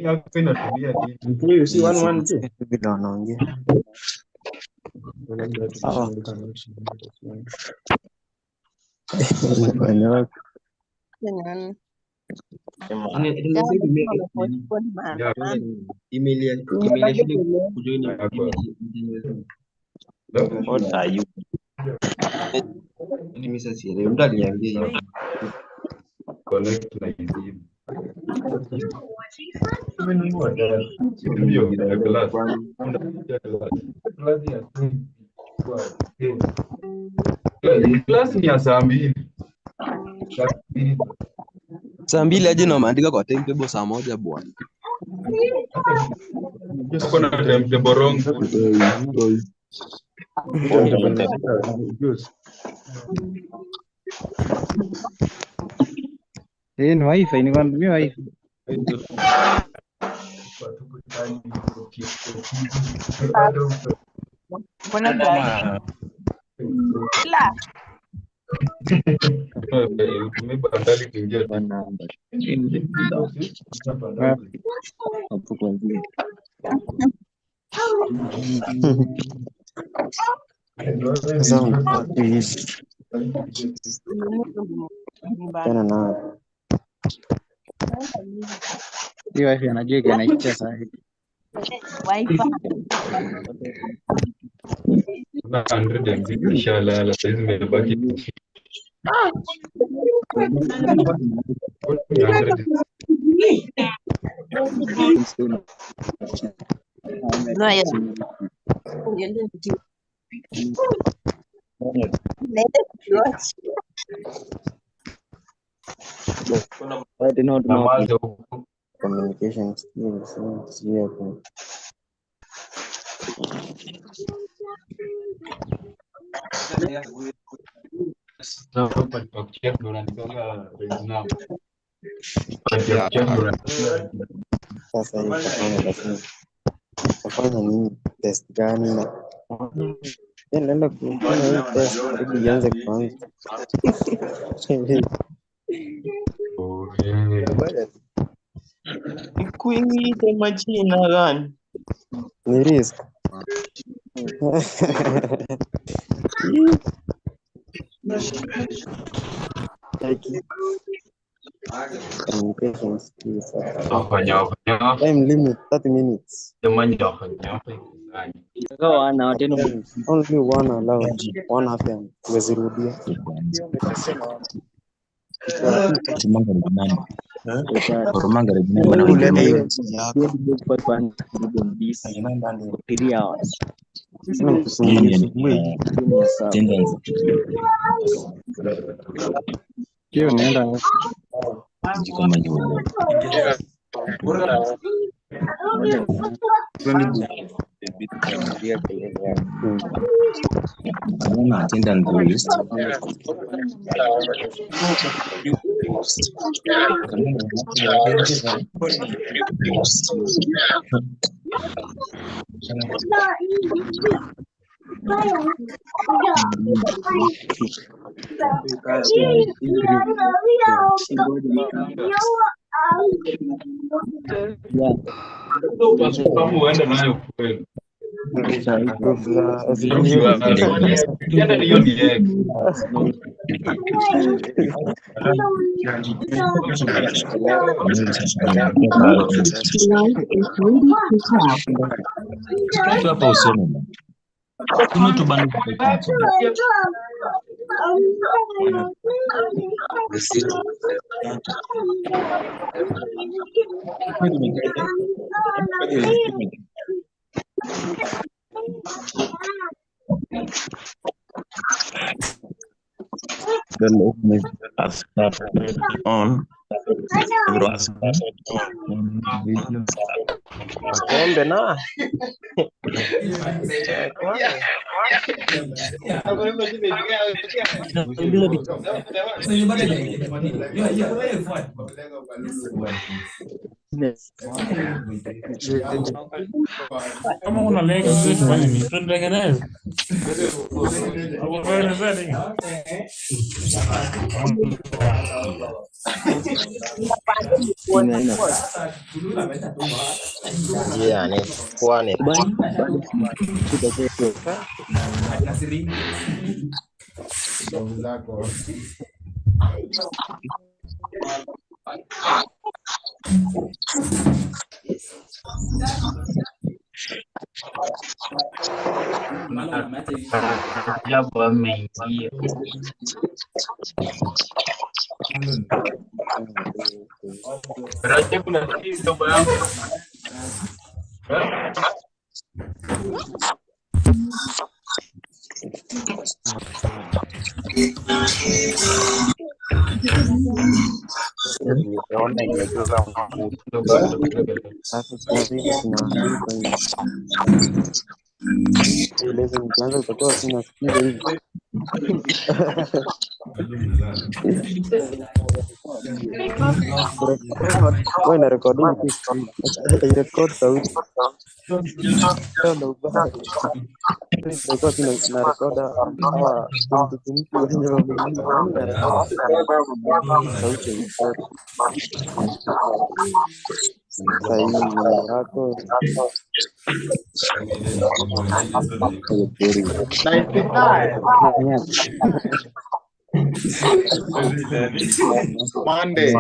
yako inatumia nini? You see one too. Bila wanaongea. What are you? Connect na hizi. Umenunua gari. Ndio ya glass. Glass ya glass ni ya saa mbili. Saa mbili aje na maandika kwa timetable saa moja bwana. Uko na timetable wrong. Ni wifi, ni kwambia wifi. Tumebandali kuingia hapo kwanza. Tena na hiyo wifi anajua anaitia saa hii. Wifi. na 100 MB inshallah la saizi imebaki. No, ya. Communication skills sio sasa hivi kufanya nini test gani na nenda kufanya hii test ili ianze kwanza. Kuingize majina gani? Ni risk. Communication skills. Time limit 30 minutes. Only one allowed. One happen. Wezirudia. Then open it as on. Pombe na. Kama una lengo sisi tufanye nini? Tutengeneze. Hapo zaidi. Yeah, ni kwani. Jambo ameingia. Raja kuna kitu bwana. Nikianza kutoa sina sikiza hivi. Wewe na recording irekod sauti. Nilikuwa na rekoda mtu wenye sauti yako Monday.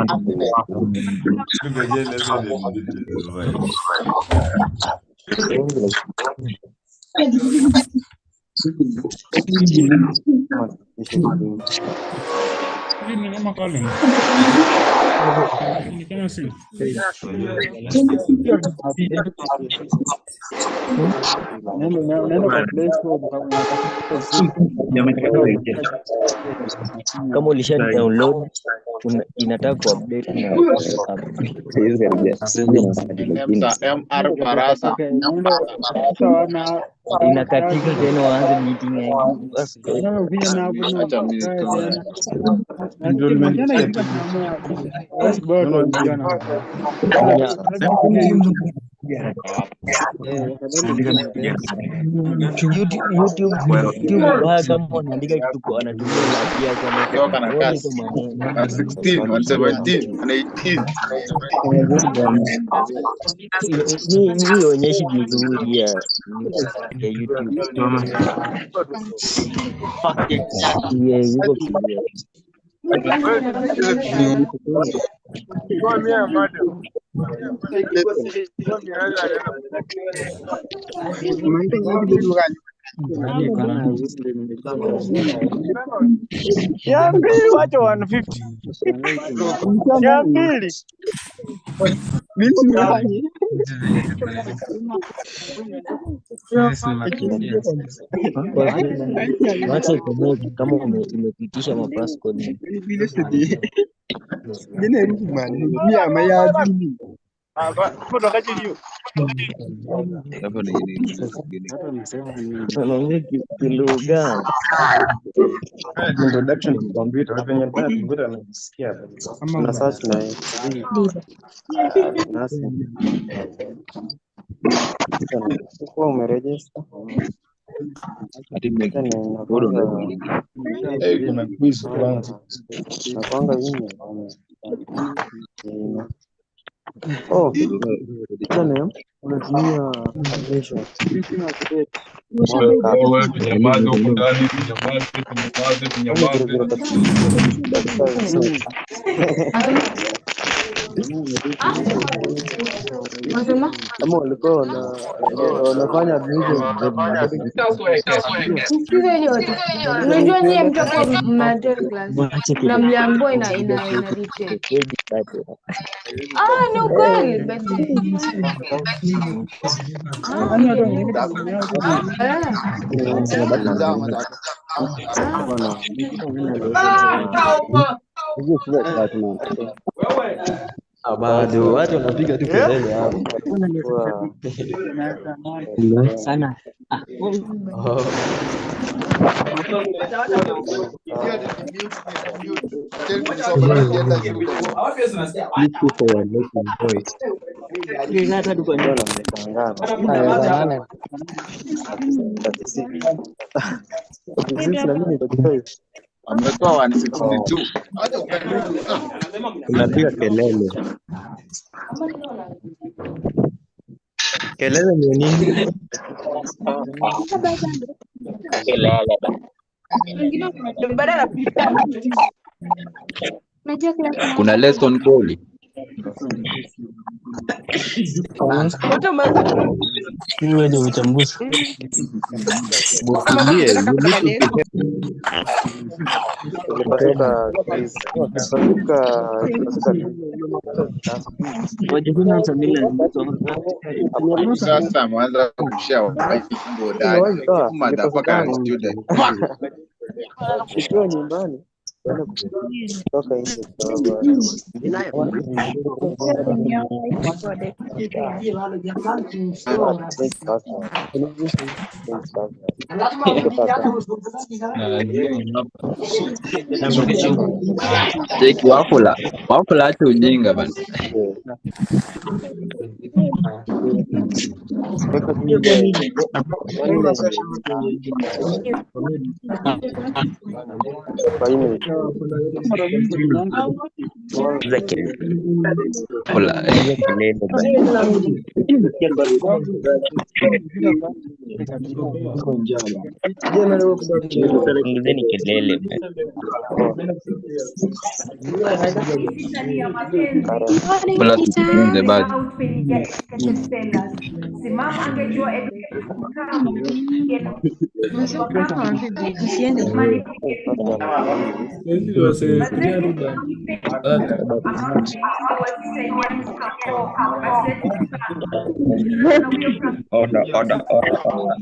Ni kama calling. Ni kama simu. Neno kwa Play Store kama ulisha download inataka kuupdate na MR Barasa. inakatika tena waanze meeting YouTube kama unaandika kitu kwa anatumia lapia kama 16, 17, 18. Ni onyeshi vizuri ya YouTube. Yeah, yuko pia. Ya mbili wacha 150. Ya mbili. Wacha kama umepitisha mapasscode. Kilugha introduction to computer venye computer anasikia na search na kwa umeregister Kuna quiz kwanza. nakwanga yini jana unatumia application kama walikuwa wanafanya unajua nyie mtakuwa material class na mliambiwa ina retake. Ni ukweli Bado watu wanapiga tu kelele hapo. Sana. Ametoa 162. Unapiga kelele. Kelele ni nini? Kelele. Kuna lesson kweli? Wewe ndio mchambuzi. Sasa mwanza kushia waifu ndani. Motherfucker student. Ukiwa nyumbani toka nje Cheki wafula hata ujinga bana. Kelele. Bala tufunze basi. Order.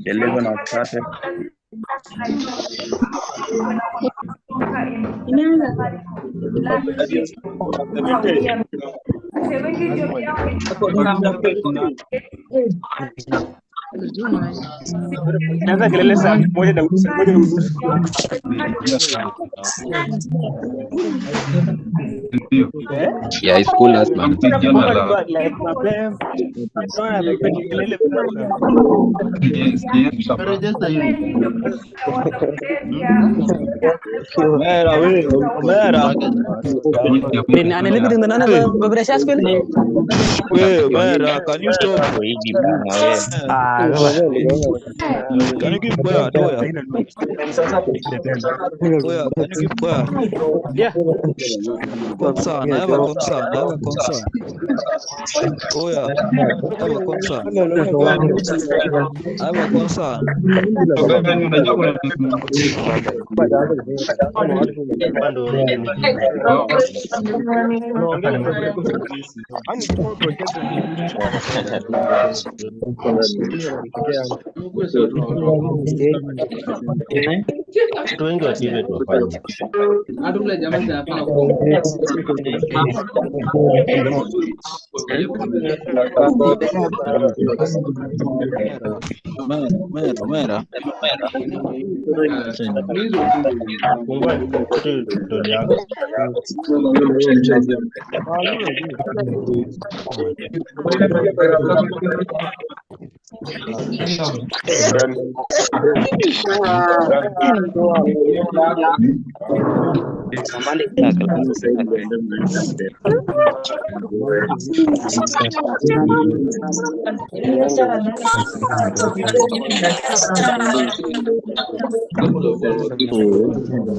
Deliver not traffic. Naanza kelele saa moja na unusu. Yeah, it's cool as man. Can you stop? Can you keep quiet? Can you keep quiet? Yeah. Concern. I have a concern. Oh yeah, I have a concern.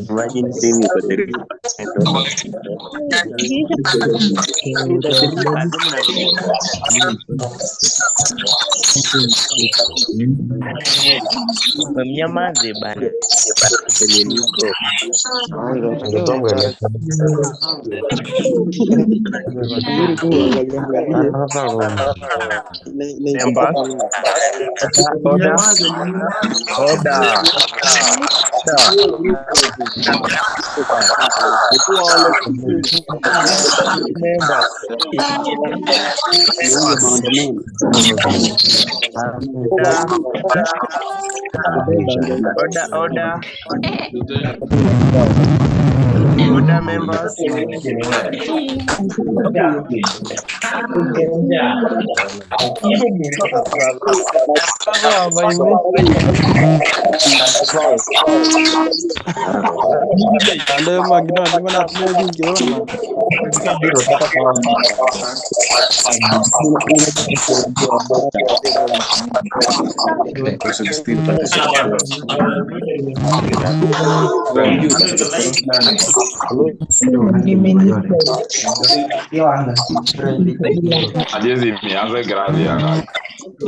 Imagine seeing you got the Mnyamaze bana. Penye niko. Members. Order. Members. Order members. Hadithi imeanza grave ya kaka.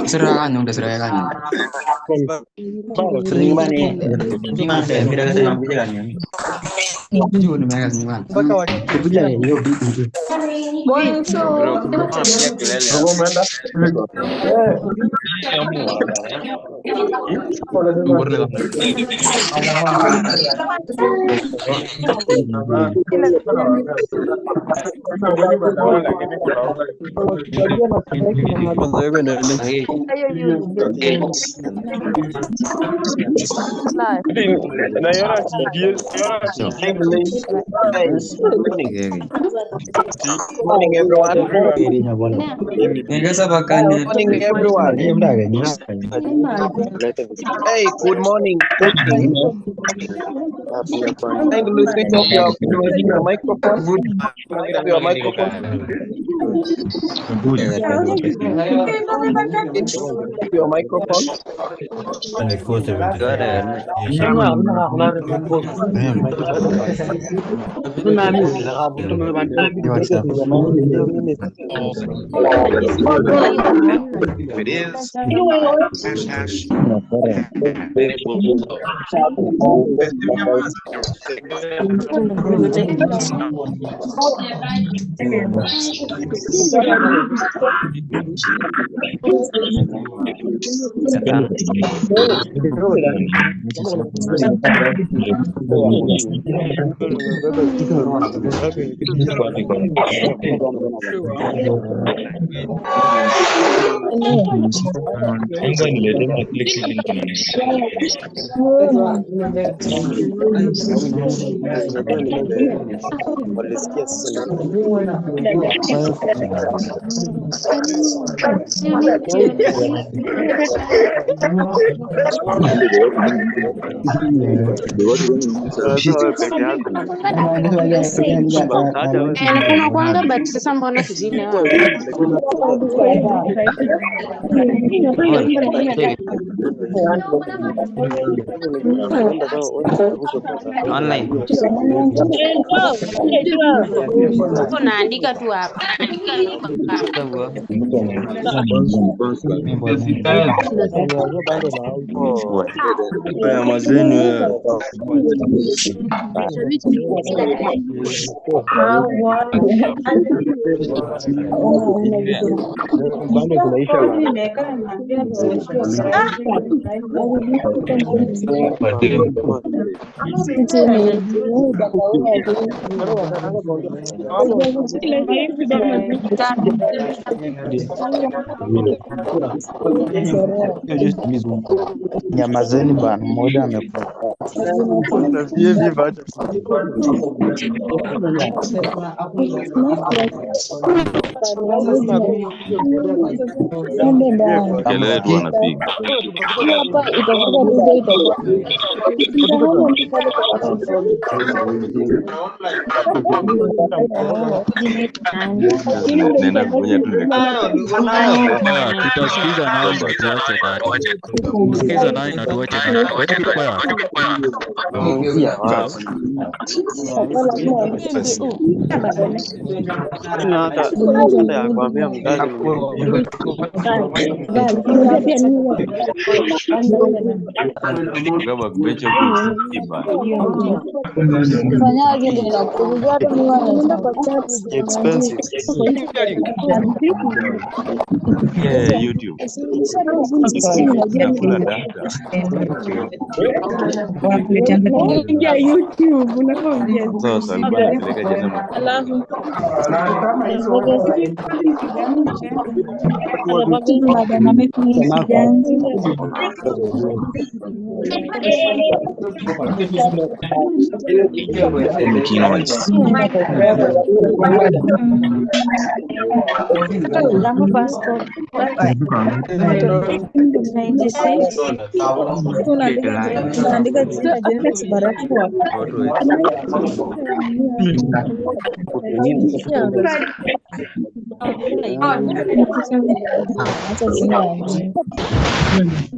Serahkan udah serahkan. Sering banget. Gimana ya? Beda kata yang beda kan ya. Juga nih mereka semua. Itu dia yo bidu. Bonso. Morning everyone. Enggak sabar kan. Morning everyone. Hey, good morning. Kindly switch off your microphone. Your microphone. Your microphone. It is. Nakwanga but sasa mbona kizina Online. unaandika tu hapa. Nyamazeni bwana, mmoja amekufa. Kelele tu wanapiga. Nenda kufanya tu tutasikiza nani na tuache nani. Tusikiza nani na tuache nani. Kwani kitu kwa Kwambia mzazi kama kubecha kusiba expensive. yeah YouTube nakula data sasa alikuwa anapeleka jana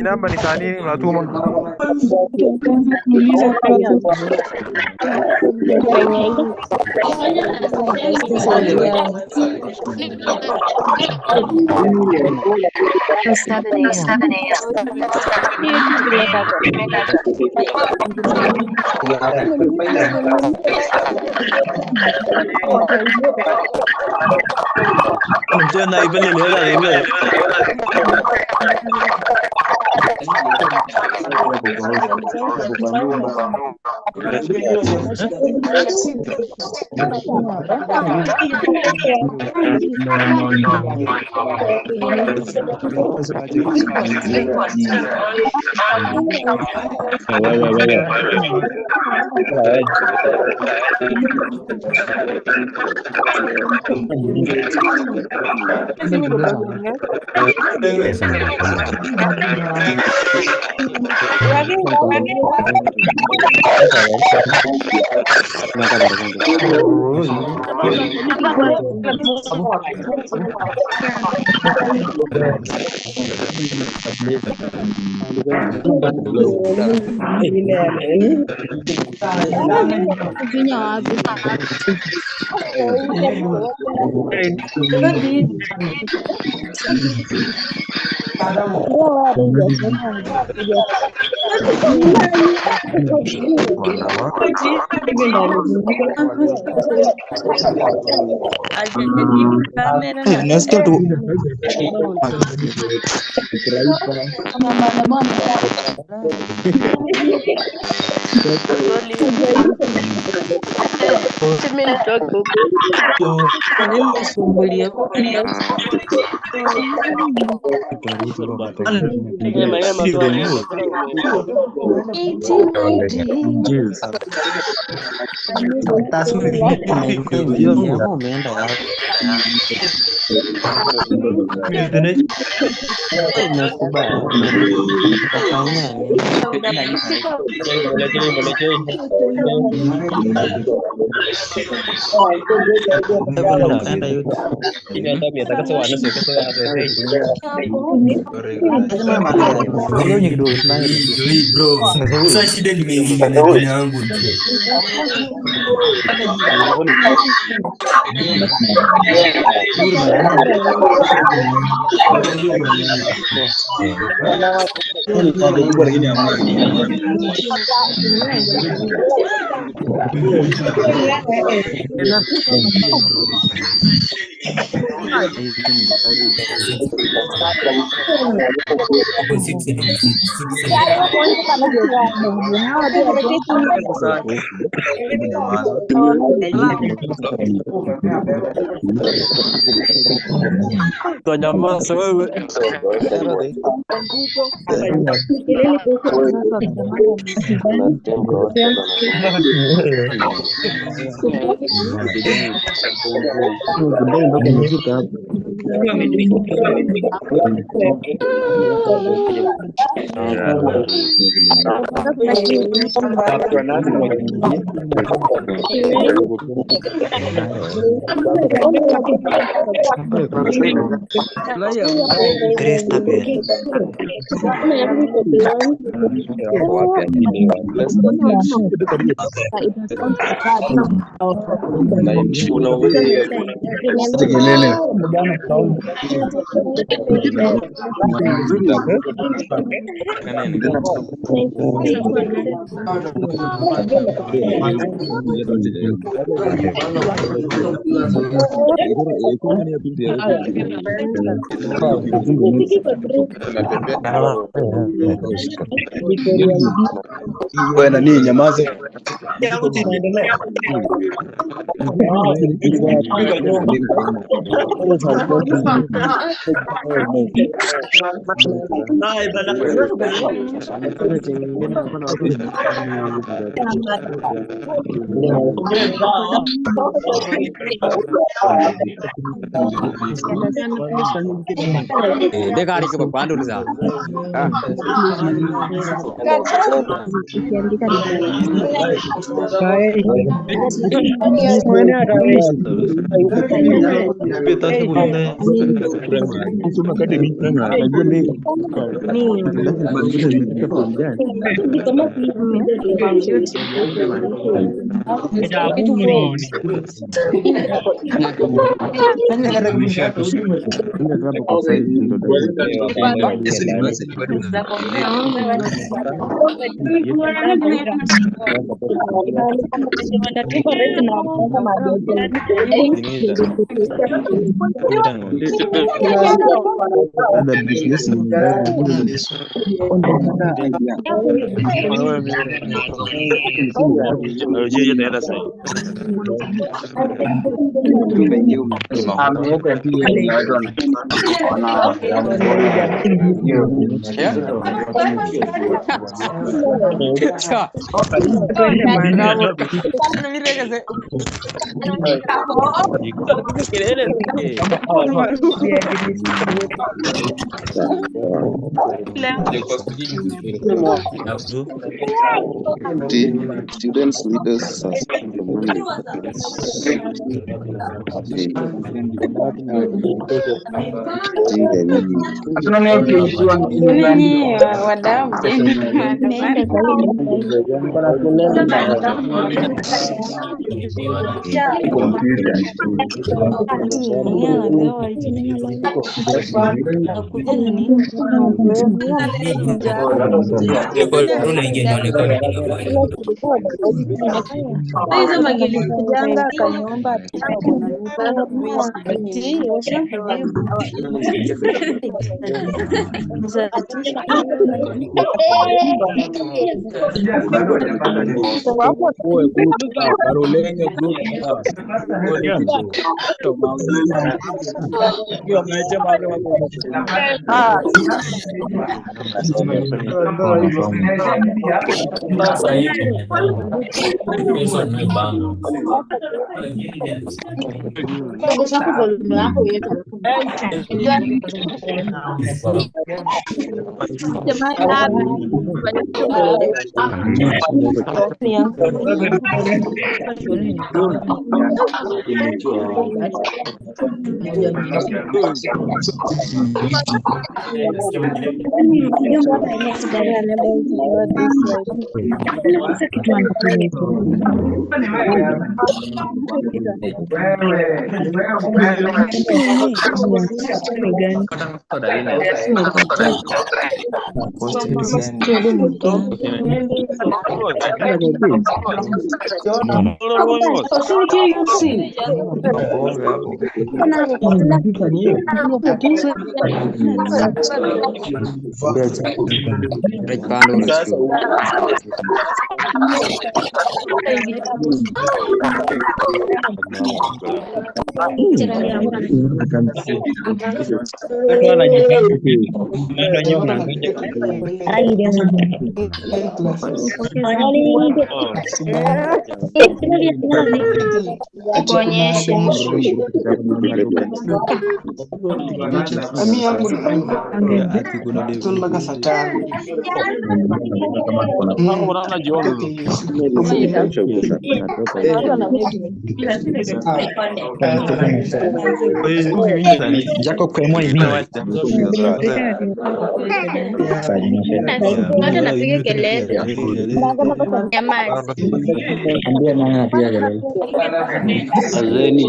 namba ni saa nini unatuma? Tena ipele leo leo. Nasikia tu Sasa shida nimeingia na yangu. Tunyamaza wewe. Wewe nani nyamaze. Dekari ke pandu sa. Students leaders Jacob kaimwa hivi. Watu wanapiga kelele. Jamani. Ambia nani anapiga kelele? Azeni.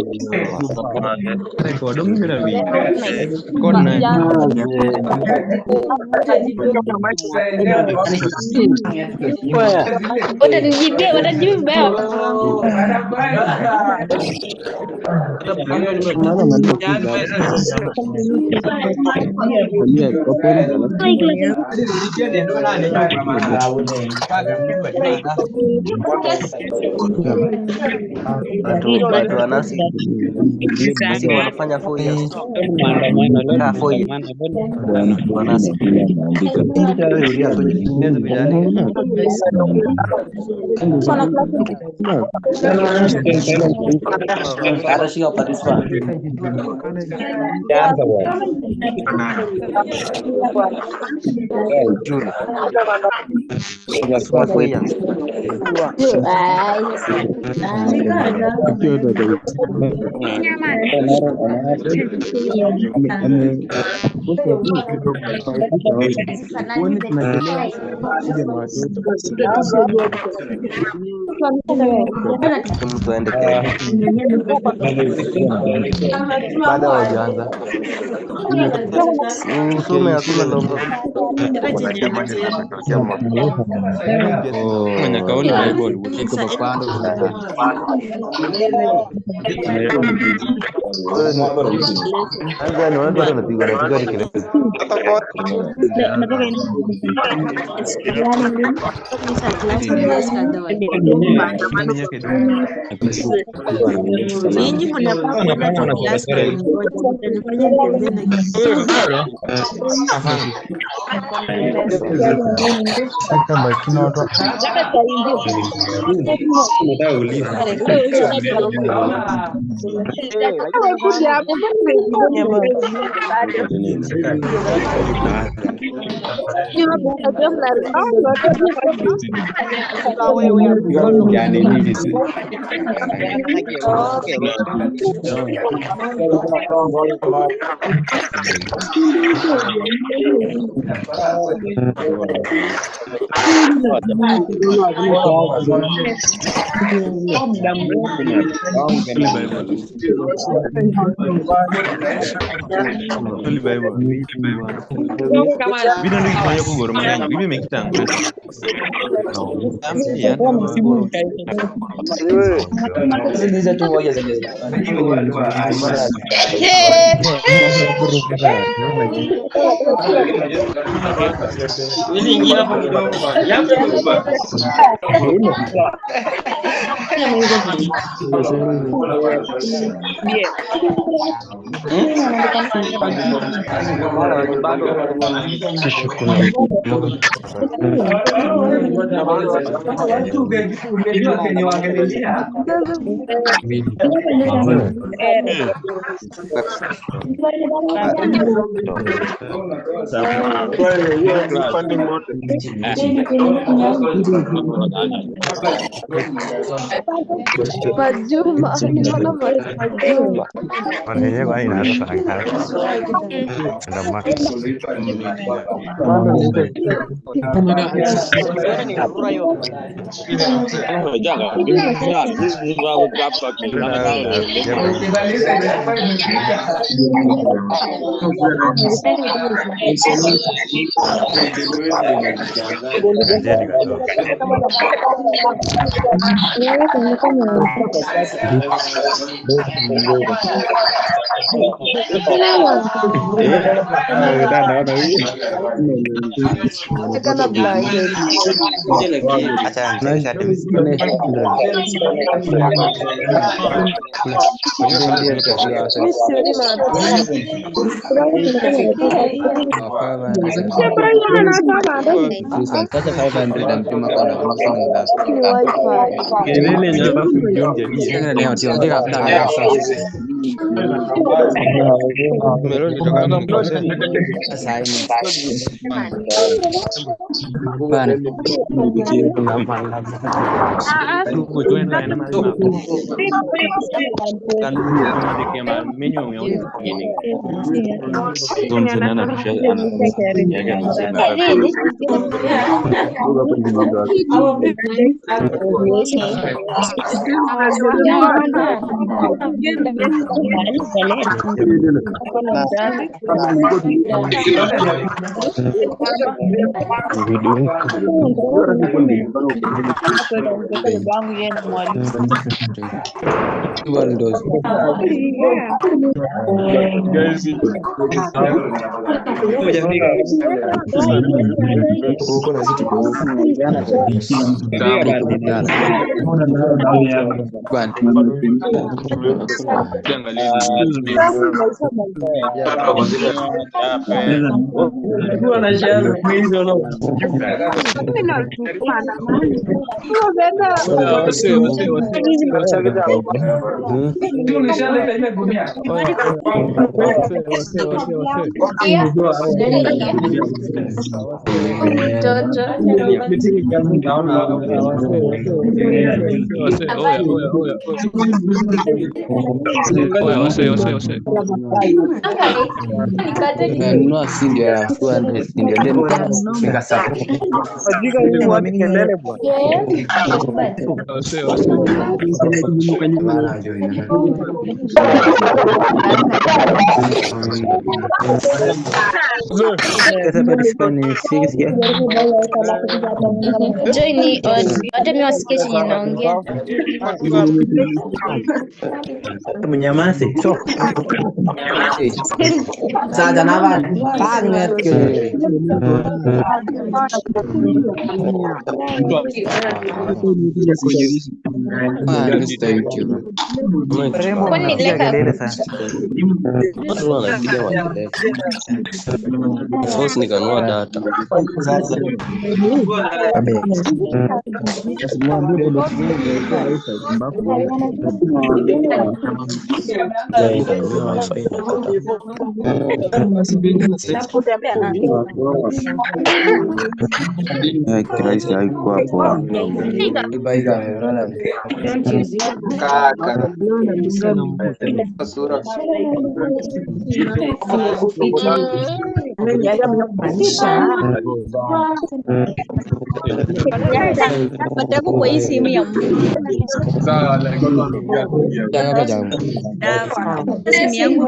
Kodong ngira wingi. Kona. Watanijibia Watu wanasi wanafanya 4 years. 4 years. Wanasi. Mtu aende baada wajaanza usome hakuna longo. Mwenye kauli Bible Iko bapando anga ni watu wanapigwa na kile. Ninyi mnafaa kwenda tu class time moja, mtanifanya nitembee Majuma, nimeona Majuma. Join wote mimi wasikie chenye naongea. Mnyamase. So. Sasa na bana. Panga kile. Nikanua data. Kirahisi haikuwa hapo. Nataka kwa hii simu ya simu yangu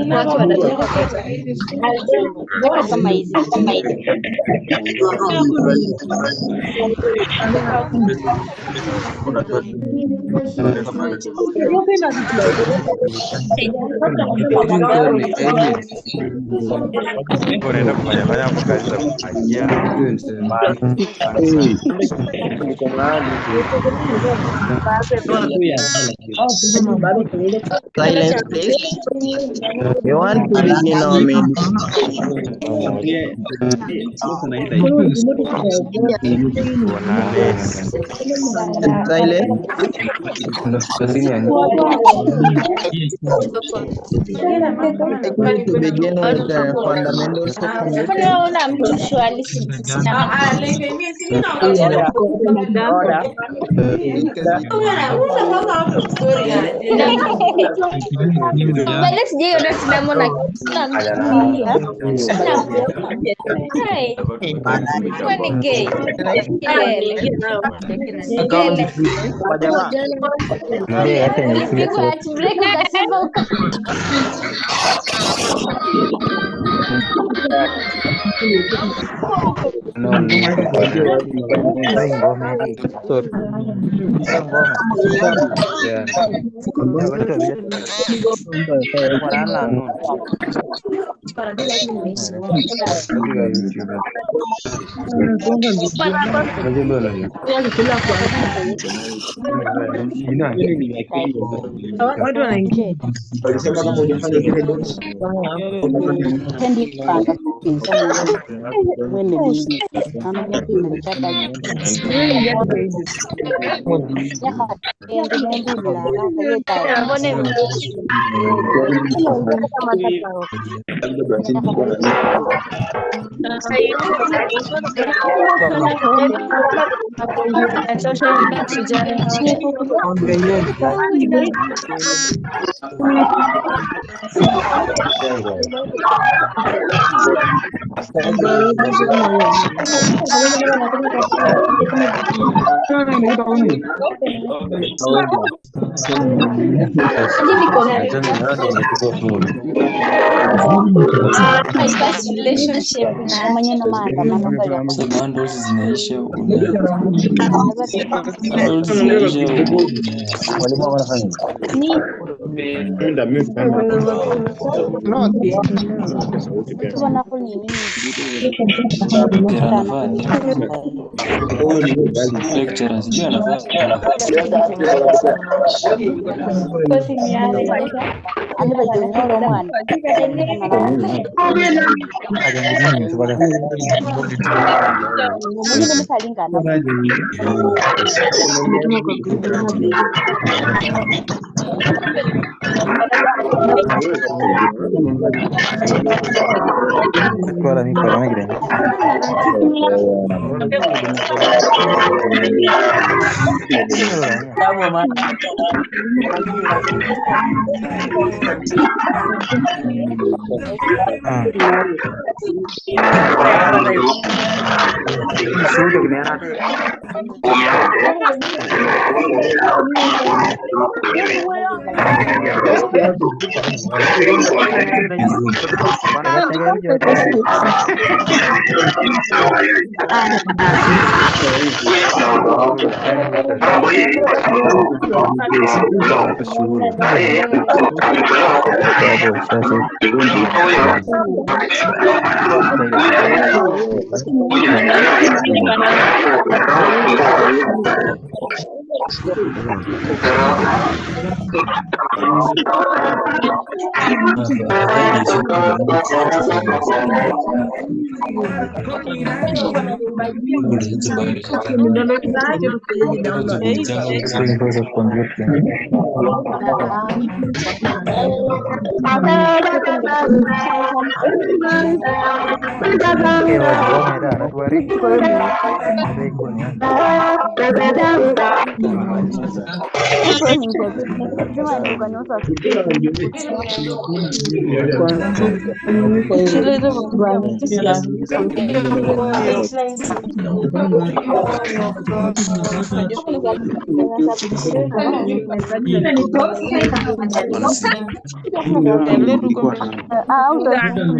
kama kama hizi. Unaenda kufanya hapo kazi za kufagia. Silence please. You want to begin our meeting? Silence. To begin with the fundamentals of computing.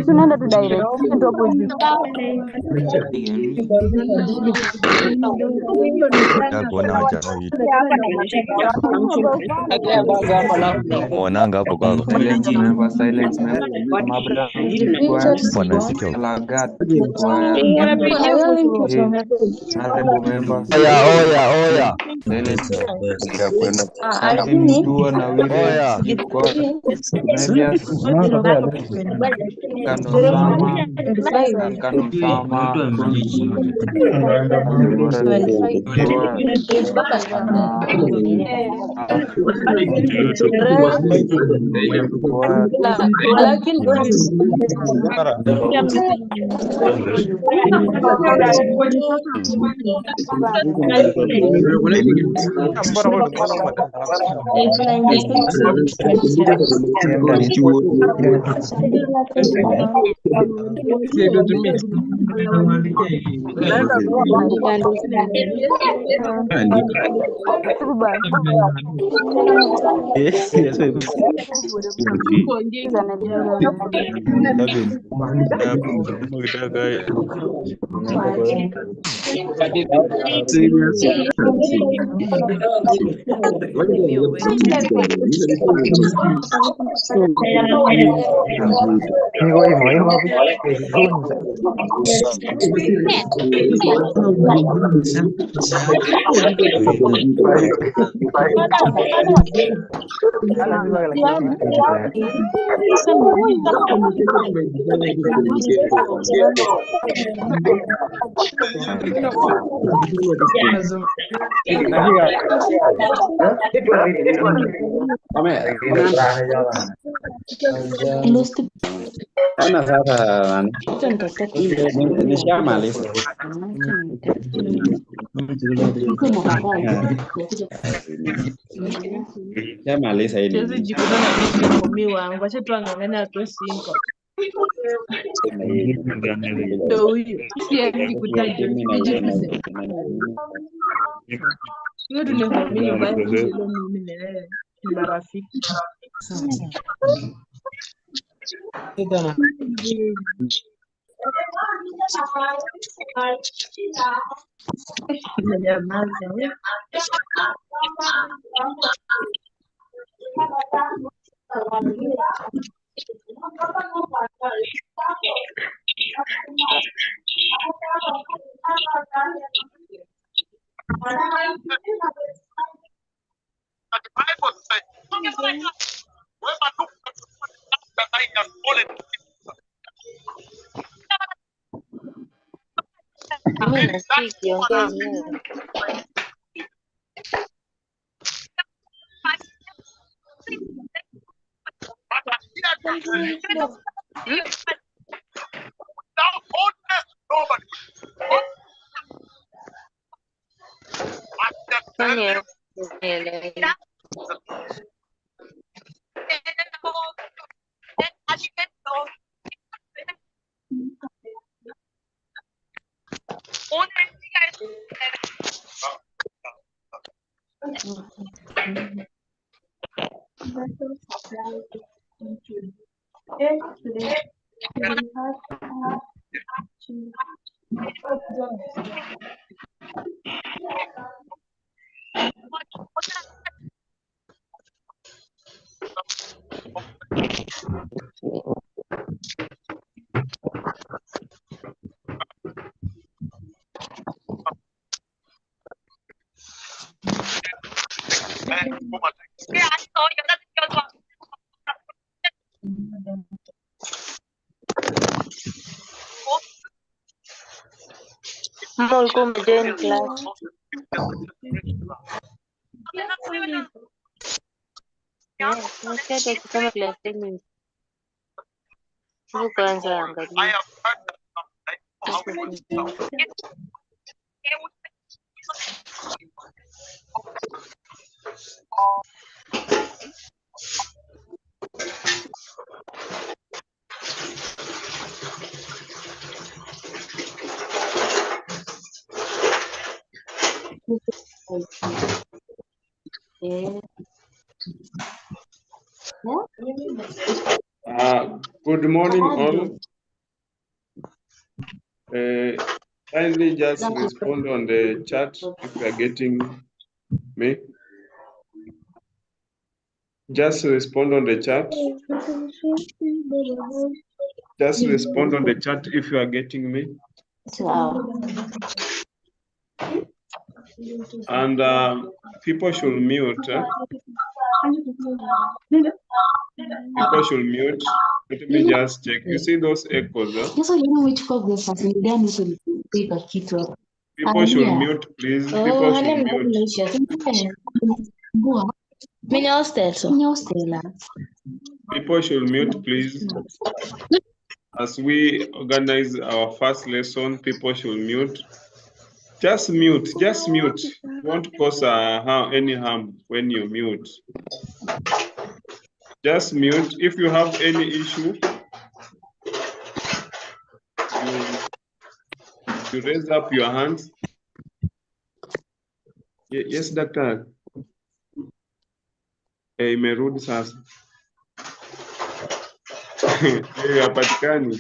tunaenda tu direct tu opposite. kuona wajana mwananga hapo kwako wanasikia Oya. Ona sasa nishamaliza. Nishamaliza hili. Siwezi jikutana na mimi wangu, acha tuangane tu single. Ndio huyo. Siwezi kutaja. Hiyo tunahamia basi ndio mimi na yeye ni marafiki. Good morning, all. Kindly just respond on the chat if you are getting me. Just respond on the chat. Just respond on the chat if you are getting me. And people should mute. People should mute. Let me just check. You see those echoes? People should mute, please. People should mute. People should mute, please. As we organize our first lesson, people should mute. Just mute, just mute. Won't cause any harm when you mute. Just mute. If you have any issue, you raise up your hands. Yes, Doctor. Imerudi sasa. Hapatikani.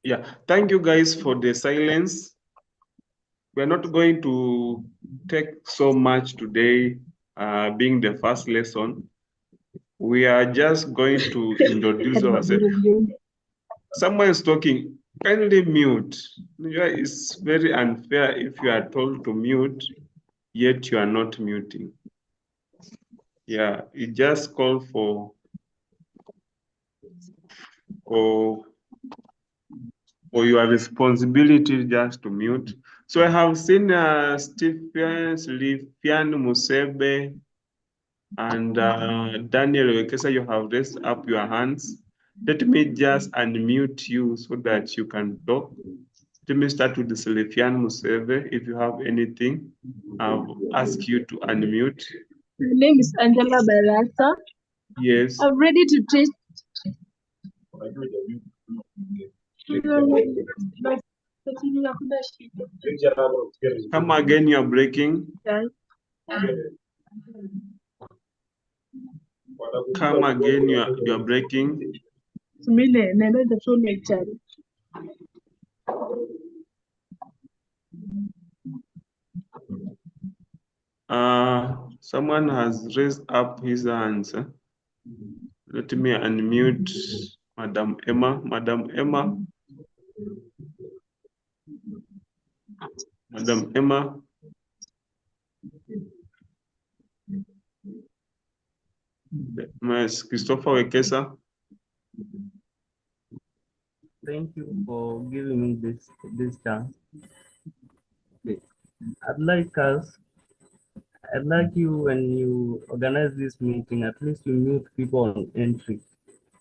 Yeah, thank you guys for the silence. We're not going to take so much today, being the first lesson. We are just going to introduce ourselves. Someone is talking, kindly mute. It's very unfair if you are told to mute, yet you are not muting. Yeah, it just call for your responsibility just to mute. So I have seen Stephen Musebe and Daniel Wekesa, you have raised up your hands. Let me just unmute you so that you can talk. Let me start with the Silifian Musebe. If you have anything, I'll ask you to unmute. My name is Angela Barata. Yes. I'm ready to teach. Come again, you're breaking. Come again, you're breaking. Someone has raised up his hands. Let me unmute Madam Emma. Madam Emma. Madam Emma. Ms. Christopher Wekesa. Thank you for giving me this chance. Okay. I'd like you, when you organize this meeting, at least you mute people on entry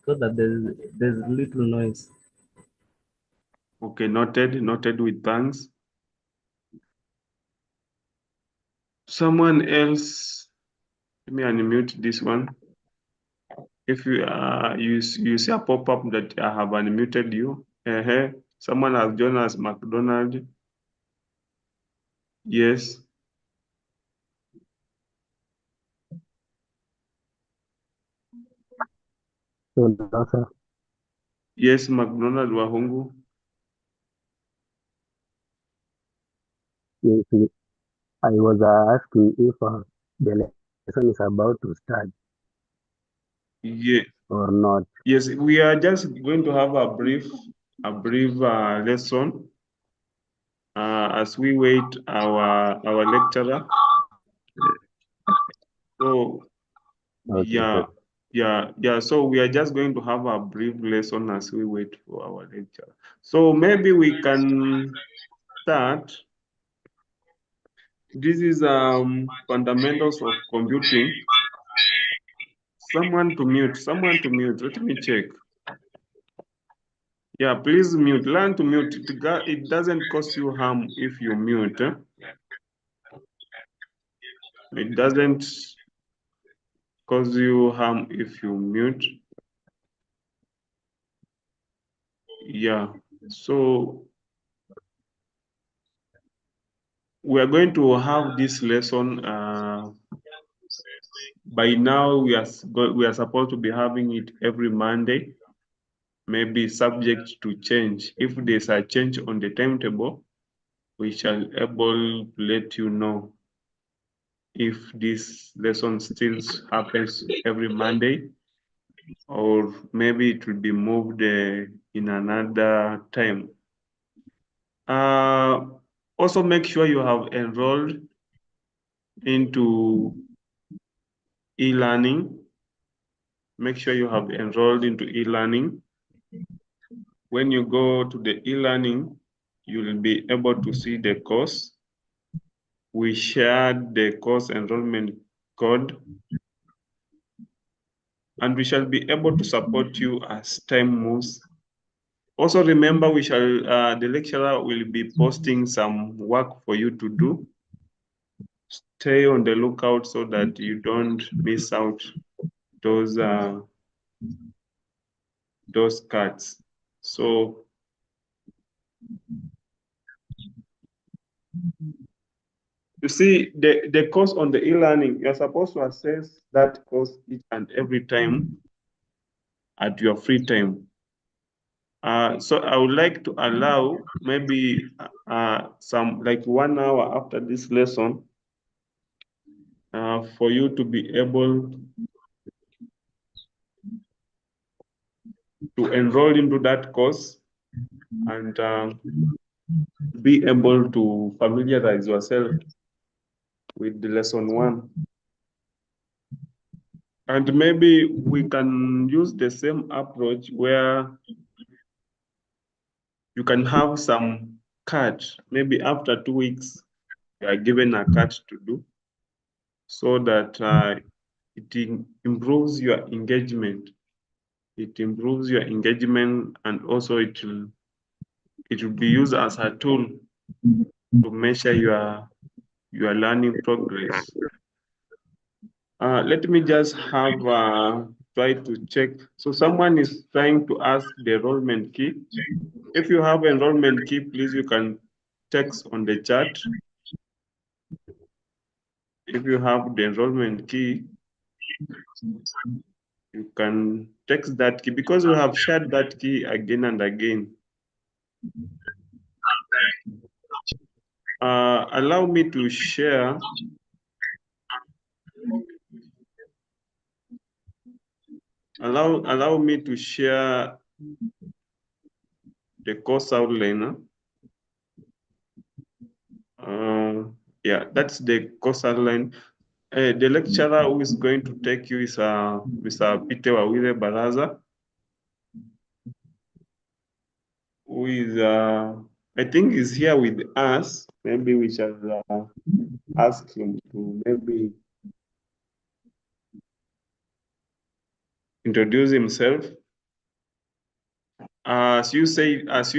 so that there's little noise. Okay, noted with thanks. Someone else, let me unmute this one. If you see a pop-up that I have unmuted you. Someone has joined us, McDonald. Yes. Yes, McDonald Wahungu. Yes, I was asking if the lesson is about to start. Yeah. Or not. Yes, we are just going to have a brief lesson as we wait our lecturer. So Okay. yeah. So we are just going to have a brief lesson as we wait for our lecturer. So maybe we can start. This is fundamentals of computing. Someone to mute. Let me check. Yeah, please mute. Learn to mute. It doesn't cause you harm if you mute. It doesn't cause you harm if you mute. Yeah. So we are going to have this lesson. By now, we are supposed to be having it every Monday. Maybe subject to change. If there's a change on the timetable, we shall able to let you know if this lesson still happens every Monday, or maybe it will be moved in another time. Also make sure you have enrolled into e-learning. Make sure you have enrolled into e-learning. When you go to the e-learning, you will be able to see the course. We shared the course enrollment code, and we shall be able to support you as time moves. Also remember, the lecturer will be posting some work for you to do. Stay on the lookout so that you don't miss out those cards. So you see, the course on the e-learning, you're supposed to assess that course each and every time at your free time. So I would like to allow maybe some like 1 hour after this lesson for you to be able to enroll into that course and be able to familiarize yourself with the lesson 1. And maybe we can use the same approach where you can have some cards. Maybe after 2 weeks, you are given a card to do, so that it improves your engagement. It improves your engagement, and also it will be used as a tool to measure your learning progress. Let me just have try to check. So someone is trying to ask the enrollment key. If you have enrollment key, please, you can text on the chat. If you have the enrollment key, you can text that key, because we have shared that key again and again. Allow me to share allow me to share the course outline. Yeah, that's the course outline. The lecturer who is going to take you is Mr. Peter Wawire Baraza, who is, I think, is here with us. Maybe we shall ask him to maybe introduce himself. As you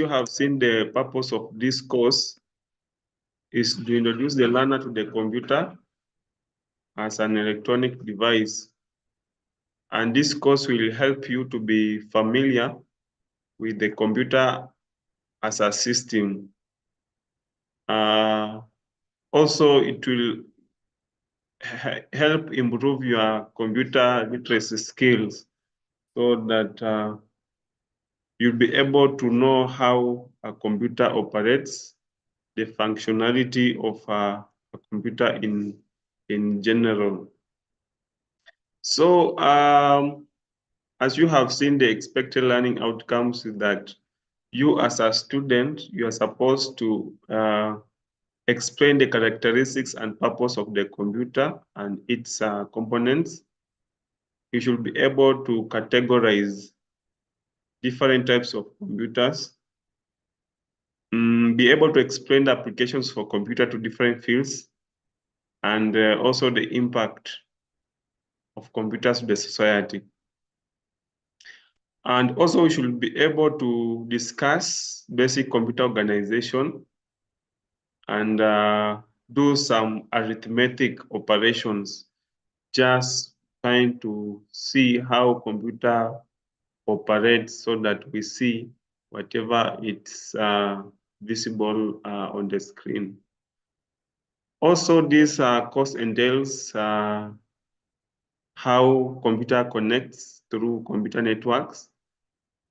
have seen, the purpose of this course is to introduce the learner to the computer as an electronic device. And this course will help you to be familiar with the computer as a system. Also, it will help improve your computer literacy skills so that you'll be able to know how a computer operates, the functionality of a computer in general. So, as you have seen, the expected learning outcomes is that you as a student, you are supposed to explain the characteristics and purpose of the computer and its components. You should be able to categorize different types of computers, be able to explain the applications for computer to different fields, and also the impact of computers to the society. And also we should be able to discuss basic computer organization and do some arithmetic operations, just trying to see how computer operates so that we see whatever it's visible on the screen. Also, this course entails how computer connects through computer networks.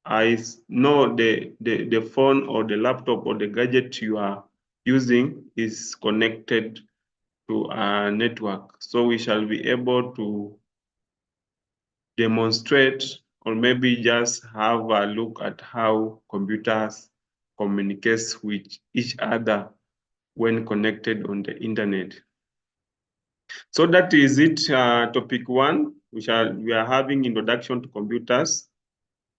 I know the phone or the laptop or the gadget you are using is connected to a network. So we shall be able to demonstrate or maybe just have a look at how computers communicate with each other when connected on the internet. So that is it, topic 1. We are having introduction to computers,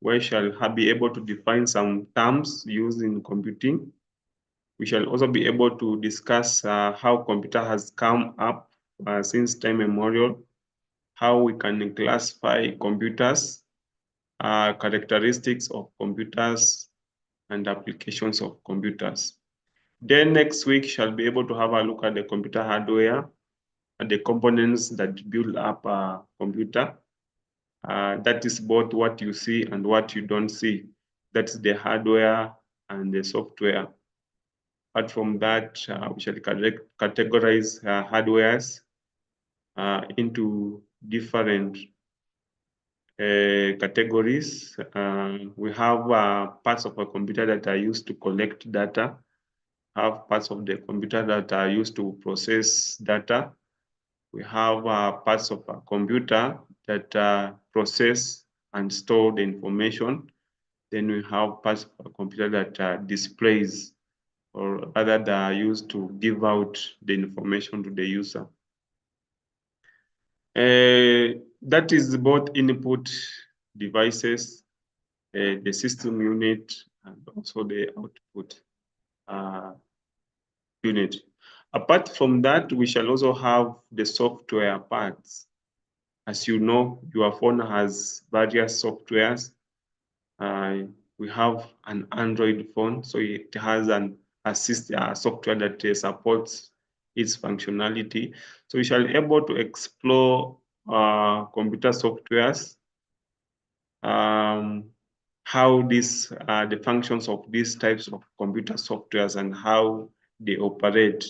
where we shall be able to define some terms used in computing. We shall also be able to discuss how computer has come up since time immemorial, how we can classify computers, characteristics of computers, and applications of computers. Then next week, shall be able to have a look at the computer hardware and the components that build up a computer. That is both what you see and what you don't see. That's the hardware and the software. Apart from that, we shall categorize hardwares into different categories. We have parts of a computer that are used to collect data, have parts of the computer that are used to process data. We have parts of a computer that process and store the information. Then we have parts of a computer that displays, or rather that are used to give out the information to the user. That is both input devices, the system unit, and also the output unit. Apart from that, we shall also have the software parts. As you know, your phone has various softwares. We have an Android phone, so it has a software that supports its functionality. So we shall be able to explore computer softwares, how the functions of these types of computer softwares and how they operate,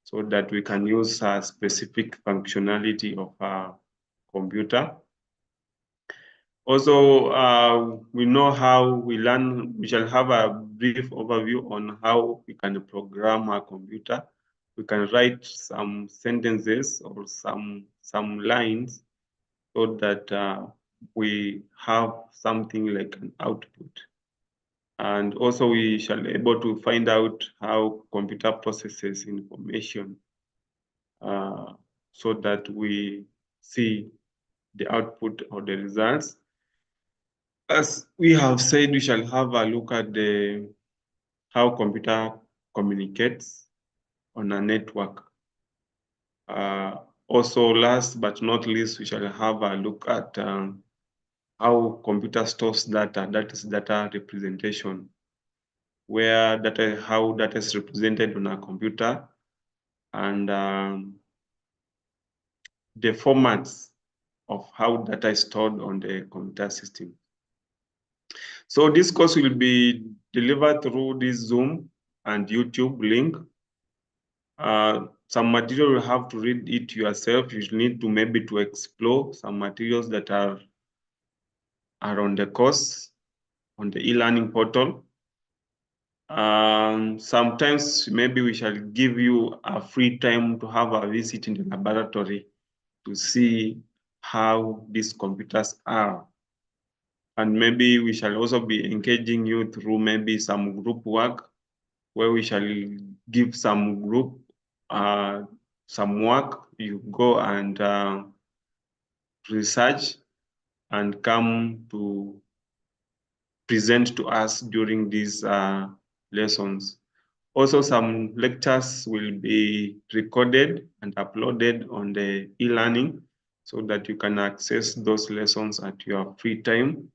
so that we can use a specific functionality of a computer. Also, we know how we learn. We shall have a brief overview on how we can program a computer. We can write some sentences or some lines so that we have something like an output. And also we shall be able to find out how computer processes information so that we see the output or the results. As we have said, we shall have a look at how computer communicates on a network. Also, last but not least, we shall have a look at how computer stores data, that is data representation, where how data is represented on a computer, and the formats of how data is stored on the computer system. So this course will be delivered through this Zoom and YouTube link. Some material you have to read it yourself. You need to maybe to explore some materials that are on the course, on the e-learning portal. Sometimes maybe we shall give you a free time to have a visit in the laboratory to see how these computers are. And maybe we shall also be engaging you through maybe some group work, where we shall give some group some work. You go and research and come to present to us during these lessons. Also, some lectures will be recorded and uploaded on the e-learning so that you can access those lessons at your free time.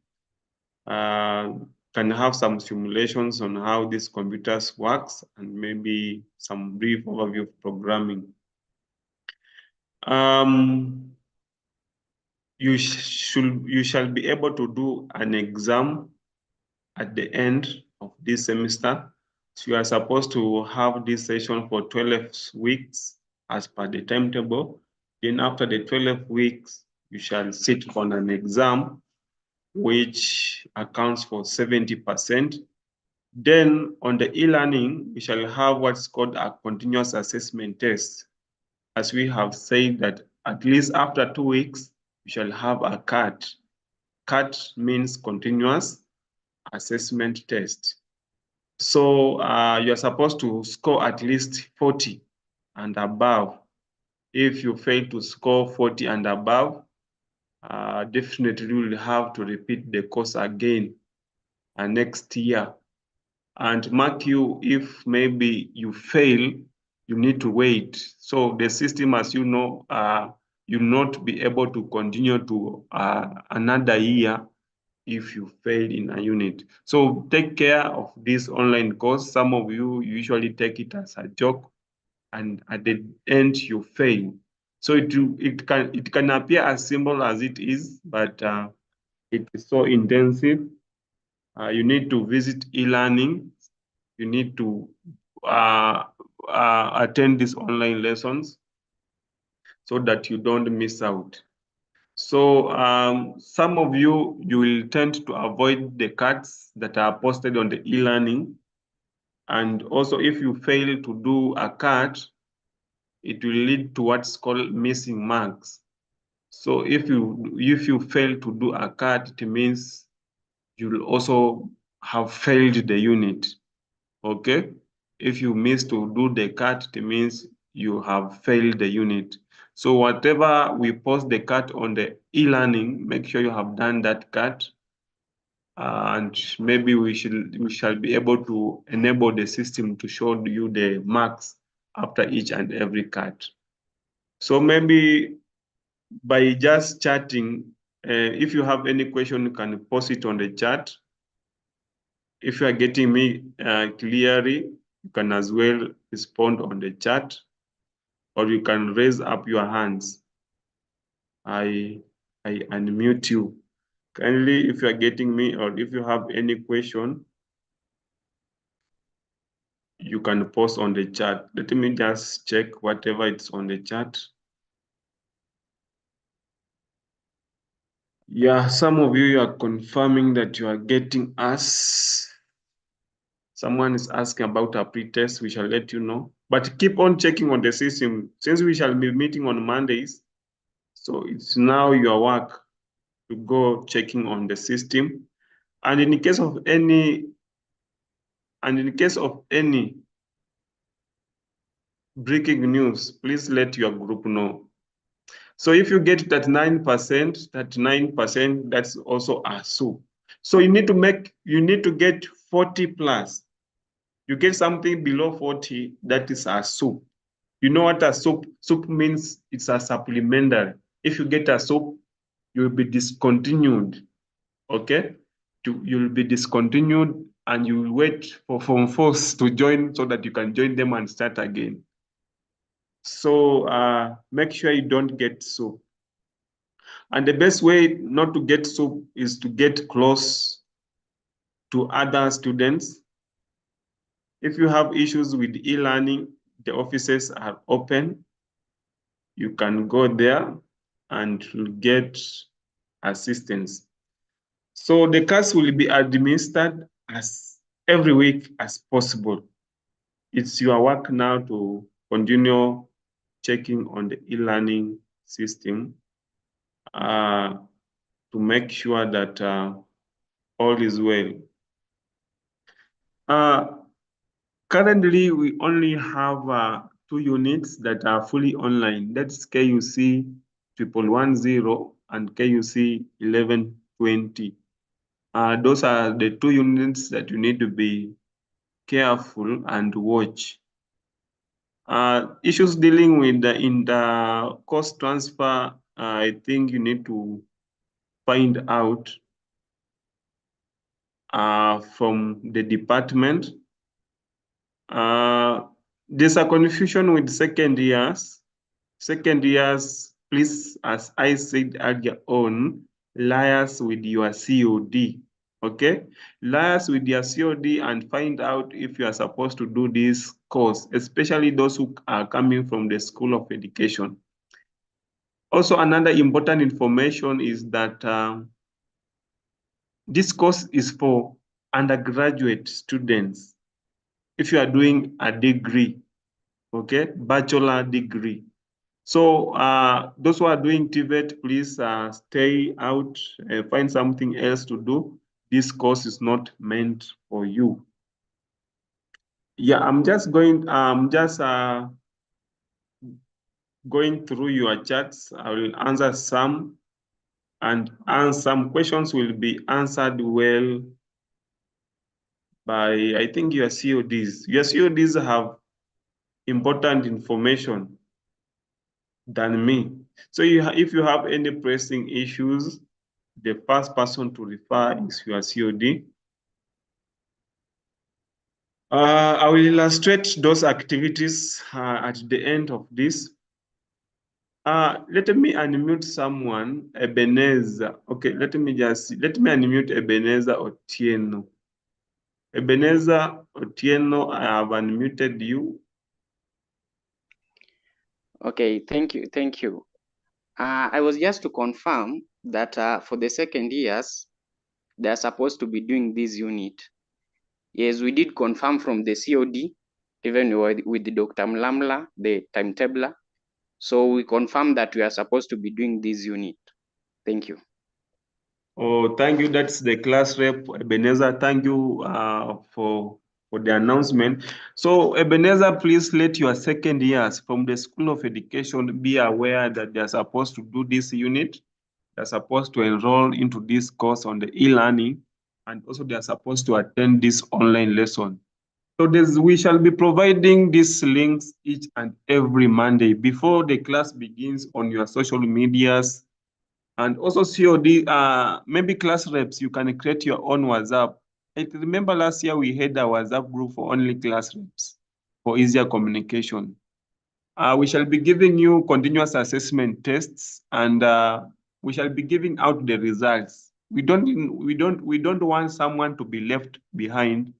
Can have some simulations on how these computers works and maybe some brief overview of programming. You shall be able to do an exam at the end of this semester. So you are supposed to have this session for 12 weeks as per the timetable. Then after the 12 weeks, you shall sit for an exam, which accounts for 70%. Then on the e-learning, we shall have what's called a continuous assessment test. As we have said that at least after 2 weeks, we shall have a CAT. CAT means continuous assessment test. So you're supposed to score at least 40 and above. If you fail to score 40 and above, definitely you will have to repeat the course again next year. And mark you, if maybe you fail, you need to wait. So the system, as you know, you'll not be able to continue to another year if you fail in a unit. So take care of this online course. Some of you usually take it as a joke, and at the end you fail. So it can appear as simple as it is, but it is so intensive. You need to visit e-learning. You need to attend these online lessons so that you don't miss out. So some of you will tend to avoid the cards that are posted on the e-learning. And also if you fail to do a card, it will lead to what's called missing marks. So if you fail to do a card, it means you will also have failed the unit. Okay? If you miss to do the cut, it means you have failed the unit. So whatever we post the cut on the e-learning, make sure you have done that cut. And maybe we shall be able to enable the system to show you the marks after each and every cut. So maybe by just chatting, if you have any question, you can post it on the chat. If you are getting me clearly, you can as well respond on the chat, or you can raise up your hands. I unmute you. Kindly, if you are getting me, or if you have any question, you can post on the chat. Let me just check whatever it's on the chat. Yeah, some of you are confirming that you are getting us. Someone is asking about a pre-test. We shall let you know. But keep on checking on the system. Since we shall be meeting on Mondays, so it's now your work to go checking on the system. And in case of any breaking news, please let your group know. So if you get that 9%, that's also a soup. So you need to get 40 plus. You get something below 40, that is a soup. You know what a soup? Soup means it's a supplementary. If you get a soup, you'll be discontinued. Okay? You'll be discontinued and you will wait for Form 4s to join so that you can join them and start again. So make sure you don't get soup. And the best way not to get soup is to get close to other students. If you have issues with e-learning, the offices are open. You can go there and get assistance. So the class will be administered as every week as possible. It's your work now to continue checking on the e-learning system to make sure that all is well. Currently, we only have 2 units that are fully online. That's KUC 1110 and KUC 1120. Those are the 2 units that you need to be careful and watch. Issues dealing with the cost transfer, I think you need to find out from the department. There's a confusion with second years. Second years, please, as I said earlier on, liaise with your COD. Okay, liaise with your COD and find out if you are supposed to do this course, especially those who are coming from the School of Education. Also, another important information is that this course is for undergraduate students. If you are doing a degree, okay, bachelor degree. So those who are doing TVET, please stay out, find something else to do. This course is not meant for you. Yeah, I'm just going through your chats. I will answer some, and some questions will be answered well by, I think, your CODs. Your CODs have important information than me. So if you have any pressing issues, the first person to refer is your COD. I will illustrate those activities at the end of this. Let me unmute someone, Ebenezer. Okay, let me unmute Ebenezer Otieno. Ebenezer Otieno, I have unmuted you. Okay, thank you. I was just to confirm that for the second years, they are supposed to be doing this unit. Yes, we did confirm from the COD, even with Dr. Mlamla, the timetabler. So we confirmed that we are supposed to be doing this unit. Thank you. Oh, thank you. That's the class rep, Ebenezer. Thank you for the announcement. So Ebenezer, please let your second years from the School of Education be aware that they are supposed to do this unit. They're supposed to enroll into this course on the e-learning, and also they are supposed to attend this online lesson. So we shall be providing these links each and every Monday before the class begins on your social medias. And also COD, maybe class reps, you can create your own WhatsApp. I remember last year we had a WhatsApp group for only class reps for easier communication. We shall be giving you continuous assessment tests, and we shall be giving out the results. We don't want someone to be left behind.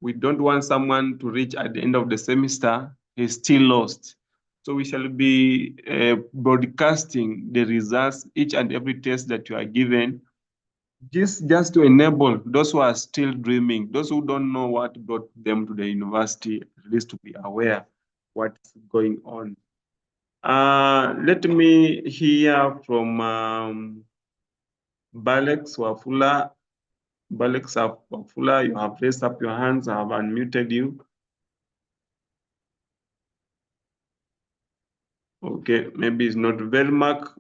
We don't want someone to reach at the end of the semester, he's still lost. So we shall be broadcasting the results, each and every test that you are given, just to enable those who are still dreaming, those who don't know what brought them to the university, at least to be aware what's going on. Let me hear from Balex Wafula. Balex Wafula, you have raised up your hands. I have unmuted you. Okay, maybe it's not Velmark.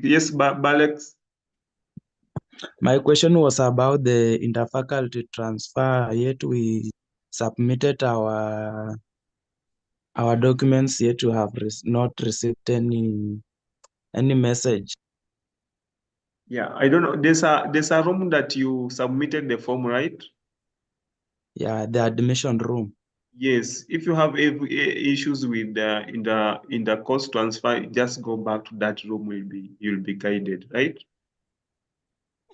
Yes, Balex. My question was about the interfaculty transfer, yet we submitted our documents, yet we have not received any message. Yeah, I don't know. There's a room that you submitted the form, right? Yeah, the admission room. Yes. If you have issues with in the course transfer, just go back to that room. You'll be guided, right?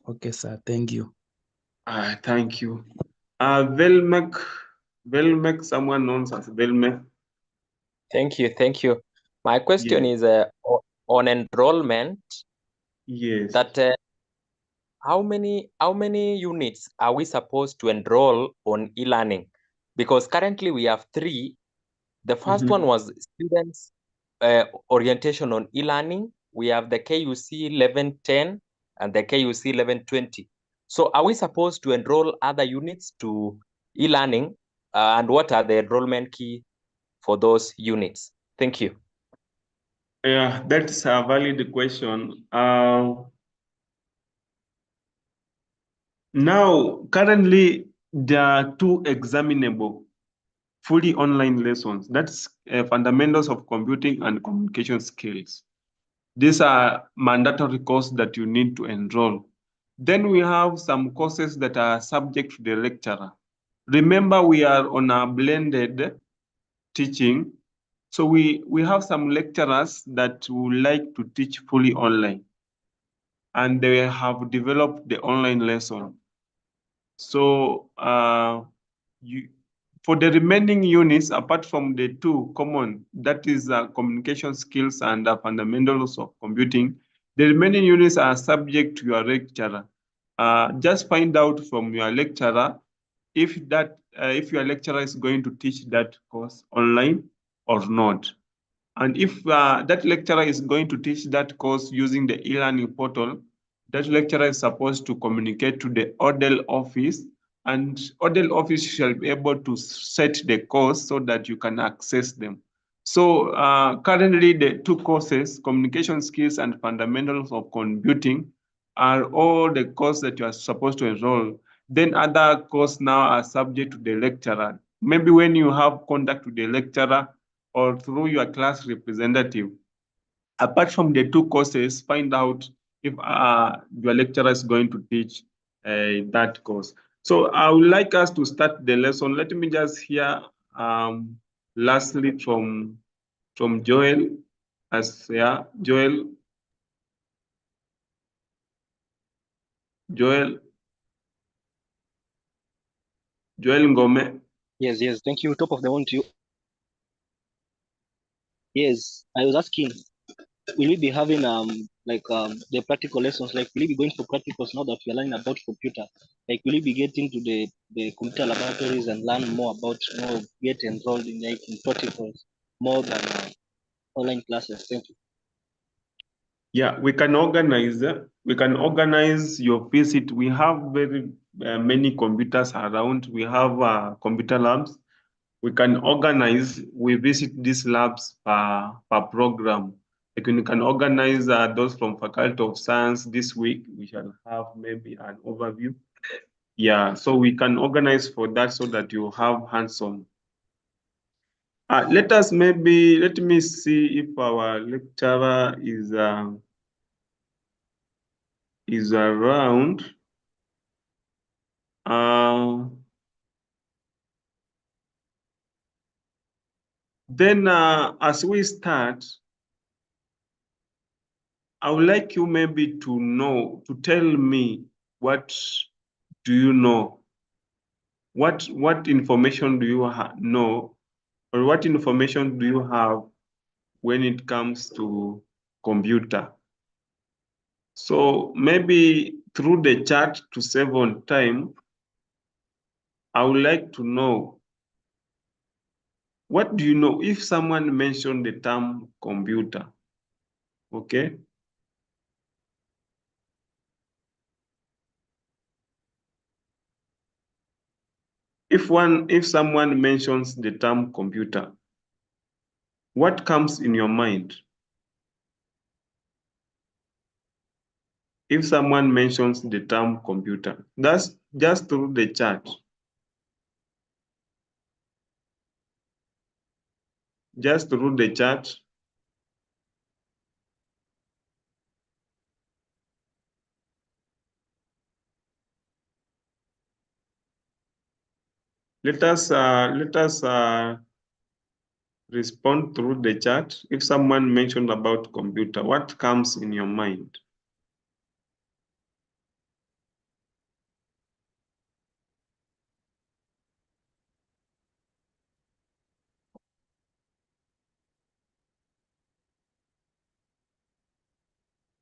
Okay, sir. Thank you. Thank you. Velmek, someone known as Velmek. Thank you. My question Yes. is on enrollment. Yes. That how many units are we supposed to enroll on e-learning? Because currently we have 3. The first one was students orientation on e-learning. We have the KUC 1110 and the KUC 1120. So are we supposed to enroll other units to e-learning? And what are the enrollment key for those units? Thank you. Yeah, that's a valid question. Now, currently, there are 2 examinable fully online lessons. That's fundamentals of computing and communication skills. These are mandatory courses that you need to enroll. Then we have some courses that are subject to the lecturer. Remember, we are on a blended teaching. So we have some lecturers that would like to teach fully online, and they have developed the online lesson. So for the remaining units, apart from the 2 common, that is communication skills and fundamentals of computing, the remaining units are subject to your lecturer. Just find out from your lecturer if your lecturer is going to teach that course online or not. And if that lecturer is going to teach that course using the e-learning portal, that lecturer is supposed to communicate to the ODEL office, and ODEL office shall be able to set the course so that you can access them. So currently the 2 courses, communication skills and fundamentals of computing, are all the courses that you are supposed to enroll. Then other courses now are subject to the lecturer. Maybe when you have contact with the lecturer or through your class representative, apart from the 2 courses, find out if your lecturer is going to teach that course. So I would like us to start the lesson. Let me just hear lastly from Joel. Joel Ngome. Yes. Thank you. Top of the one to you. Yes, I was asking, will we be having the practical lessons? Like, will we be going for practicals now that we are learning about computer? Like, will we be getting to the computer laboratories and learn more about, get enrolled in practicals more than online classes? Thank you. Yeah, we can organize your visit. We have very many computers around. We have computer labs. We can organize, we visit these labs per program. Like we can organize those from Faculty of Science this week. We shall have maybe an overview. Yeah, so we can organize for that so that you have hands-on. Let me see if our lecturer is around. Then as we start, I would like you maybe to tell me, what do you know? What information do you know, or what information do you have when it comes to computer? So maybe through the chat, to save on time, I would like to know, what do you know if someone mentioned the term computer? Okay. If someone mentions the term computer, what comes in your mind? If someone mentions the term computer, that's just through the chat. Just through the chat. Let us respond through the chat. If someone mentioned about computer, what comes in your mind?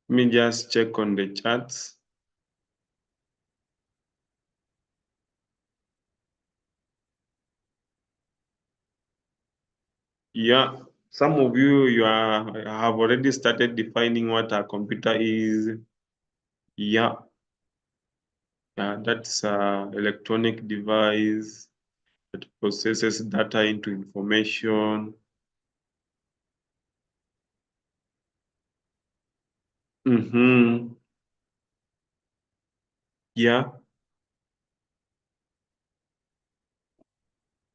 Let me just check on the chats. Yeah, some of you have already started defining what a computer is. Yeah, that's an electronic device that processes data into information. Yeah.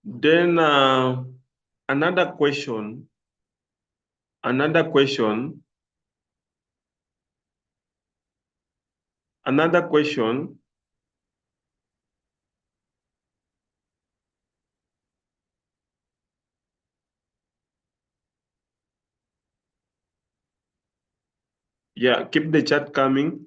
Then another question. Yeah, keep the chat coming.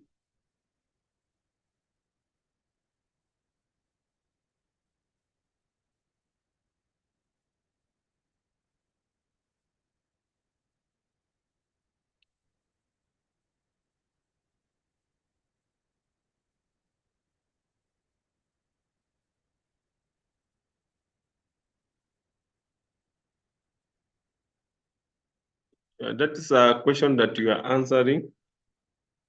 That is a question that you are answering.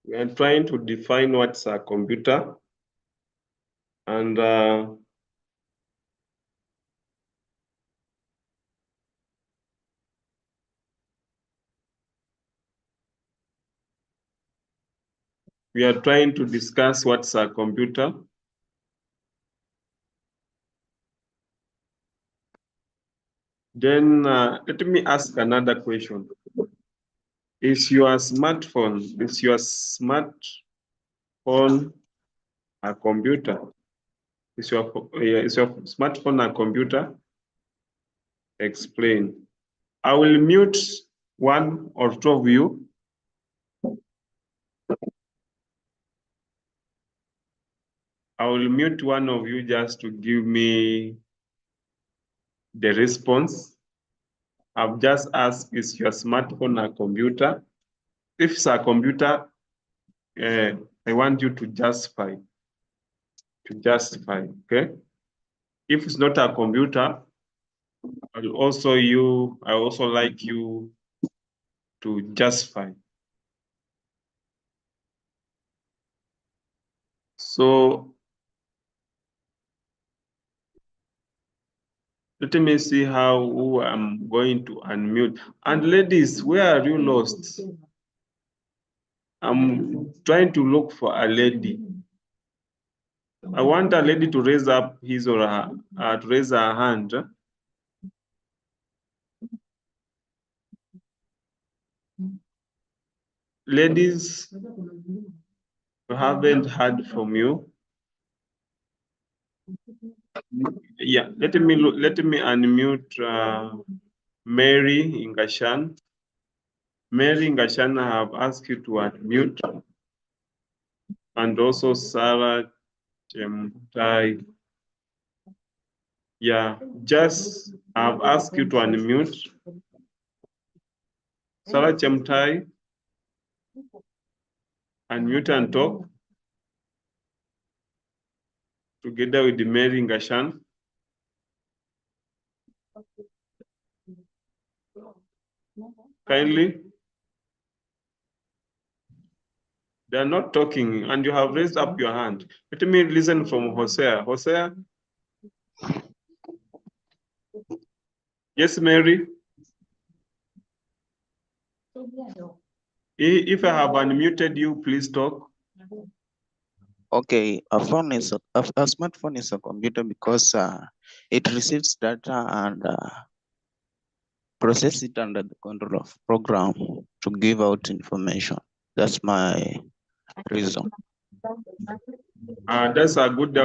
We are trying to define what's a computer. And we are trying to discuss what's a computer. Then let me ask another question. Is your smartphone a computer? Is your smartphone a computer? Explain. I will mute one or two of you. I will mute one of you just to give me the response. I've just asked, is your smartphone a computer? If it's a computer, I want you to justify. Okay? If it's not a computer, I also like you to justify. So let me see who I'm going to unmute. And ladies, where are you lost? I'm trying to look for a lady. I want a lady to raise up his or her, to raise her hand. Ladies, we haven't heard from you. Yeah, let me unmute Mary Ingashan. Mary Ingashan, I have asked you to unmute. And also Sarah Chemtai. Yeah, just I've asked you to unmute. Sarah Chemtai, unmute and talk together with the Mary Ngashan. Kindly. They are not talking, and you have raised up your hand. Let me listen from Hosea. Hosea? Yes, Mary. If I have unmuted you, please talk. Okay, a smartphone is a computer because it receives data and process it under the control of program to give out information. That's my reason. That's a good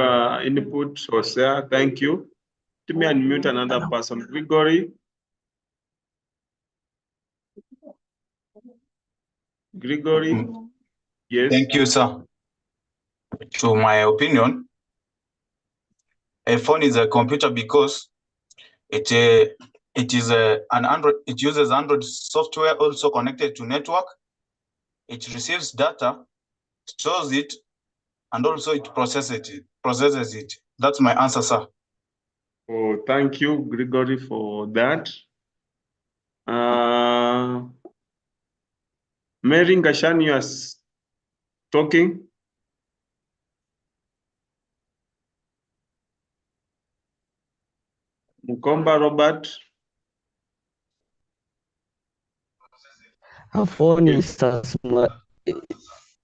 input, Hosea. Thank you. Let me unmute another person. Grigory. Grigory. Yes. Thank you, sir. To my opinion, a phone is a computer because it is an Android. It uses Android software also connected to network. It receives data, stores it, and also it processes it. That's my answer, sir. Oh, thank you, Grigory, for that. Mary Ngashani, you are talking. Mukomba Robert. A phone is a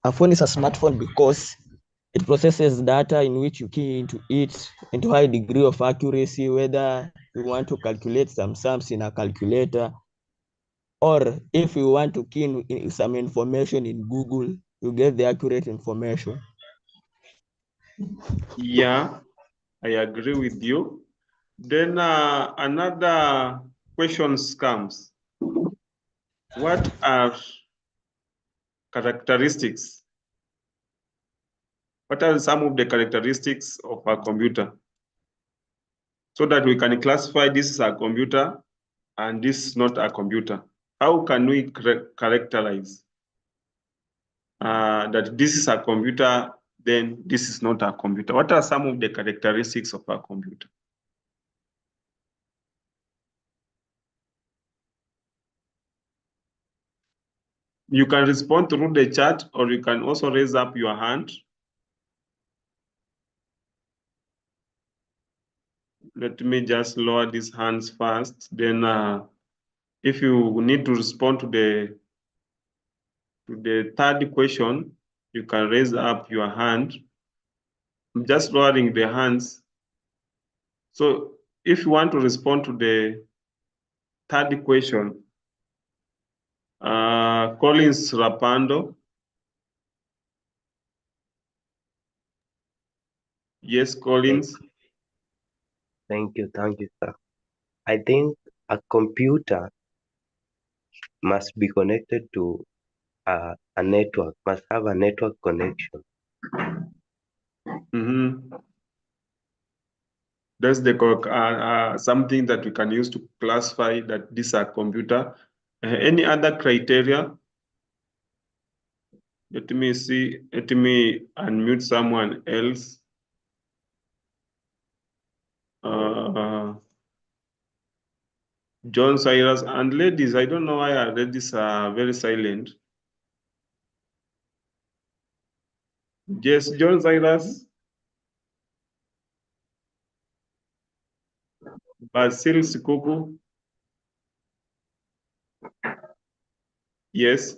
smartphone because it processes data in which you key into it into high degree of accuracy, whether you want to calculate some sums in a calculator, or if you want to key in some information in Google, you get the accurate information. Yeah, I agree with you. Then another question comes. What are characteristics? What are some of the characteristics of a computer? So that we can classify this as a computer and this is not a computer. How can we characterize that this is a computer, then this is not a computer? What are some of the characteristics of a computer? You can respond through the chat, or you can also raise up your hand. Let me just lower these hands first. Then if you need to respond to the third question, you can raise up your hand. I'm just lowering the hands. So if you want to respond to the third question, Collins Rapando. Yes, Collins. Thank you, sir. I think a computer must be connected to a network, must have a network connection. Mm-hmm. That's the something that we can use to classify that this is a computer. Any other criteria? Let me see. Let me unmute someone else. John Cyrus and ladies. I don't know why our ladies are very silent. Yes, John Cyrus. Basil Sikuku. Yes.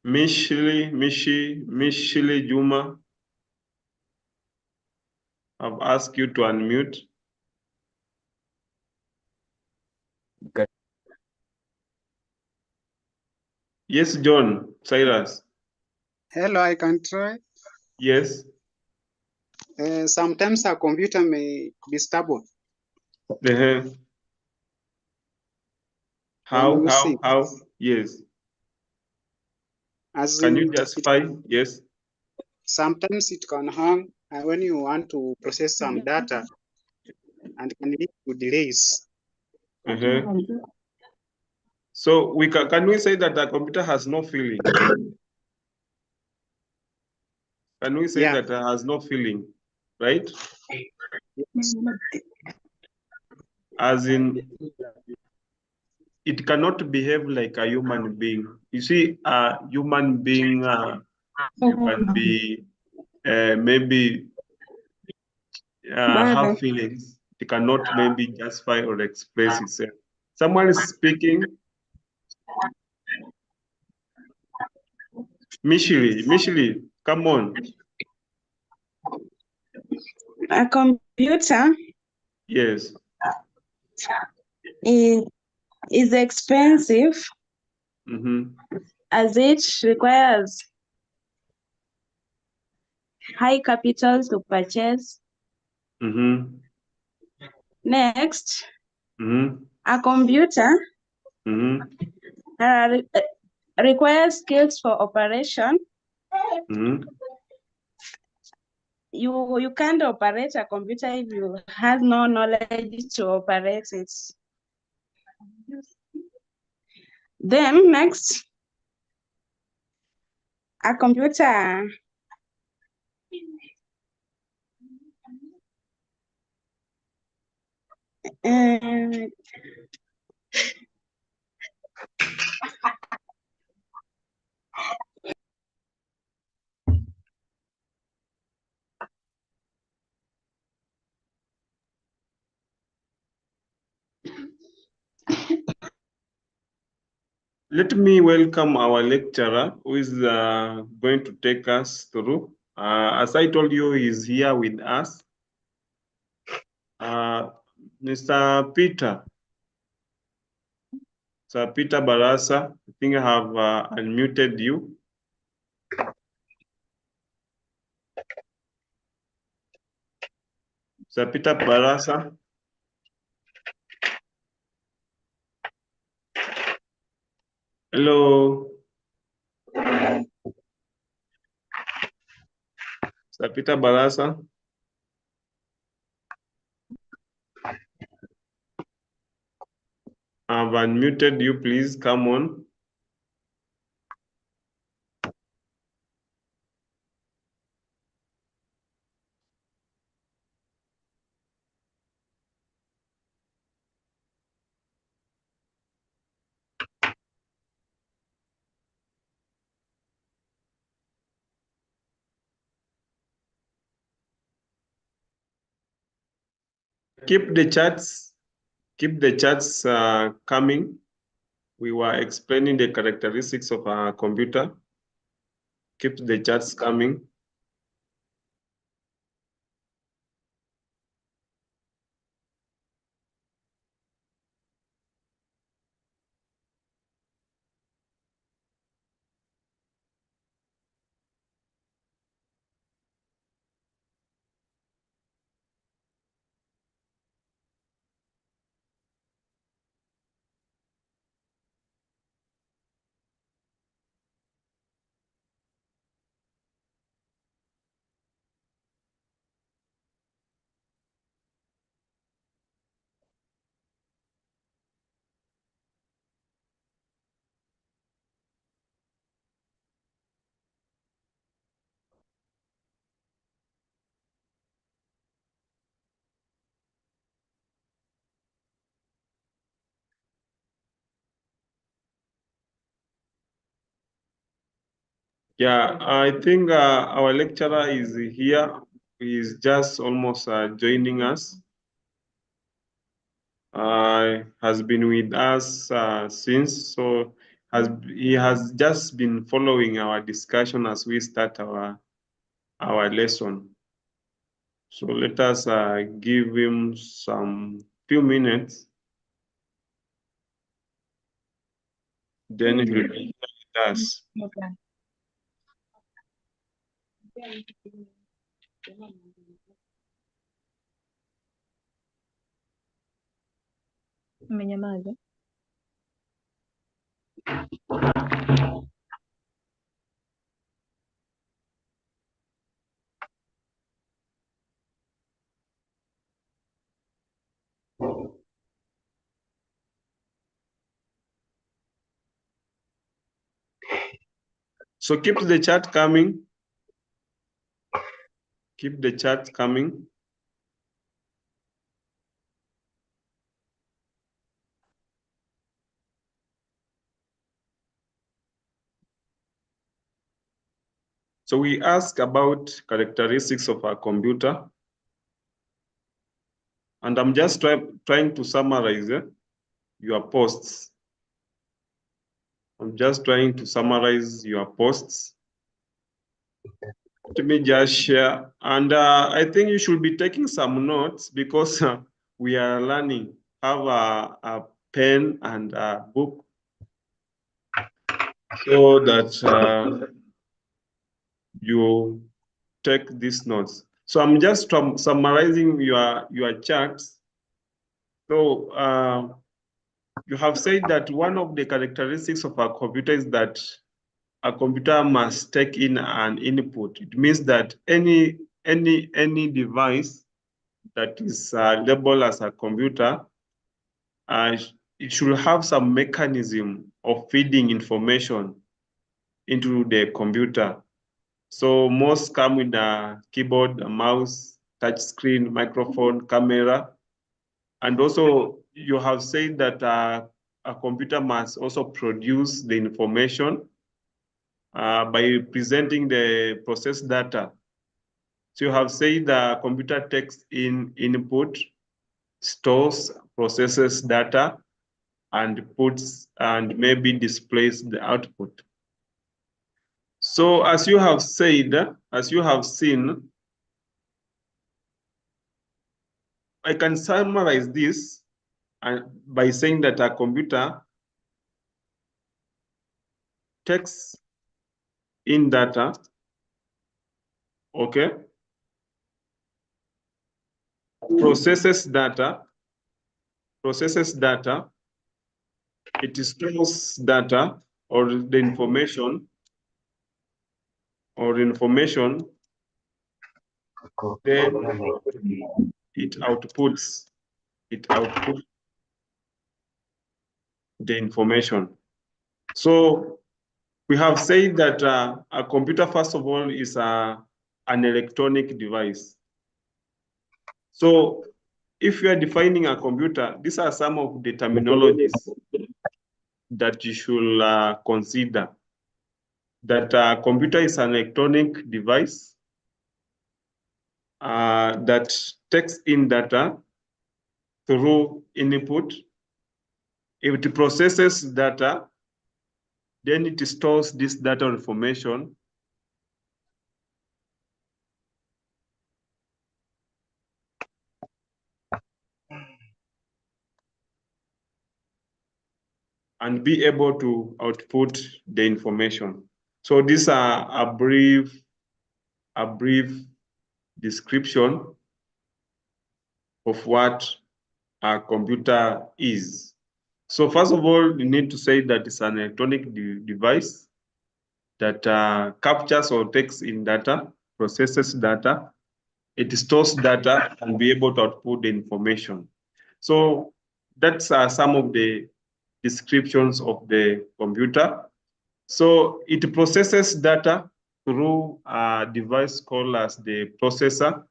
Mishili Juma. I've asked you to unmute. Yes, John Cyrus. Hello, I can try. Yes. Sometimes a computer may be stable. How? Yes. As can in, you justify? Yes. Sometimes it can hang when you want to process some data and can lead to delays. So can we say that the computer has no feeling? Can we say that it has no feeling, right? Yes. As in, it cannot behave like a human being. You see, a human being You can be maybe have feelings. It cannot maybe justify or express itself. Someone is speaking. Mishili, come on. A computer Yes. is expensive as it requires high capital to purchase. Next, a computer requires skills for operation. You can't operate a computer if you have no knowledge to operate it. Then next, a computer Let me welcome our lecturer who is going to take us through. As I told you, he's here with us. Mr. Peter. Sir Peter Barasa, I think I have unmuted you. Sir Peter Barasa. Hello. Sir Peter Barasa. I've unmuted you, please come on. Keep the chats coming. We were explaining the characteristics of a computer. Keep the chats coming. Yeah, I think our lecturer is here. He is just almost joining us. Has been with us since, so he has just been following our discussion as we start our lesson. So let us give him some few minutes. Then he will be with us. Umenyamaza. So keep the chat coming. Keep the chat coming. So we ask about characteristics of a computer. And I'm just trying to summarize your posts. I'm just trying to summarize your posts. Let me just share. And I think you should be taking some notes because we are learning. Have a pen and a book so that you take these notes. So I'm just summarizing your charts. So you have said that one of the characteristics of a computer is that a computer must take in an input. It means that any device that is labeled as a computer, it should have some mechanism of feeding information into the computer. So most come with a keyboard, a mouse, touch screen, microphone, camera. And also you have said that a computer must also produce the information by presenting the processed data. So you have said the computer takes in input, stores, processes data, and puts and maybe displays the output. So as you have said, as you have seen, I can summarize this by saying that a computer takes in data, okay, processes data, it stores data or the information, then it outputs the information. So we have said that a computer, first of all, is an electronic device. So if you are defining a computer, these are some of the terminologies that you should consider. That a computer is an electronic device that takes in data through input. It processes data, then it stores this data information and be able to output the information. So these are a brief description of what a computer is. So first of all, you need to say that it's an electronic device that captures or takes in data, processes data, it stores data and be able to output the information. So that's some of the descriptions of the computer. So it processes data through a device called as the processor.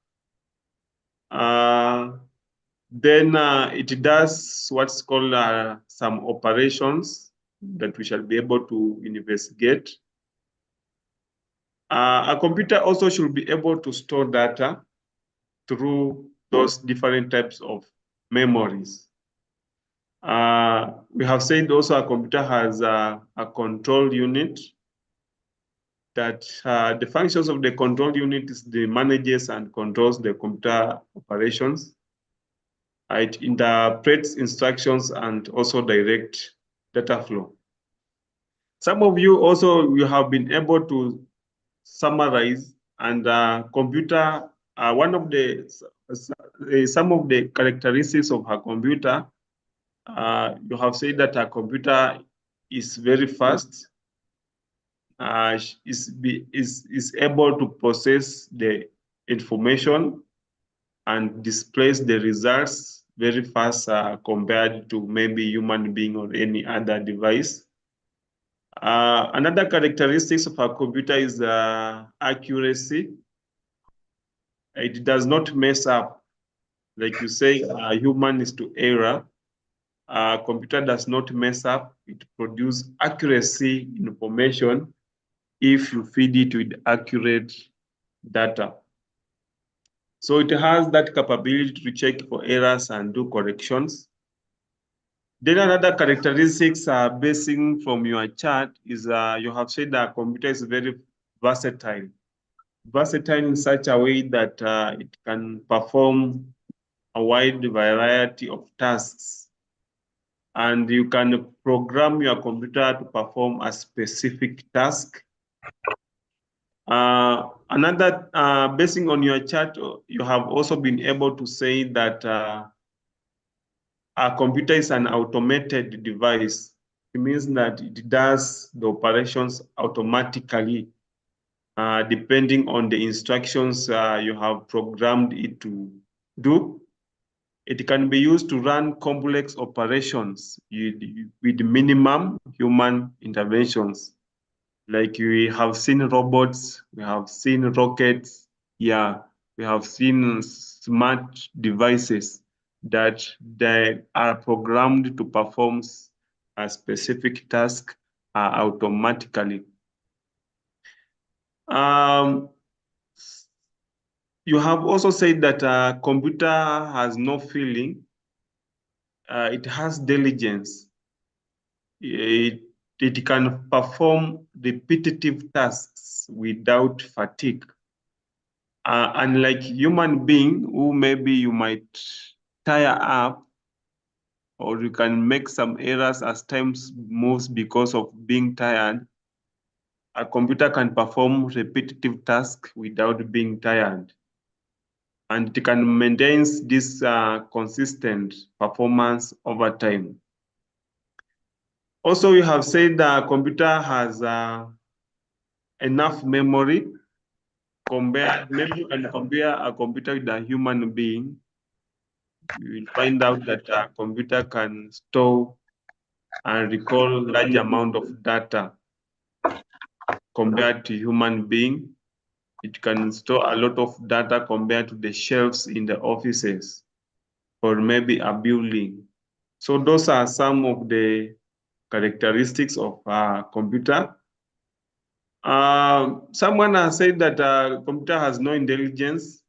Then it does what's called some operations that we shall be able to investigate. A computer also should be able to store data through those different types of memories. We have said also a computer has a control unit that the functions of the control unit is the manages and controls the computer operations. It interprets instructions and also direct data flow. Some of you also you have been able to summarize and computer, one of the some of the characteristics of a computer, you have said that a computer is very fast, is able to process the information and displays the results very fast compared to maybe human being or any other device. Another characteristics of a computer is accuracy. It does not mess up. Like you say, human is to error. Computer does not mess up. It produces accuracy information if you feed it with accurate data. So it has that capability to check for errors and do corrections. Then another characteristics basing from your chart is you have said that computer is very versatile. Versatile in such a way that it can perform a wide variety of tasks. And you can program your computer to perform a specific task. Another, basing on your chart, you have also been able to say that a computer is an automated device. It means that it does the operations automatically, depending on the instructions you have programmed it to do. It can be used to run complex operations with minimum human interventions. Like we have seen robots, we have seen rockets, yeah, we have seen smart devices that they are programmed to perform a specific task automatically. You have also said that a computer has no feeling. It has diligence. It can perform repetitive tasks without fatigue. Unlike human being, who maybe you might tire up, or you can make some errors as time moves because of being tired, a computer can perform repetitive tasks without being tired. And it can maintain this consistent performance over time. Also, you have said the computer has enough memory. Maybe you can compare a computer with a human being. You will find out that a computer can store and recall large amount of data compared to human being. It can store a lot of data compared to the shelves in the offices or maybe a building. So those are some of the characteristics of a computer. Someone has said that a computer has no intelligence.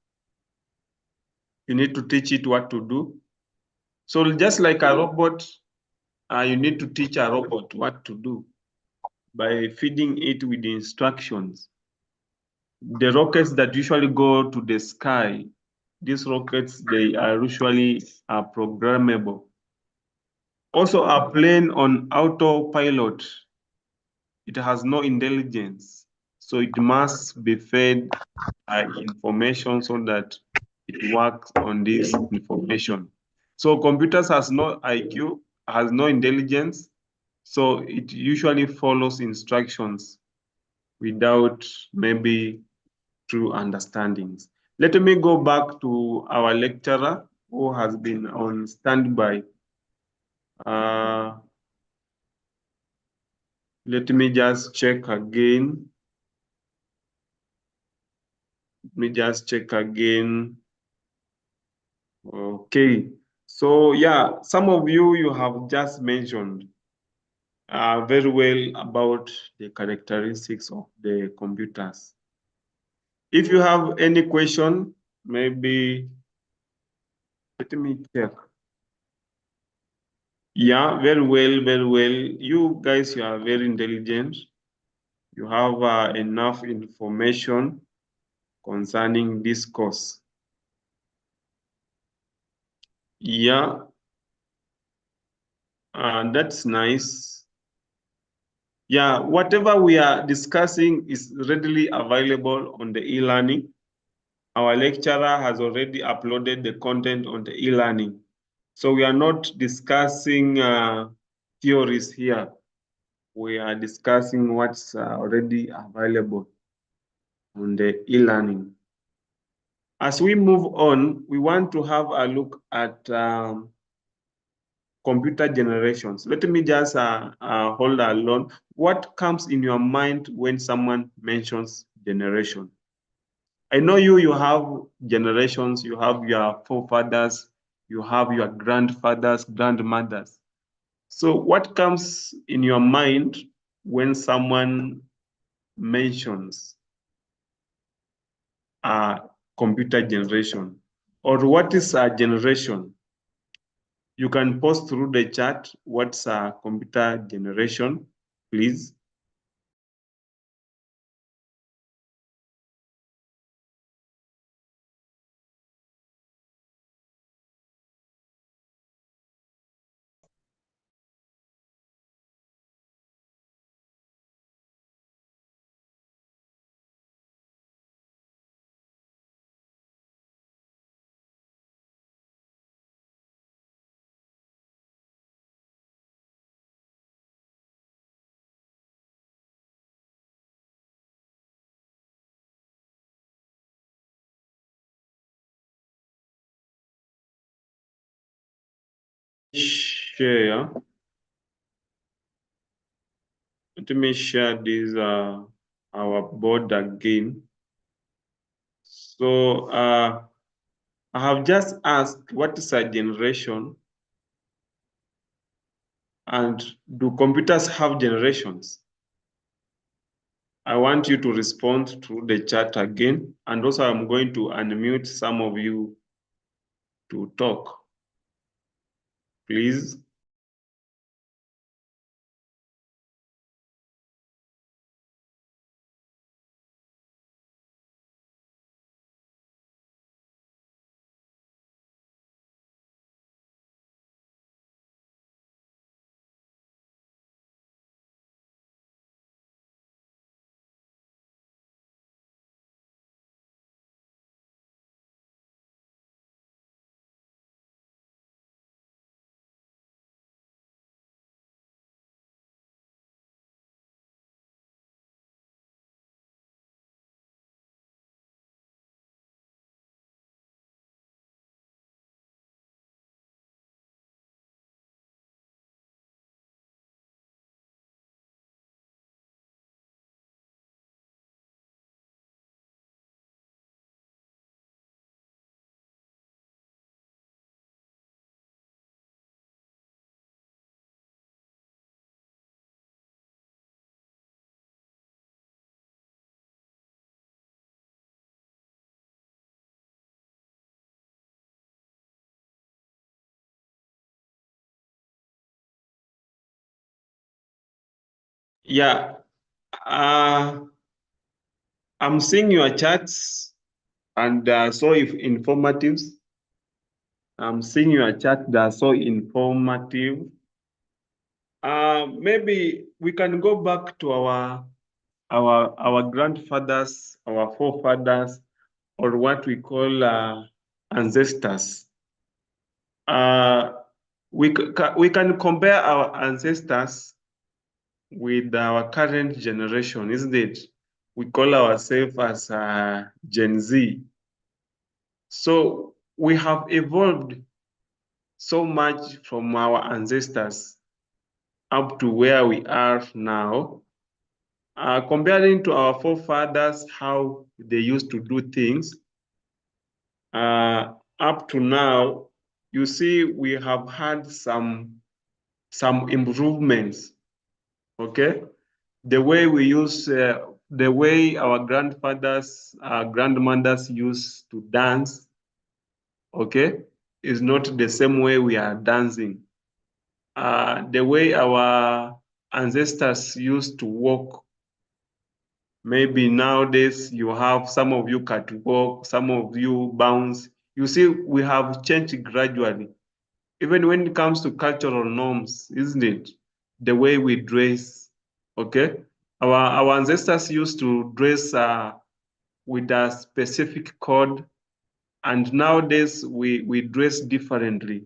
You need to teach it what to do. So just like a robot, you need to teach a robot what to do by feeding it with instructions. The rockets that usually go to the sky, these rockets, they are usually programmable. Also, a plane on autopilot, it has no intelligence. So it must be fed information so that it works on this information. So computers has no IQ, has no intelligence, so it usually follows instructions without maybe true understandings. Let me go back to our lecturer who has been on standby. Let me just check again. Let me just check again. Okay, so yeah, some of you have just mentioned very well about the characteristics of the computers. If you have any question, maybe let me check. Yeah, very well, very well. You guys, you are very intelligent. You have enough information concerning this course. Yeah, that's nice. Yeah, whatever we are discussing is readily available on the e-learning. Our lecturer has already uploaded the content on the e-learning. So we are not discussing theories here. We are discussing what's already available on the e-learning. As we move on, we want to have a look at computer generations. Let me just hold alone. What comes in your mind when someone mentions generation? I know you have generations, you have your forefathers, you have your grandfathers, grandmothers. So what comes in your mind when someone mentions computer generation, or what is a generation? You can post through the chat what's a computer generation, please. Share. Let me share this our board again. So I have just asked what is a generation, and do computers have generations? I want you to respond to the chat again, and also I'm going to unmute some of you to talk, please. Yeah, I'm seeing your chats, and so informative. I'm seeing your chat, they're so informative. Maybe we can go back to our grandfathers, our forefathers, or what we call ancestors. We can compare our ancestors with our current generation, isn't it? We call ourselves as Gen Z. So we have evolved so much from our ancestors up to where we are now. Comparing to our forefathers, how they used to do things, up to now, you see, we have had some improvements. Okay, the way we use, the way our grandfathers, grandmothers used to dance, okay, is not the same way we are dancing. The way our ancestors used to walk, maybe nowadays you have some of you catwalk, some of you bounce. You see, we have changed gradually. Even when it comes to cultural norms, isn't it? The way we dress, okay? Our ancestors used to dress with a specific code, and nowadays we dress differently.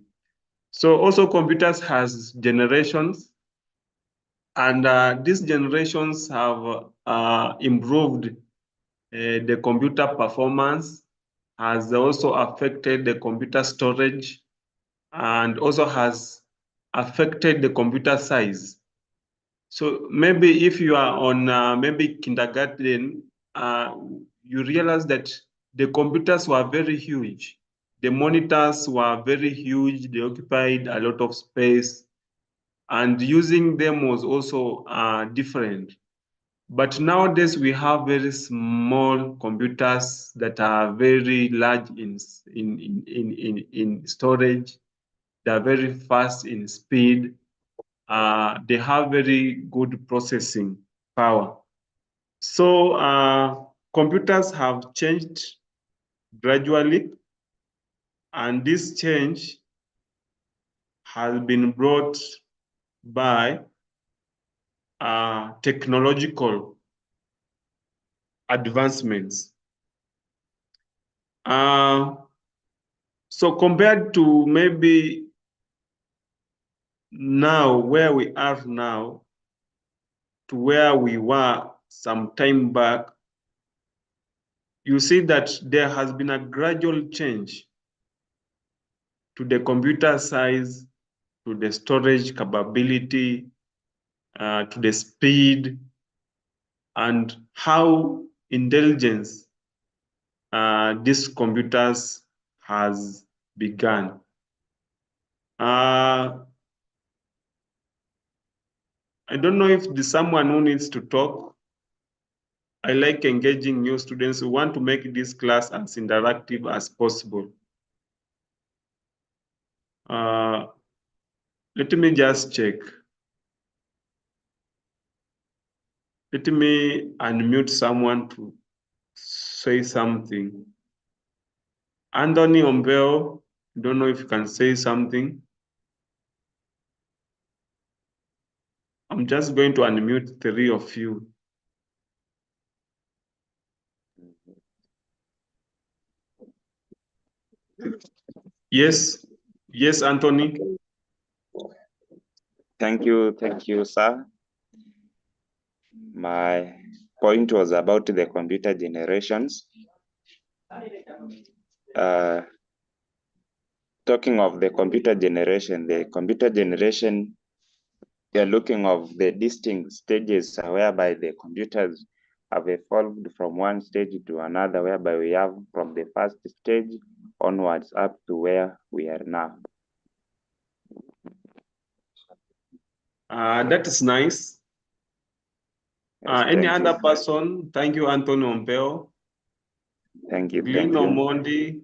So also computers has generations, and these generations have improved the computer performance, has also affected the computer storage, and also has affected the computer size. So maybe if you are on maybe kindergarten, you realize that the computers were very huge. The monitors were very huge. They occupied a lot of space, and using them was also different. But nowadays we have very small computers that are very large in storage. They are very fast in speed. They have very good processing power. So computers have changed gradually, and this change has been brought by technological advancements. So compared to maybe now, where we are now, to where we were some time back, you see that there has been a gradual change to the computer size, to the storage capability, to the speed, and how intelligence these computers has begun. I don't know if there's someone who needs to talk. I like engaging new students who want to make this class as interactive as possible. Let me just check. Let me unmute someone to say something. Anthony Ombeo, don't know if you can say something. I'm just going to unmute 3 of you. Yes, yes, Anthony. Thank you, sir. My point was about the computer generations. Talking of the computer generation, we are looking of the distinct stages whereby the computers have evolved from one stage to another, whereby we have from the first stage onwards up to where we are now. That is nice. Yes, Any thank other you. person? Thank you, Anthony Ompeo. Thank you. Glino Mondi.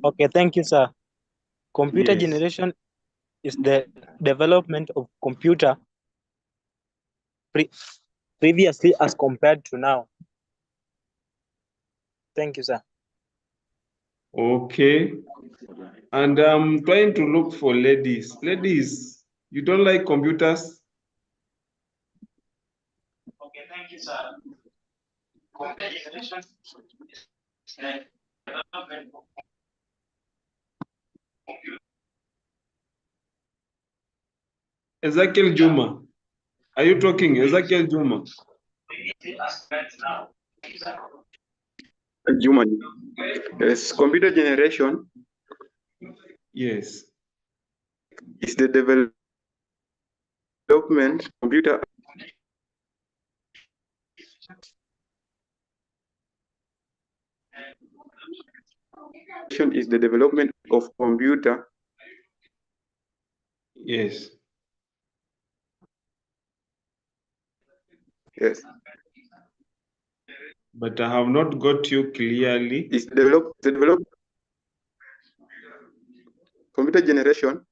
Okay, thank you, sir. Computer Yes. generation is the development of computer previously as compared to now. Thank you, sir. Okay. And I'm trying to look for ladies. Ladies, you don't like computers? Okay, thank you, sir. Computer generation is the development of computer. Ezekiel Juma. Are you talking, Ezekiel Juma? Previously as compared to now. Thank you, sir. Juma. Yes, computer generation. Yes. Is the development computer is the development of computer. Yes. Yes. But I have not got you clearly. Is the develop computer generation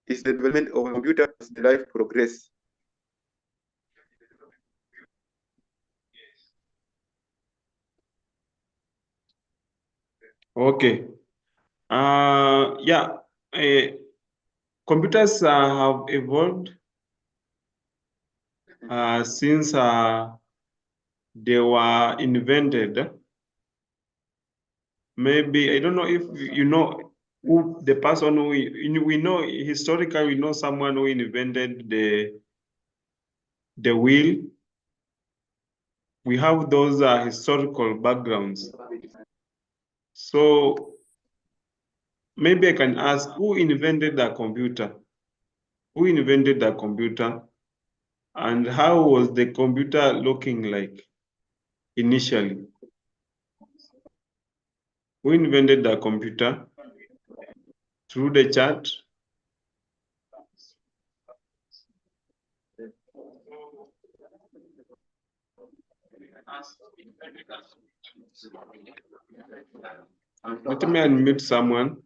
is the development of computer as the life progress. Okay. Yeah. Computers have evolved since they were invented. Maybe, I don't know if you know who the person who we know historically, we know someone who invented the wheel. We have those historical backgrounds. So maybe I can ask, who invented the computer? Who invented the computer? And how was the computer looking like initially? Who invented the computer? through the chat. Let me unmute someone.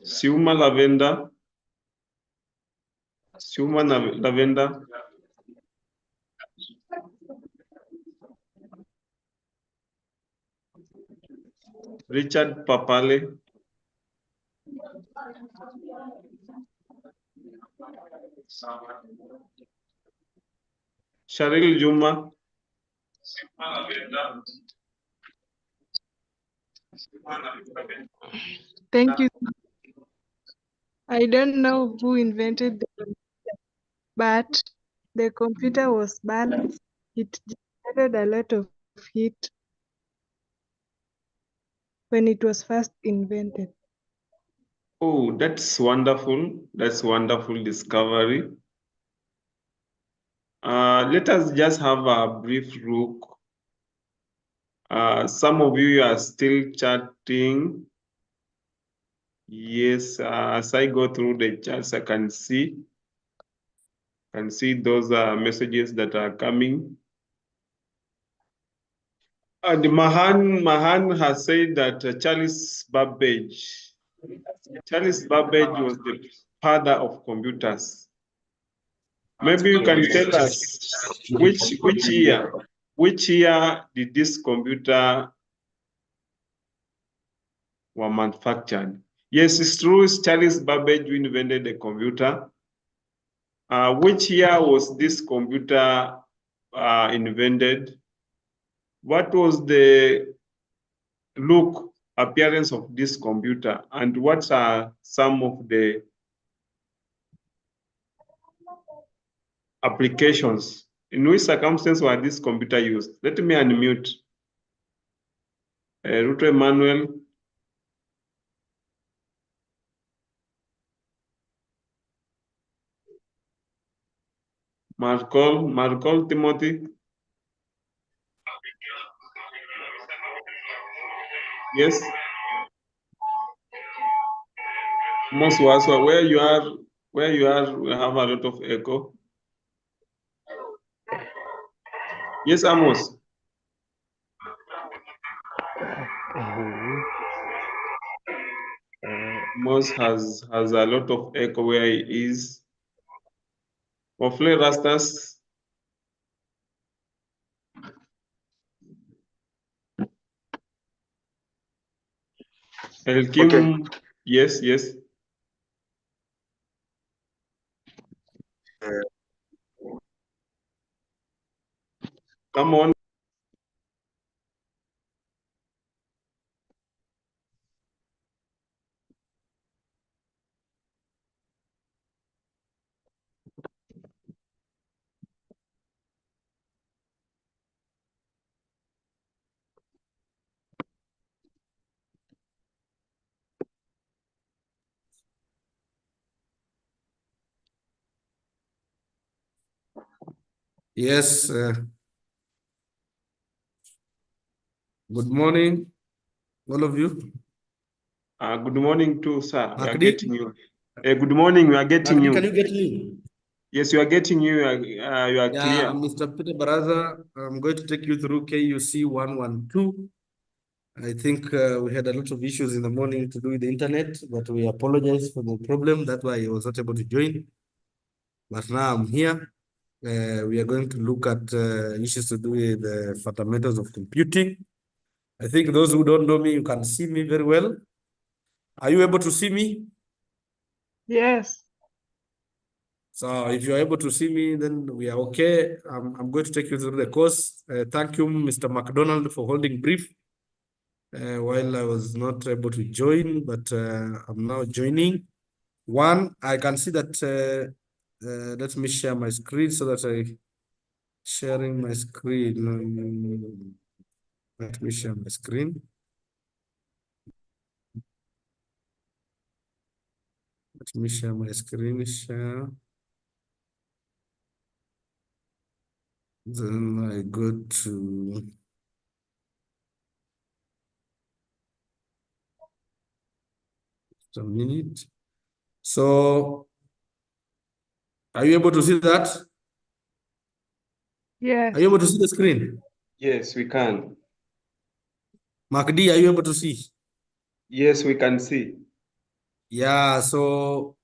Siuma Lavender. Siuma Lavender. Richard Papale. Sharil Juma. Thank you. I don't know who invented the computer, but the computer was balanced. It generated a lot of heat when it was first invented. Oh, that's wonderful. That's wonderful discovery. Let us just have a brief look. Some of you are still chatting. Yes, as I go through the chats, I can see those messages that are coming. And Mahan has said that Charles Babbage was the father of computers. Maybe you can tell us which year did this computer were manufactured? Yes, it's true. It's Charles Babbage who invented the computer. Which year was this computer invented? What was the appearance of this computer, and what are some of the applications? In which circumstances were this computer used? Let me unmute. Ruto Emmanuel. Marcol Timothy. Yes. Most was where you are, we have a lot of echo. Yes, Amos. Amos has a lot of echo where he is. Hopefully, Rastas. Elkim, okay. Yes. Come on. Yes. Good morning, all of you. Good morning too, sir. We are Makdi? getting you. Good morning. We are getting Makdi, you. can you get me? Yes, you are getting you. You are clear. I'm Mr. Peter Baraza. I'm going to take you through KUC1120. I think we had a lot of issues in the morning to do with the internet, but we apologize for the problem. That's why I was not able to join. But now I'm here. We are going to look at issues to do with the fundamentals of computing. I think those who don't know me, you can see me very well. Are you able to see me? Yes. So if you're able to see me, then we are okay. I'm going to take you through the course. Thank you, Mr. McDonald, for holding brief while I was not able to join, but I'm now joining. One, I can see that, let me share my screen so that sharing my screen. Let me share my screen. Let me share my screen, share. Then I go to a minute. So, are you able to see that? Yes. Are you able to see the screen? Yes, we can. Mark D, are you able to see? Yes, we can see. Yeah, so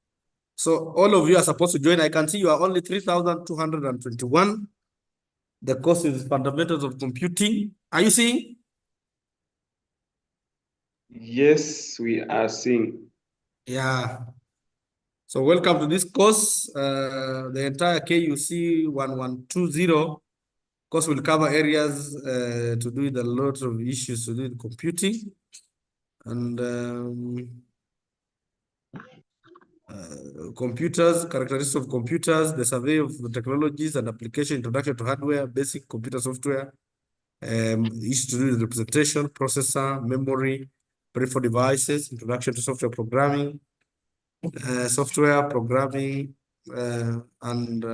all of you are supposed to join. I can see you are only 3,221. The course is Fundamentals of Computing. Are you seeing? Yes, we are seeing. Yeah. So welcome to this course. The entire KUC 1120 course will cover areas to do with a lot of issues to do with computing. And computers, characteristics of computers, the survey of the technologies and application, introduction to hardware, basic computer software, issues to do with representation, processor, memory, peripheral devices, introduction to software programming, software programming, and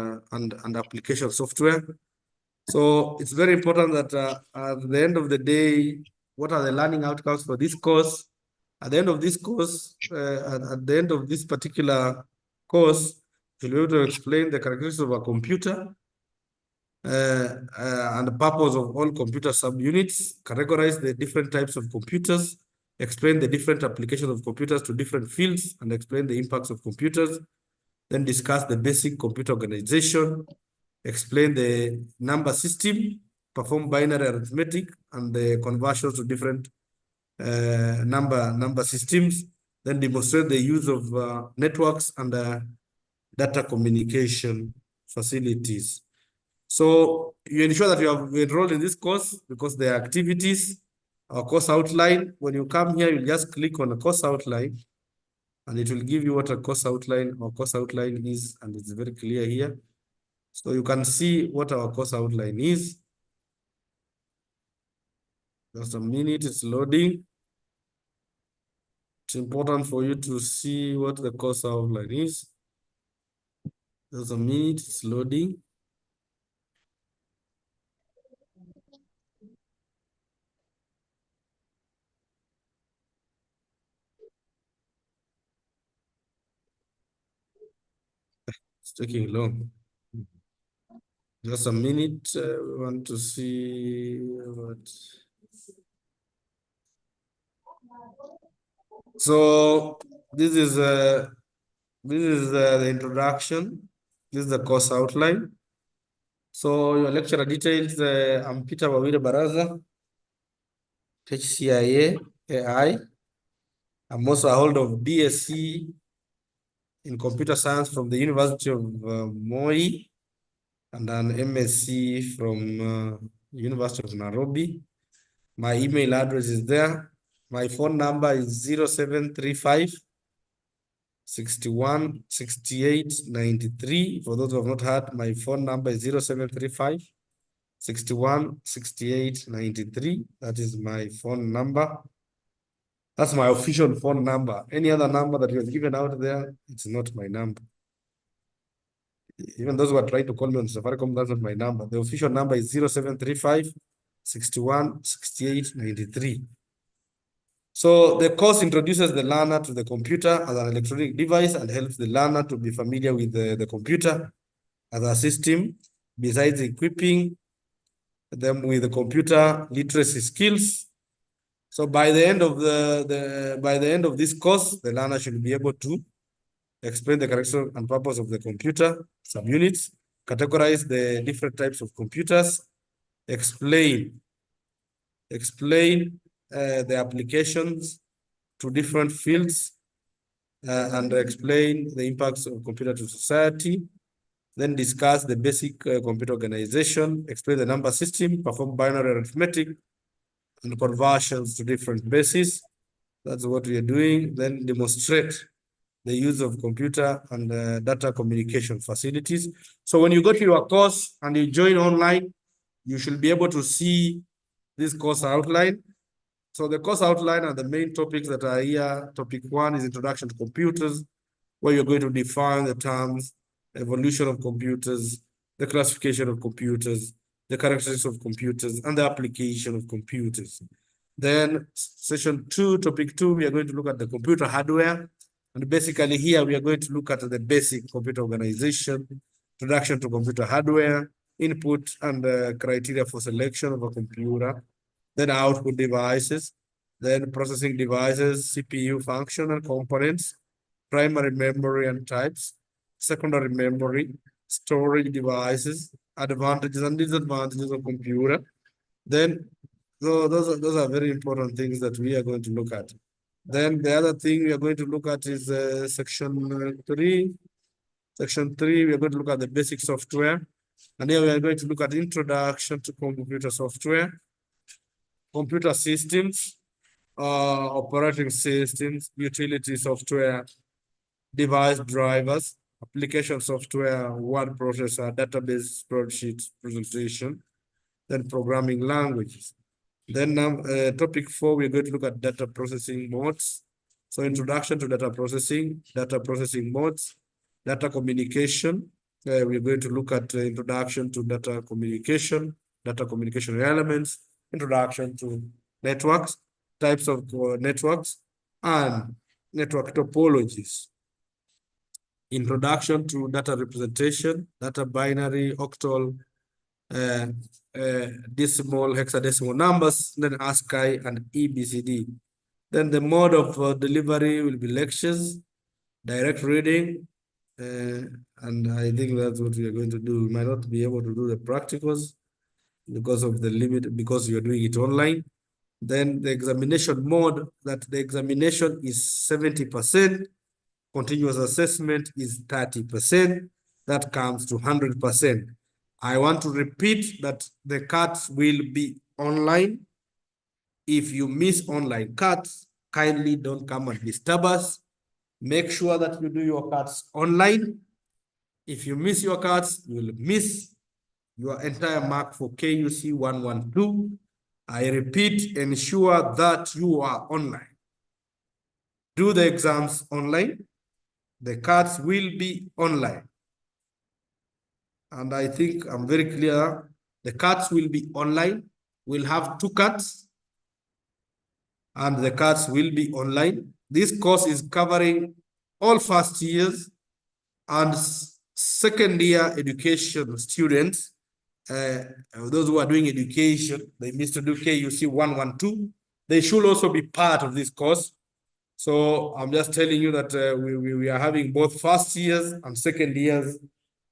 application software. So it's very important that at the end of the day, what are the learning outcomes for this course? At the end of this course, at the end of this particular course, you'll be able to explain the characteristics of a computer and the purpose of all computer subunits, categorize the different types of computers, explain the different applications of computers to different fields, and explain the impacts of computers, then discuss the basic computer organization, explain the number system, perform binary arithmetic, and the conversions to different number systems, then demonstrate the use of networks and data communication facilities. So you ensure that you have enrolled in this course because there are activities, our course outline. When you come here, you just click on a course outline and it will give you what a course outline or course outline is, and it's very clear here. So you can see what our course outline is. Just a minute, it's loading. It's important for you to see what the course outline is. Just a minute, it's loading. It's taking long. Just a minute. We want to see what. So this is the introduction. This is the course outline. So your lecturer details. I'm Peter Wawire Baraza, HCIA AI. I'm also a holder of BSc in computer science from the University of Moi and an MSc from University of Nairobi. My email address is there. My phone number is 0735 61 68 93. For those who have not heard, my phone number is 0735 61 68 93. That is my phone number. That's my official phone number. Any other number that you have given out there, it's not my number. Even those who are trying to call me on Safaricom, that's not my number. The official number is 0735 61 68 93. So the course introduces the learner to the computer as an electronic device and helps the learner to be familiar with the computer as a system, besides equipping them with the computer literacy skills. So by the end of by the end of this course, the learner should be able to explain the character and purpose of the computer subunits, categorize the different types of computers, explain the applications to different fields, and explain the impacts of computer to society, then discuss the basic computer organization, explain the number system, perform binary arithmetic, and conversions to different bases. That's what we are doing. Then demonstrate the use of computer and data communication facilities. So when you go to your course and you join online, you should be able to see this course outline. So the course outline are the main topics that are here. Topic 1 is Introduction to Computers, where you're going to define the terms, evolution of computers, the classification of computers, the characteristics of computers, and the application of computers. Then session 2, topic 2, we are going to look at the computer hardware, And basically here we are going to look at the basic computer organization, introduction to computer hardware, input and criteria for selection of a computer, then output devices, then processing devices, CPU function and components, primary memory and types, secondary memory, storage devices, advantages and disadvantages of computer. Then those are very important things that we are going to look at. Then the other thing we are going to look at is section 3. Section 3, we are going to look at the basic software. And here we are going to look at introduction to computer software, computer systems, operating systems, utility software, device drivers, application software, word processor, database, spreadsheet, presentation, then programming languages. Then topic 4, we're going to look at data processing modes. So introduction to data processing modes, data communication. We're going to look at introduction to data communication elements, introduction to networks, types of networks, and network topologies. Introduction to data representation, data binary, octal, decimal, hexadecimal numbers, then ASCII and EBCD. Then the mode of delivery will be lectures, direct reading, and I think that's what we are going to do. We might not be able to do the practicals because of the limit, because you're doing it online. Then the examination mode, that the examination is 70%, continuous assessment is 30%, that comes to 100%. I want to repeat that the cuts will be online. If you miss online cuts, kindly don't come and disturb us. Make sure that you do your cuts online. If you miss your cuts, you will miss your entire mark for KUC 112. I repeat, ensure that you are online. Do the exams online. The cuts will be online. And I think I'm very clear. The cuts will be online. We'll have 2 cuts. And the cuts will be online. This course is covering all first years and second year education students. Those who are doing education, they missed to do KUC 112. They should also be part of this course. So I'm just telling you that we are having both first years and second years.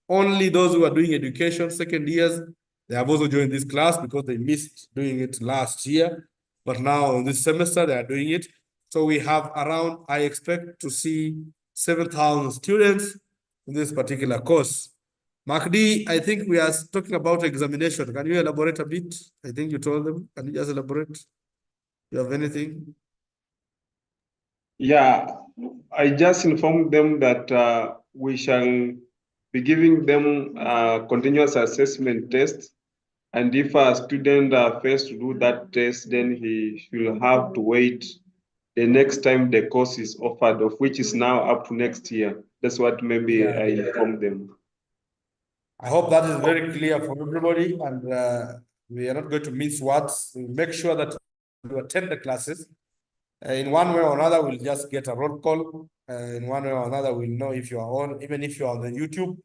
Only those who are doing education second years, they have also joined this class because they missed doing it last year. But now in this semester, they are doing it. So we have around, I expect to see 7,000 students in this particular course. Mark D, I think we are talking about examination. Can you elaborate a bit? I think you told them. Can you just elaborate? Do you have anything? Yeah, I just informed them that we shall be giving them continuous assessment tests. And if a student fails to do that test, then he will have to wait the next time the course is offered, of which is now up to next year. That's what maybe I informed them. I hope that is very clear for everybody, and we are not going to mince words. We'll make sure that you attend the classes. In one way or another, we'll just get a roll call. In one way or another, we'll know if you are on, even if you are on the YouTube.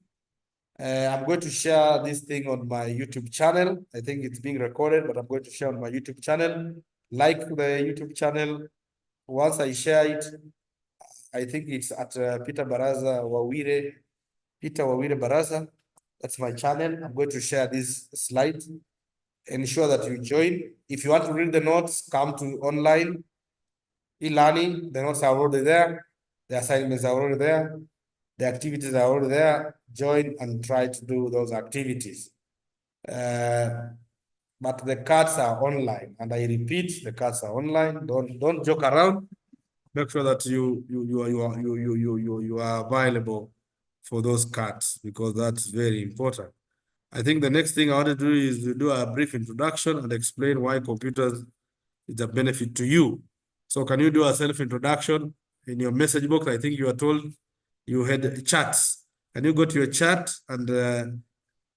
I'm going to share this thing on my YouTube channel. I think it's being recorded, but I'm going to share on my YouTube channel. Like the YouTube channel. Once I share it, I think it's at Peter Baraza Wawire. Peter Wawire Baraza. That's my channel. I'm going to share this slide. Ensure that you join. If you want to read the notes, come to online e-learning. The notes are already there. The assignments are already there. The activities are already there. Join and try to do those activities. But the cards are online, and I repeat, the cards are online. Don't joke around. Make sure that you are available for those cards, because that's very important. I think the next thing I want to do is to do a brief introduction and explain why computers is a benefit to you. So can you do a self-introduction in your message box? I think you are told you had chats. Can you go to your chat, and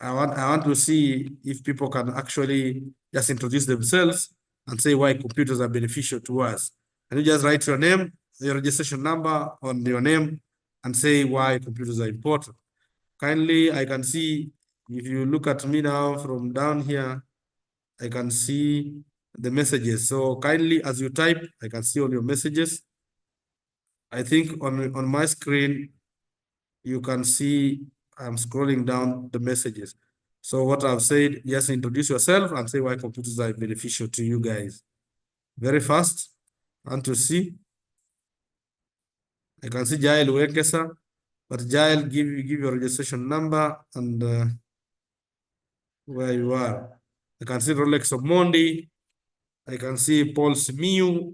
I want to see if people can actually just introduce themselves and say why computers are beneficial to us. Can you just write your name your registration number on your name and say why computers are important. Kindly, I can see, if you look at me now from down here, I can see the messages. So kindly, as you type, I can see all your messages. I think on my screen, you can see I'm scrolling down the messages. So what I've said, just introduce yourself and say why computers are beneficial to you guys. Very fast. And to see. I can see Jael Wekesa, but Jael, give your registration number and where you are. I can see Rolex Omondi. I can see Paul Simiu.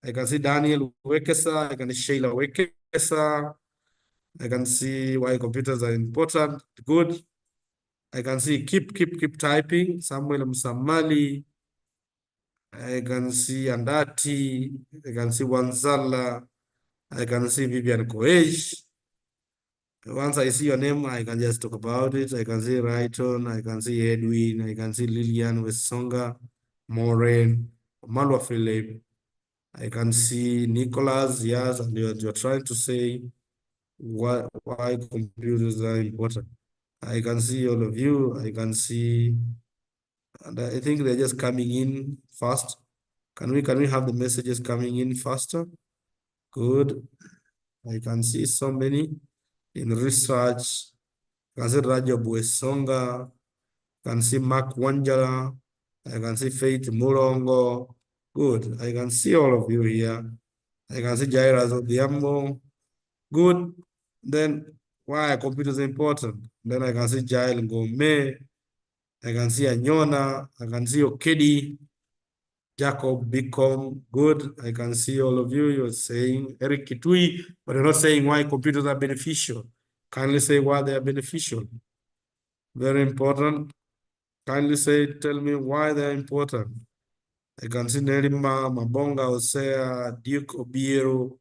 I can see Daniel Wekesa. I can see Sheila Wekesa. I can see why computers are important. Good. I can see keep typing. Samuel Msamali. I can see Andati. I can see Wanzala. I can see Vivian Koesh. Once I see your name, I can just talk about it. I can see Rayton. I can see Edwin. I can see Lillian Wesonga, Maureen, Malwa Philip. I can see Nicholas. Yes, and you're trying to say why computers are important. I can see all of you. I can see, and I think they're just coming in fast. Can we have the messages coming in faster? Good. I can see so many in research. I can see Rajab Wesonga. I can see Mark Wanjala. I can see Faith Mulongo. Good. I can see all of you here. I can see Jaira Zodiamo. Good. Then why are computers important? Then I can see Jail Ngome. I can see Anyona. I can see Okedi. Jacob Bicom. Good. I can see all of you. You're saying Eric Kitui, but you're not saying why computers are beneficial. Kindly say why they are beneficial. Very important. Kindly say, tell me why they're important. I can see Nerima, Mabonga, Osea, Duke Obiero.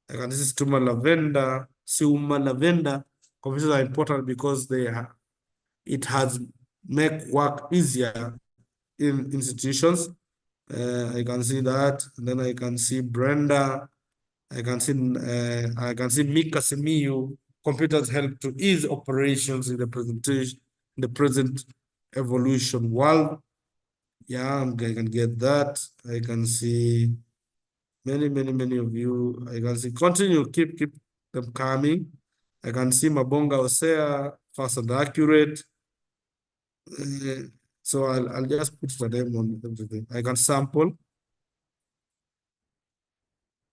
I can see Stuma Lavenda, Siuma Lavenda. Computers are important because it has make work easier in institutions. I can see that. And then I can see Brenda. I can see Mika Simiyu. Computers help to ease operations in the presentation, in the present evolution world. Yeah, I can get that. I can see many of you. I can see continue, keep them coming. I can see Mabonga Osea, fast and accurate. So I'll just put the name on everything. I can sample.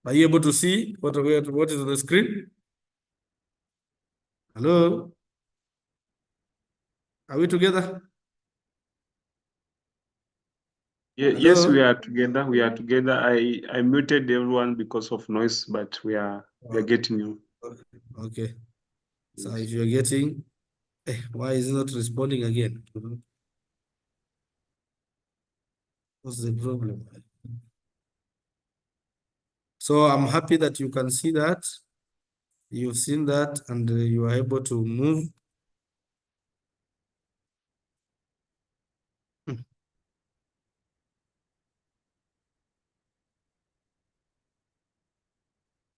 Are you able to see what is on the screen? Hello? Are we together? Yes, we Hello? are together. We are together. I muted everyone because of noise, but we are getting you. Okay. So if you're getting, why is it not responding again? What's the problem? So I'm happy that you can see that. You've seen that and you are able to move.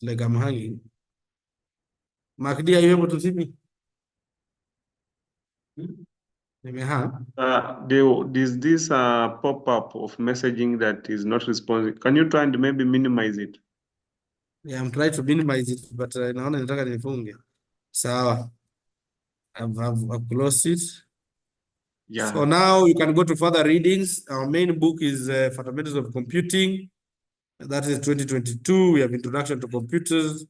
Like I'm hanging. Mark D, are you able to see me? There's this pop-up of messaging that is not responding. Can you try and maybe minimize it? Yeah, I'm trying to minimize it, but naona nataka nifunge. Sawa. I've closed it. Yeah. So now you can go to further readings. Our main book is Fundamentals of Computing. That is 2022. We have Introduction to Computers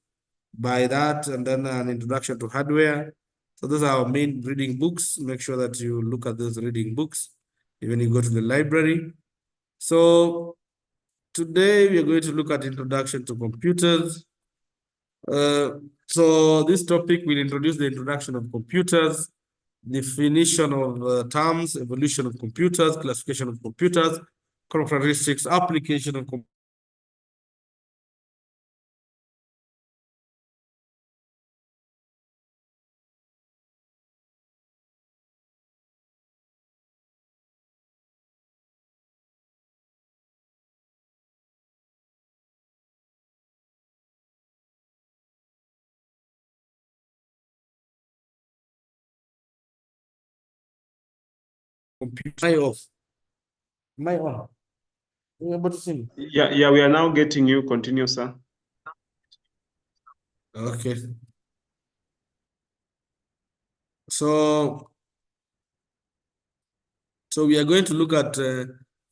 by that, and then an Introduction to Hardware. So those are our main reading books. Make sure that you look at those reading books when you go to the library. So today we are going to look at Introduction to Computers. So this topic will introduce the introduction of computers, definition of terms, evolution of computers, classification of computers, characteristics, application of computers, computer. Am I off? Am I on? Are you able to see me? Yeah, we are now getting you. Continue, sir. Okay. So we are going to look at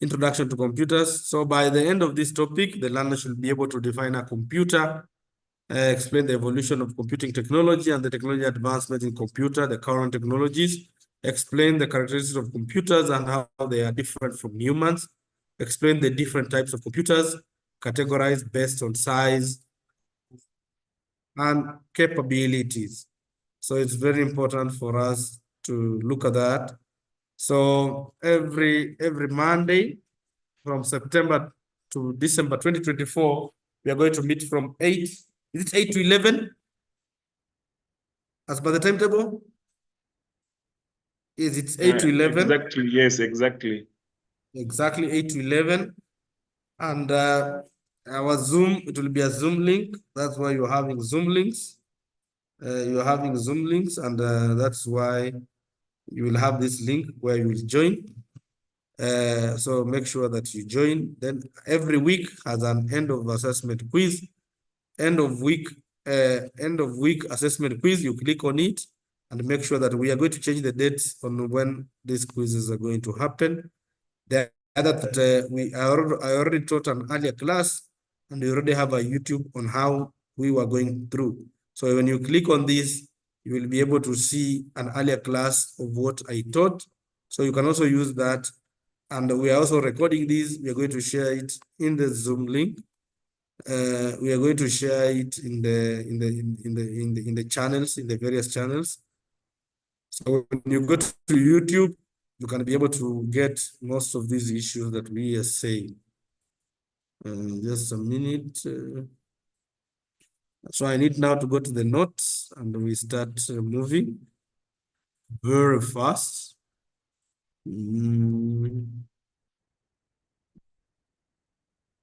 introduction to computers. So by the end of this topic, the learner should be able to define a computer, explain the evolution of computing technology and the technology advancement in computer, the current technologies, explain the characteristics of computers and how they are different from humans, explain the different types of computers, categorized based on size and capabilities. So it's very important for us to look at that. So every Monday from September to December 2024, we are going to meet from 8, is it 8 to 11? As per the timetable? Is it 8 to 11? Exactly, yes, exactly. Exactly 8 to 11. And our Zoom, it will be a Zoom link. That's why you're having Zoom links. You're having Zoom links, and that's why you will have this link where you will join. So make sure that you join. Then every week has an end of assessment quiz. End of week assessment quiz. You click on it and make sure that we are going to change the dates on when these quizzes are going to happen. The other that I already taught an earlier class, and we already have a YouTube on how we were going through. So when you click on this, you will be able to see an earlier class of what I taught. So you can also use that. And we are also recording this. We are going to share it in the Zoom link. We are going to share it in the channels, in the various channels. So when you go to YouTube, you can be able to get most of these issues that we are saying. Just a minute. So I need now to go to the notes and we start moving very fast.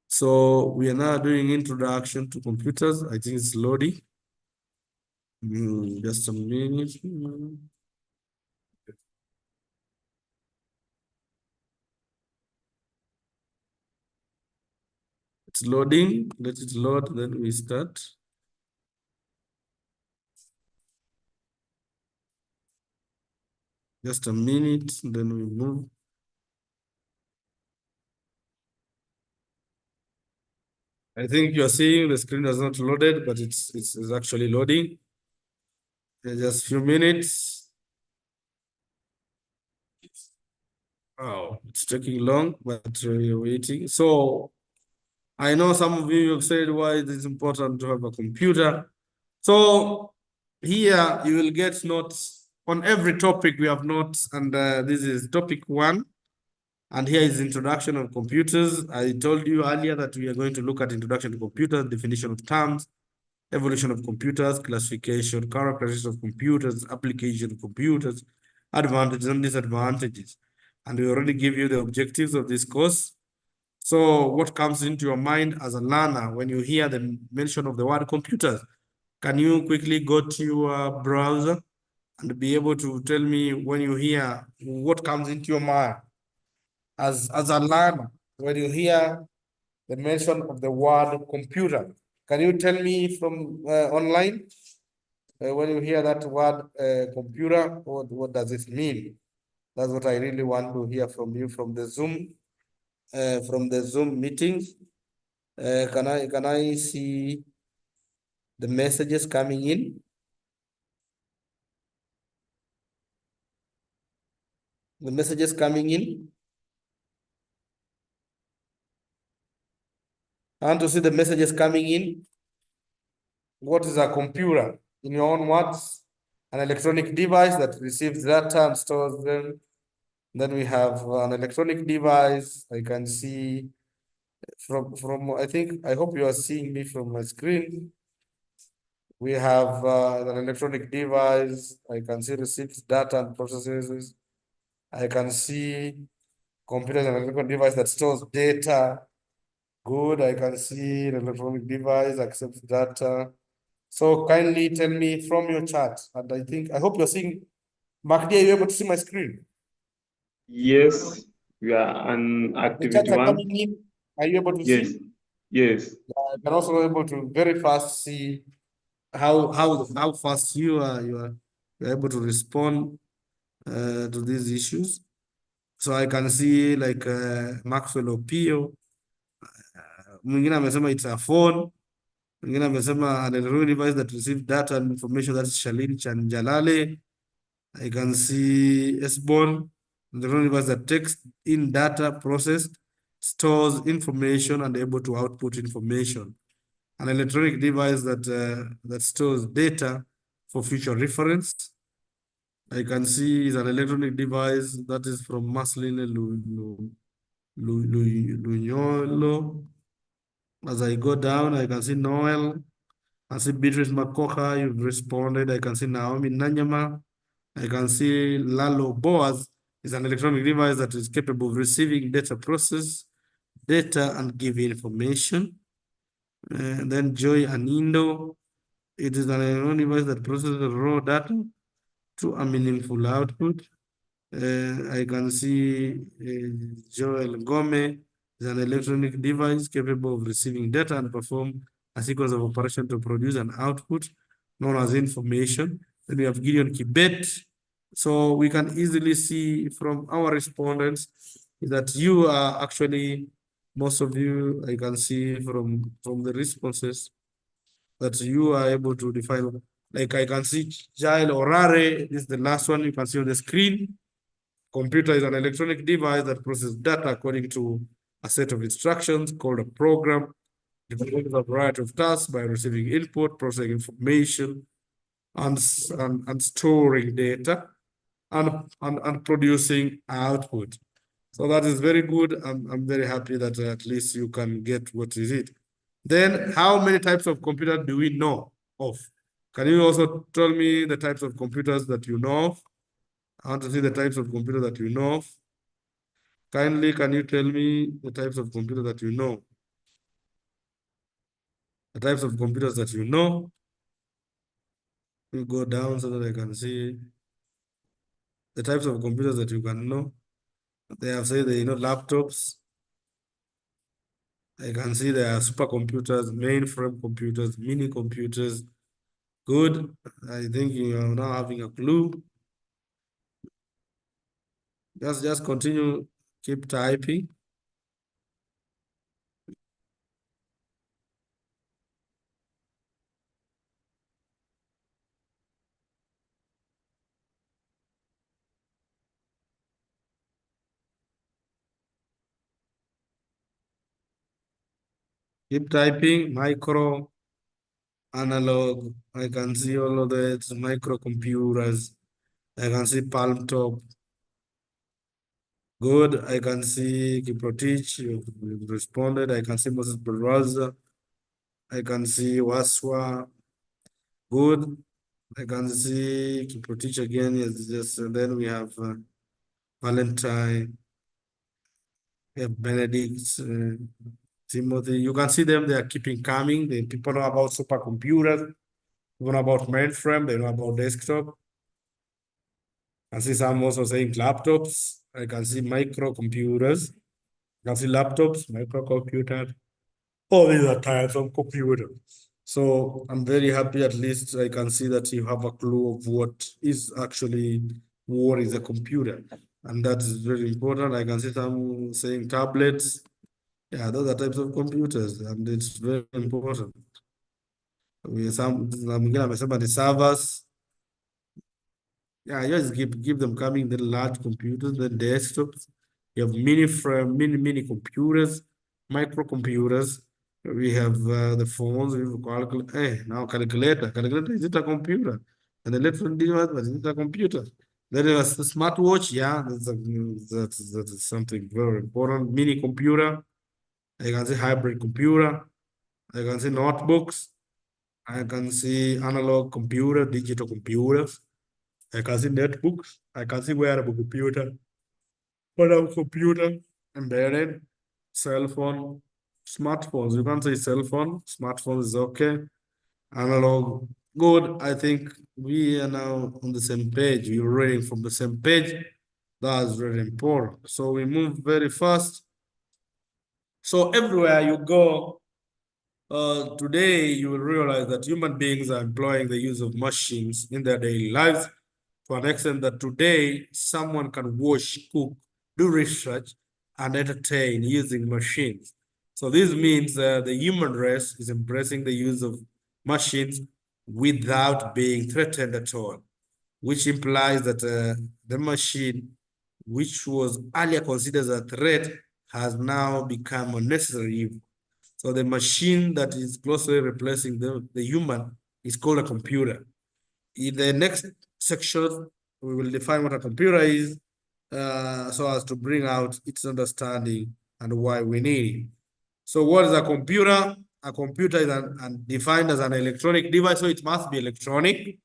So we are now doing introduction to computers. I think it's loading. Just a minute. It's loading. Let it load, then we start. Just a minute, then we move. I think you're seeing the screen has not loaded, but it's actually loading. Just a few minutes. Oh, it's taking long, but we're waiting. So I know some of you have said why it is important to have a computer. So here you will get notes on every topic. We have notes, and this is topic 1. And here is introduction of computers. I told you earlier that we are going to look at introduction to computers, definition of terms, evolution of computers, classification, characteristics of computers, application of computers, advantages and disadvantages. And we already give you the objectives of this course. So what comes into your mind as a learner when you hear the mention of the word computers? Can you quickly go to your browser and be able to tell me when you hear what comes into your mind as a learner when you hear the mention of the word computer? Can you tell me from online when you hear that word computer, what does it mean? That's what I really want to hear from you from the Zoom meetings. Can I see the messages coming in? The messages coming in. I want to see the messages coming in. What is a computer? In your own words, an electronic device that receives data and stores them. Then we have an electronic device. I can see from I hope you are seeing me from my screen. We have an electronic device. I can see receives data and processes. I can see computer is an electronic device that stores data. Good. I can see an electronic device accepts data. So kindly tell me from your chat. And I hope you're seeing. Mark, are you able to see my screen? Yes, we are on The activity charts are one. coming in. Are you able to Yes, see? yes. You can also able to very fast see how fast you're able to respond to these issues. So I can see like Maxwell Opio, mwingine amesema it's a phone, mwingine amesema an electronic device that receives data and information, that's Shalin Chanjalale. I can see S-Bone, an electronic device that takes in data, processed, stores information, and able to output information. An electronic device that stores data for future reference. I can see is an electronic device that is from Maslin Lunyolo. As I go down, I can see Noel. I see Beatrice Makoha, you've responded. I can see Naomi Nanyama. I can see Lalo Boaz is an electronic device that is capable of receiving data, process data, and give information. And then Joy Anindo, it is an electronic device that processes raw data to a meaningful output. I can see Joel Gome is an electronic device capable of receiving data and perform a sequence of operations to produce an output known as information. Then we have Gideon Kibet. So we can easily see from our respondents that you are actually, most of you, I can see from the responses that you are able to define. Like I can see Jail Orare, this is the last one you can see on the screen. Computer is an electronic device that processes data according to a set of instructions called a program. It performs a variety of tasks by receiving input, processing information, and storing data, and producing output. So that is very good. I'm very happy that at least you can get what is it. Then how many types of computer do we know of? Can you also tell me the types of computers that you know of? I want to see the types of computer that you know of. Kindly, can you tell me the types of computer that you know? The types of computers that you know. You go down so that I can see the types of computers that you can know. They have said they know laptops. I can see there are supercomputers, mainframe computers, mini computers. Good. I think you are now having a clue. Just continue, keep typing. Keep typing, micro, analog. I can see all of that, microcomputers. I can see Palm Top. Good. I can see Kiprotich, you've responded. I can see Moses Baraza. I can see Waswa. Good. I can see Kiprotich again. Yes, and then we have Valentine. We have Benedict, Timothy. You can see them, they are keeping coming. The people know about supercomputers, people know about mainframe, they know about desktop. I see some also saying laptops. I can see microcomputers. I can see laptops, microcomputers. All these are types of computer. So I'm very happy at least I can see that you have a clue of what is a computer. And that is very important. I can see some saying tablets. Yeah, those are types of computers, and it's very important. We some the servers. Yeah, just give them coming the large computers, the desktops. You have mini computers, microcomputers. We have the phones. We have now calculator. Calculator, is it a computer? An electronic device, but is it a computer? Then there's the smartwatch. Yeah, that's something very important. Mini computer. I can see hybrid computer. I can see notebooks. I can see analog computer, digital computers. I can see netbooks. I can see wearable computer, wearable computer, embedded, cell phone, smartphones. You can say cell phone, smartphone is okay. Analog, good. I think we are now on the same page. We're reading from the same page. That's very important. So we move very fast. So everywhere you go, today you will realize that human beings are employing the use of machines in their daily lives to an extent that today someone can wash, cook, do research, and entertain using machines. So this means the human race is embracing the use of machines without being threatened at all, which implies that the machine, which was earlier considered a threat, has now become a necessary evil. So the machine that is closely replacing the human is called a computer. In the next section, we will define what a computer is so as to bring out its understanding and why we need it. So what is a computer? A computer is defined as an electronic device, so it must be electronic.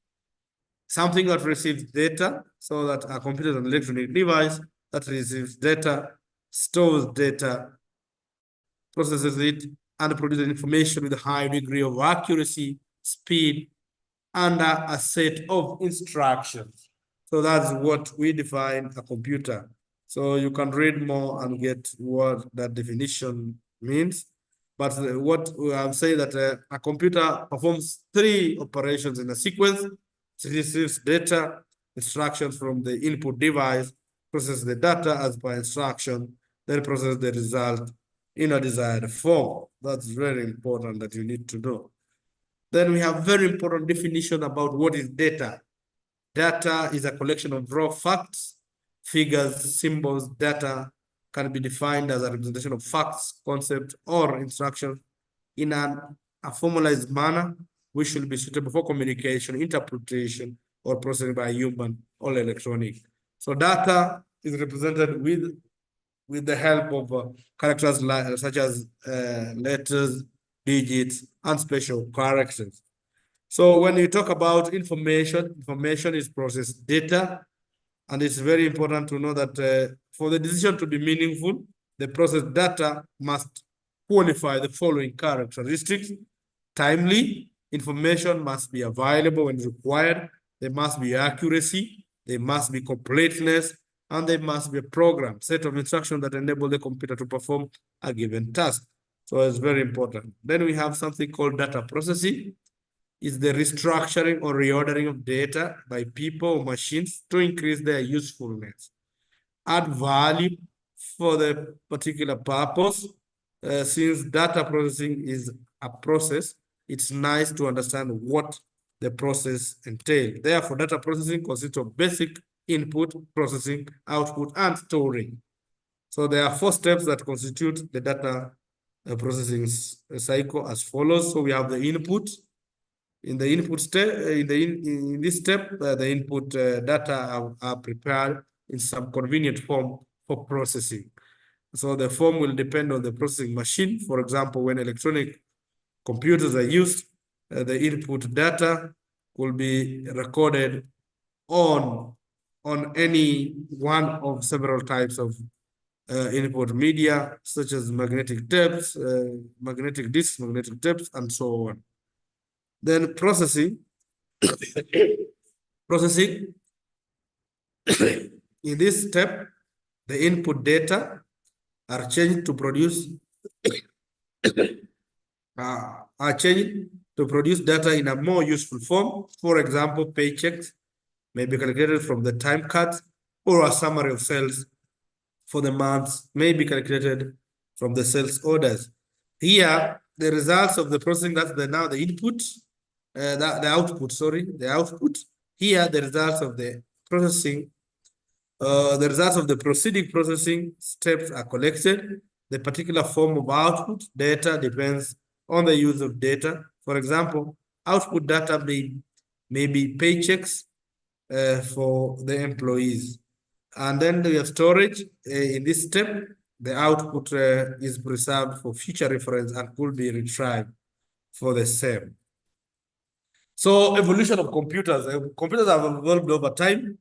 Something that receives data, so that a computer is an electronic device that receives data, stores data, processes it, and produces information with a high degree of accuracy, speed, and a set of instructions. So that's what we define a computer. So you can read more and get what that definition means. But what I'm saying that a computer performs 3 operations in a sequence. It receives data, instructions from the input device, processes the data as per instruction, then processes the result in a desired form. That's very important that you need to know. Then we have very important definition about what is data. Data is a collection of raw facts, figures, symbols. Data can be defined as a representation of facts, concepts, or instructions in a formalized manner, which should be suitable for communication, interpretation, or processing by human or electronic. So data is represented with the help of characters such as letters, digits, and special characters. So when you talk about information, information is processed data, and it's very important to know that for the decision to be meaningful, the processed data must qualify the following characteristics. Timely, information must be available when required. There must be accuracy, there must be completeness, and there must be a program, set of instructions that enable the computer to perform a given task. So it's very important. Then we have something called data processing. Is the restructuring or reordering of data by people or machines to increase their usefulness, add value for the particular purpose. Since data processing is a process, it's nice to understand what the process entails. Therefore, data processing consists of basic input, processing, output, and storing. So there are 4 steps that constitute the data processing cycle as follows. So we have the input. In the input step, in this step, the input data are prepared in some convenient form for processing. So the form will depend on the processing machine. For example, when electronic computers are used, the input data will be recorded on any one of several types of input media, such as magnetic tapes, magnetic disks, magnetic tapes, and so on. Then processing, in this step, the input data are changed to produce data in a more useful form. For example, paychecks may be calculated from the time cards, or a summary of sales for the months may be calculated from the sales orders. Here, the results of the processing, that's now the input, the output. Here, the results of the processing, the results of the preceding processing steps are collected. The particular form of output data depends on the use of data. For example, output data may be paychecks for the employees. And then we have storage. In this step, the output is preserved for future reference and could be retrieved for the same. So evolution of computers. Computers have evolved over time.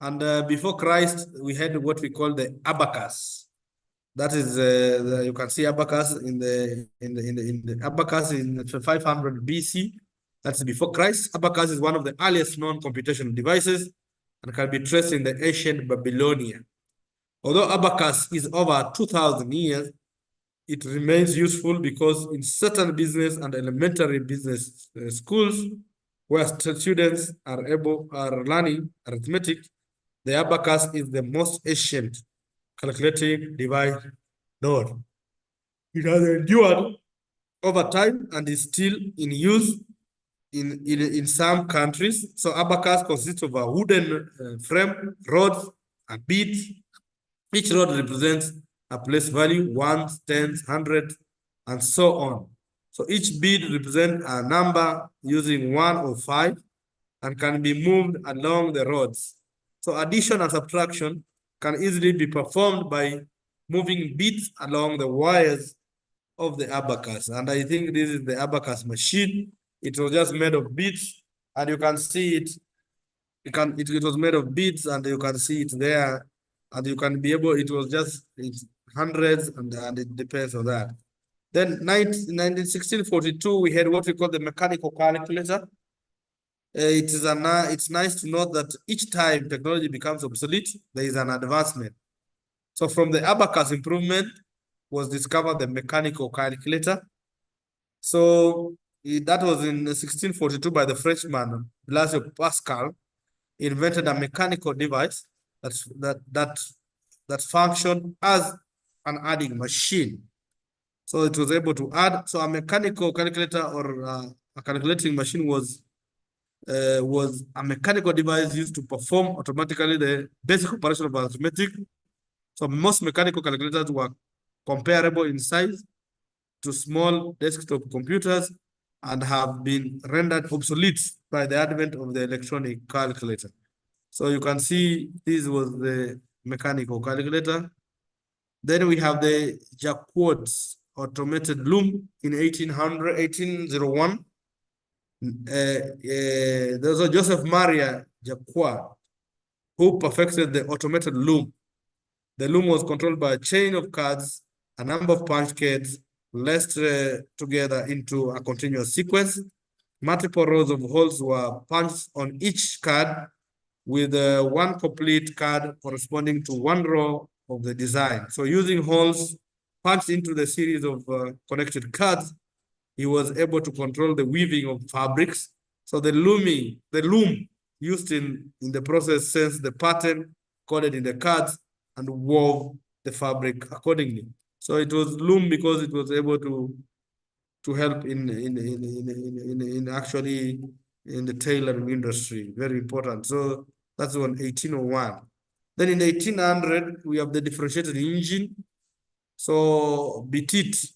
And before Christ, we had what we call the abacus. That is, you can see abacus in the abacus in 500 BC. That's before Christ. Abacus is one of the earliest known computational devices. and can be traced in the ancient Babylonia. Although abacus is over 2,000 years, it remains useful because in certain business and elementary business schools where students are learning arithmetic, the abacus is the most ancient calculating device known. It has endured over time and is still in use in some countries. So abacus consists of a wooden frame, rods, and beads. Each rod represents a place value, ones, tens, hundreds, and so on. So each bead represents a number using 1 or 5 and can be moved along the rods. So addition and subtraction can easily be performed by moving beads along the wires of the abacus. And I think this is the abacus machine. It was just made of beads, and you can see it. It was made of beads, and you can see it there. And you can be able, it was just hundreds, and it depends on that. Then in 1642, we had what we call the mechanical calculator. It's nice to note that each time technology becomes obsolete, there is an advancement. So from the abacus improvement was discovered the mechanical calculator. So that was in 1642 by the Frenchman Blaise Pascal, invented a mechanical device that functioned as an adding machine. So it was able to add. So a mechanical calculator or a calculating machine was a mechanical device used to perform automatically the basic operation of arithmetic. So most mechanical calculators were comparable in size to small desktop computers and have been rendered obsolete by the advent of the electronic calculator. So you can see this was the mechanical calculator. Then we have the Jacquard's automated loom in 1801. There's a Joseph Maria Jacquard who perfected the automated loom. The loom was controlled by a chain of cards, a number of punch cards laced together into a continuous sequence. Multiple rows of holes were punched on each card, with one complete card corresponding to one row of the design. So using holes punched into the series of connected cards, he was able to control the weaving of fabrics. So the loom used in the process sensed the pattern coded in the cards and wove the fabric accordingly. So it was loom because it was able to help actually in the tailoring industry. Very important. So that's on 1801. Then in 1800, we have the differentiated engine. So Boutit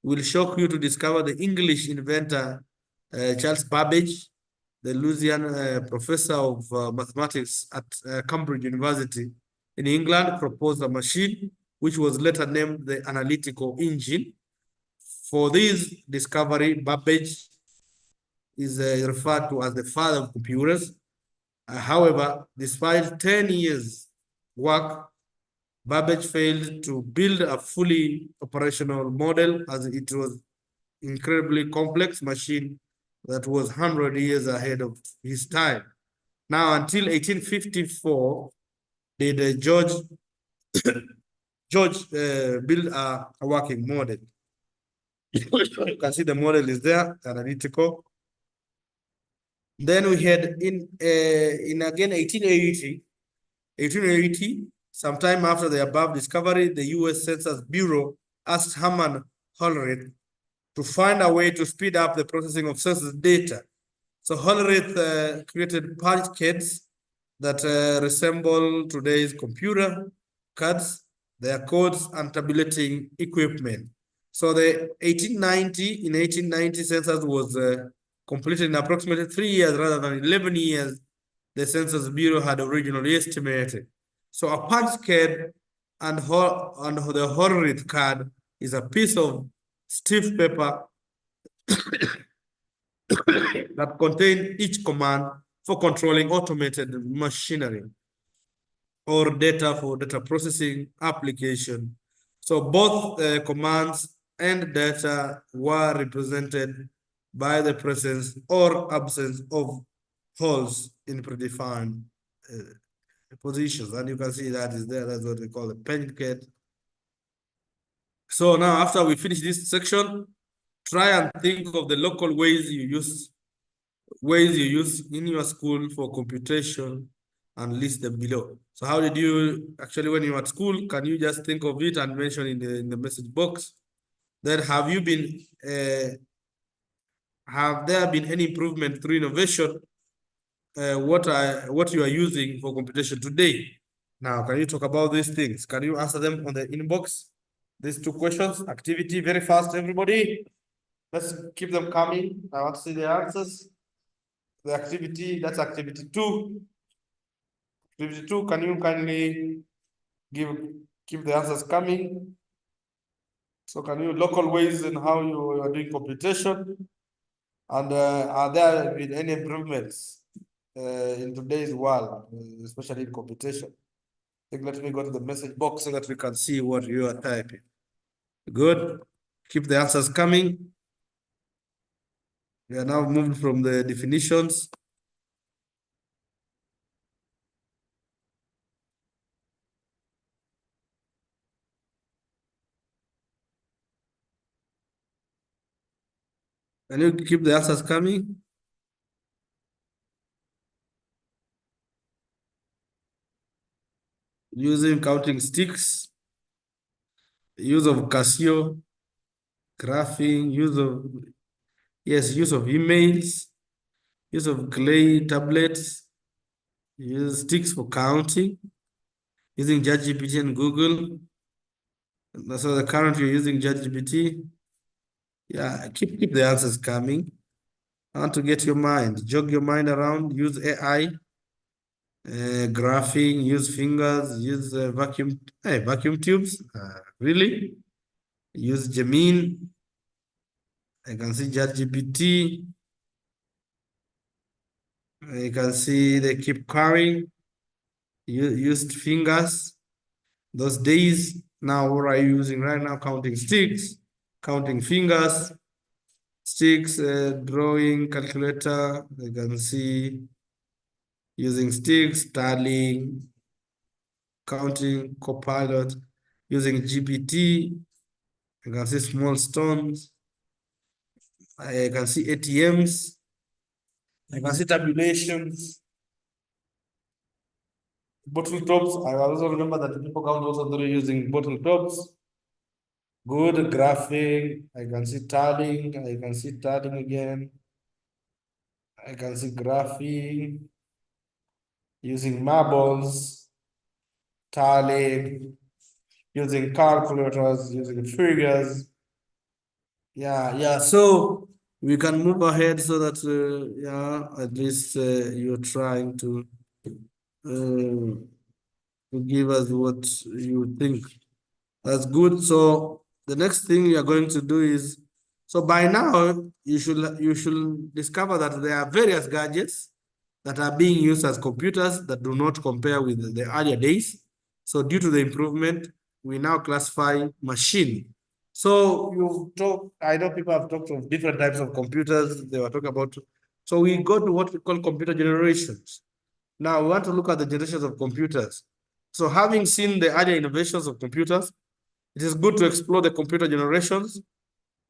will shock you to discover the English inventor Charles Babbage, the Louisiana professor of mathematics at Cambridge University in England, proposed a machine which was later named the analytical engine. For this discovery, Babbage is referred to as the father of computers. However, despite 10 years' work, Babbage failed to build a fully operational model as it was incredibly complex machine that was 100 years ahead of his time. Now, until 1854, did George build a working model. You can see the model is there, analytical. Then we had in again 1880, sometime after the above discovery, the U.S. Census Bureau asked Herman Hollerith to find a way to speed up the processing of census data. So Hollerith created punch cards that resemble today's computer cards, their codes and tabulating equipment. So the 1890 census was completed in approximately 3 years rather than 11 years the Census Bureau had originally estimated. So a punch card and the Hollerith card is a piece of stiff paper that contains each command for controlling automated machinery or data for data processing application. So both commands and data were represented by the presence or absence of holes in predefined positions. And you can see that is there. That's what we call a pancake. So now after we finish this section, try and think of the local ways you use in your school for computation and list them below. So how did you actually, when you were at school, can you just think of it and mention in the message box? Then have there been any improvement through innovation? What you are using for computation today? Now, can you talk about these things? Can you answer them on the inbox? These two questions, activity, very fast, everybody. Let's keep them coming. I want to see the answers. The activity, that's activity 2. Activity 2, can you kindly keep the answers coming? So can you local ways in how you are doing computation? And are there been any improvements in today's world, especially in computation? I think let me go to the message box so that we can see what you are typing. Good. Keep the answers coming. We are now moving from the definitions. Can you keep the answers coming? Using counting sticks, use of Casio, graphing, use of emails, use of clay tablets, use sticks for counting, using ChatGPT and Google. So the current you're using ChatGPT. Yeah, keep the answers coming. I want to get your mind, jog your mind around, use AI, graphing, use fingers, use vacuum tubes. Really? Use Gemini. I can see ChatGPT. You can see they keep carrying. Used fingers. Those days. Now, what are you using right now? Counting sticks, counting fingers, sticks, drawing, calculator. You can see using sticks, tallying, counting, Copilot, using GPT. You can see small stones. I can see ATMs. I can see tabulations. Bottle tops. I also remember that people count also through using bottle tops. Good graphing. I can see tallying. I can see tallying again. I can see graphing. Using marbles. Tallying. Using calculators. Using figures. Yeah. So we can move ahead so that at least you're trying to give us what you think. That's good. So the next thing you are going to do is, so by now you should discover that there are various gadgets that are being used as computers that do not compare with the earlier days. So due to the improvement, we now classify machine. So I know people have talked of different types of computers. They were talking about, so we go to what we call computer generations. Now we want to look at the generations of computers. So having seen the earlier innovations of computers, it is good to explore the computer generations.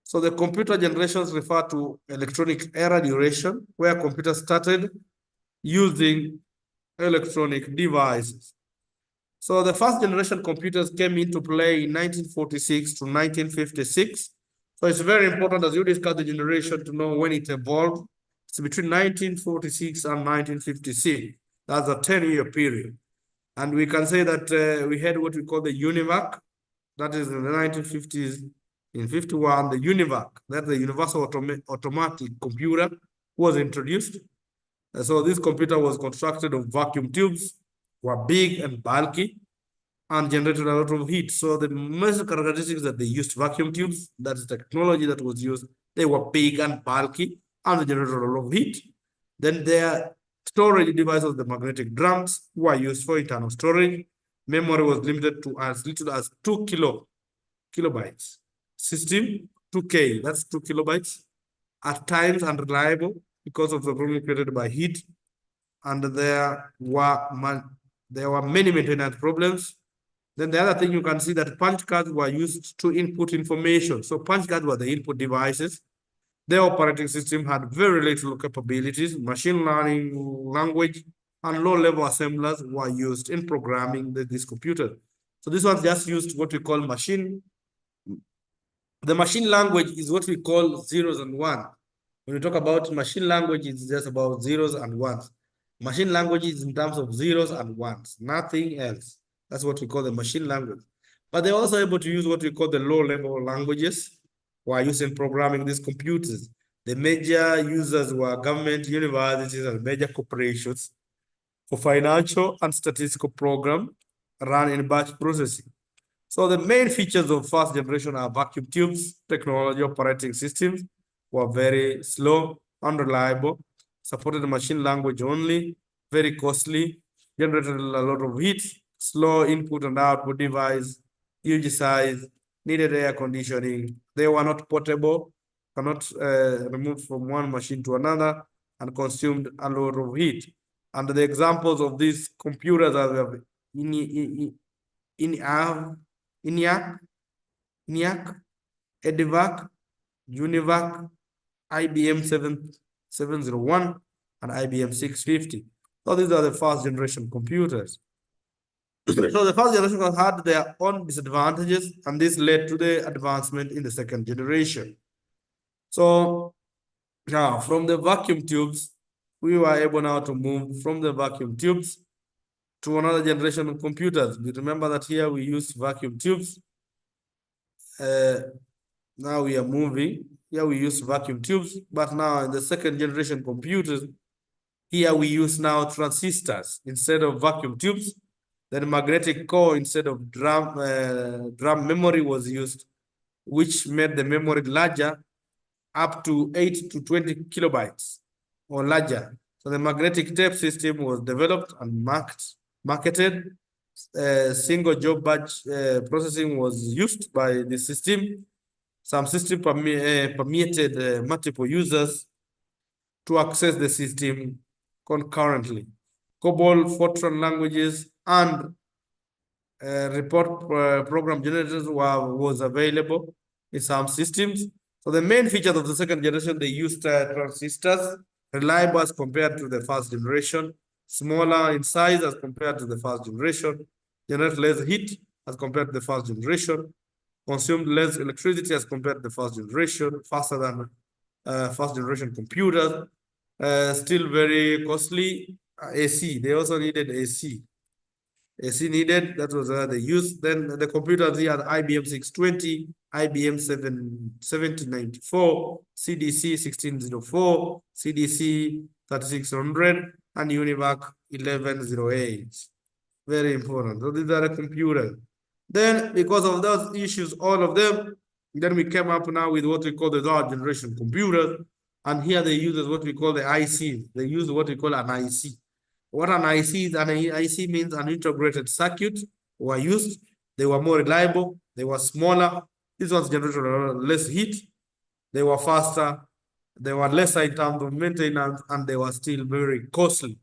So the computer generations refer to electronic era duration, where computers started using electronic devices. So the first generation computers came into play in 1946 to 1956. So it's very important as you discuss the generation to know when it evolved. It's between 1946 and 1956. That's a 10-year period. And we can say that we had what we call the UNIVAC. That is in the 1950s. In 51, the UNIVAC, that's the Universal Automatic Computer, was introduced. So this computer was constructed of vacuum tubes, were big and bulky, and generated a lot of heat. So the major characteristics that they used vacuum tubes, that's the technology that was used. They were big and bulky, and they generated a lot of heat. Then their storage devices, the magnetic drums, were used for internal storage. Memory was limited to as little as 2 kilobytes. System 2K, that's 2 kilobytes. At times unreliable because of the problem created by heat. and there were many maintenance problems. Then the other thing you can see that punch cards were used to input information. So punch cards were the input devices. The operating system had very little capabilities. Machine learning language and low-level assemblers were used in programming this computer. So this one just used what we call machine. The machine language is what we call zeros and ones. When we talk about machine language, it's just about zeros and ones. Machine language is in terms of zeros and ones, nothing else. That's what we call the machine language. But they're also able to use what we call the low-level languages while using programming these computers. The major users were government, universities, and major corporations for financial and statistical program run in batch processing. So the main features of first generation are vacuum tubes, technology operating systems were very slow, unreliable, supported machine language only, very costly, generated a lot of heat, slow input and output device, huge size, needed air conditioning. They were not portable, cannot remove from one machine to another, and consumed a lot of heat. And the examples of these computers are ENIAC, EDIVAC, UNIVAC, IBM 701, and IBM 650. So these are the first generation computers. So the first generation had their own disadvantages, and this led to the advancement in the second generation. So now from the vacuum tubes, we were able now to move from the vacuum tubes to another generation of computers. We remember that here we use vacuum tubes. Now we are moving. Here we use vacuum tubes, but now in the second generation computers, here we use now transistors instead of vacuum tubes. Then magnetic core instead of drum memory was used, which made the memory larger, up to 8 to 20 kilobytes or larger. So the magnetic tape system was developed and marketed. Single job batch processing was used by the system. Some system permitted multiple users to access the system concurrently. COBOL, Fortran languages, and report program generators was available in some systems. So the main features of the second generation, they used transistors, reliable as compared to the first generation, smaller in size as compared to the first generation, generate less heat as compared to the first generation, consumed less electricity as compared to the first generation, faster than first generation computers, still very costly. AC, they also needed AC. AC needed, that was they used. Then the computers here, the IBM 620, IBM 1794, CDC 1604, CDC 3600, and UNIVAC 1108. Very important. So these are the computers. Then, because of those issues, all of them, then we came up now with what we call the third generation computers. And here they use what we call the IC. They use what we call an IC. What an IC is, an IC means an integrated circuit were used. They were more reliable. They were smaller. This was generated less heat. They were faster. They were lesser in terms of maintenance, and they were still very costly.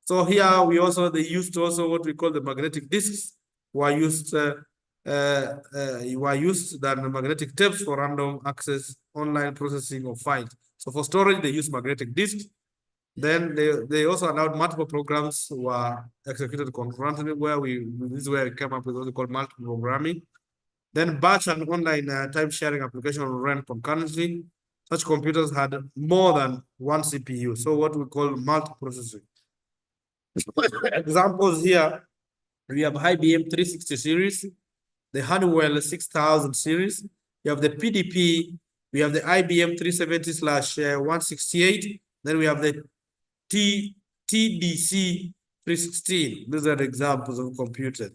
So here we also, they used also what we call the magnetic disks were used than the magnetic tapes for random access online processing of files. So for storage, they use magnetic disks. Then they also allowed multiple programs were executed concurrently, this is where we came up with what we call multiple programming. Then batch and online time sharing application ran concurrently. Such computers had more than one CPU, so what we call multiprocessing. Examples here, we have IBM 360 series, the Honeywell 6000 series, you have the PDP, we have the IBM 370/168, then we have the TDC 316. These are examples of computers.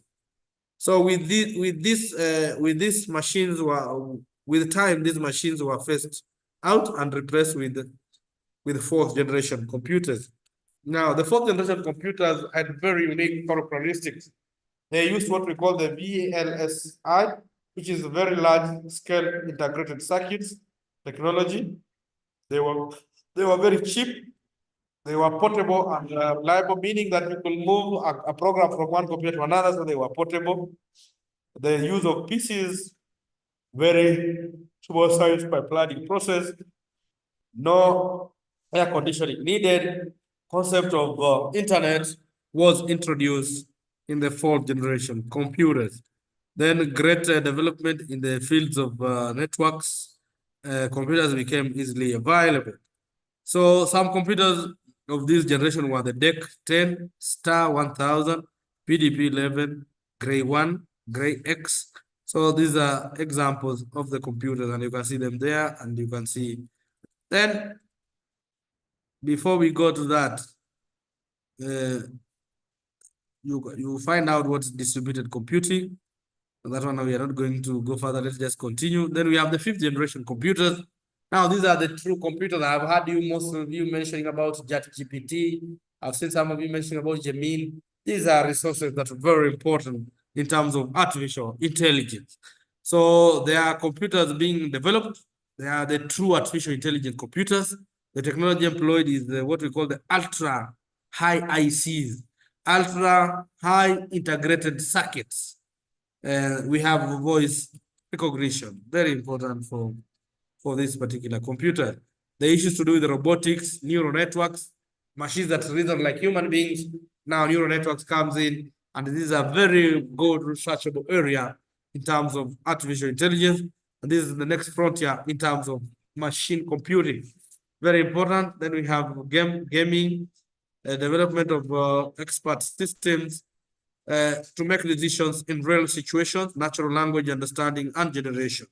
So with these machines with time, these machines were phased out and replaced with fourth generation computers. Now, the fourth generation computers had very unique characteristics. They used what we call the VLSI, which is a very large scale integrated circuits technology. They were very cheap. They were portable and reliable, meaning that you could move a program from one computer to another, so they were portable. The use of PCs, very small size pipelining process, no air conditioning needed. Concept of internet was introduced in the fourth generation computers. Then great development in the fields of networks. Computers became easily available. So some computers of this generation were the DEC 10, Star 1000, PDP 11, Gray 1, Gray X. So these are examples of the computers, and you can see them there, and you can see. Then, before we go to that, you find out what's distributed computing. That one we are not going to go further. Let's just continue. Then we have the fifth generation computers. Now, these are the true computers. I've heard you, most of you mentioning about ChatGPT. I've seen some of you mentioning about Gemini. These are resources that are very important in terms of artificial intelligence. So there are computers being developed. They are the true artificial intelligence computers. The technology employed is what we call the ultra high ICs, ultra high integrated circuits. We have voice recognition, very important for this particular computer. The issues to do with robotics, neural networks, machines that reason like human beings. Now neural networks comes in, and this is a very good researchable area in terms of artificial intelligence. And this is the next frontier in terms of machine computing. Very important. Then we have gaming, development of expert systems, to make decisions in real situations, natural language understanding, and generation.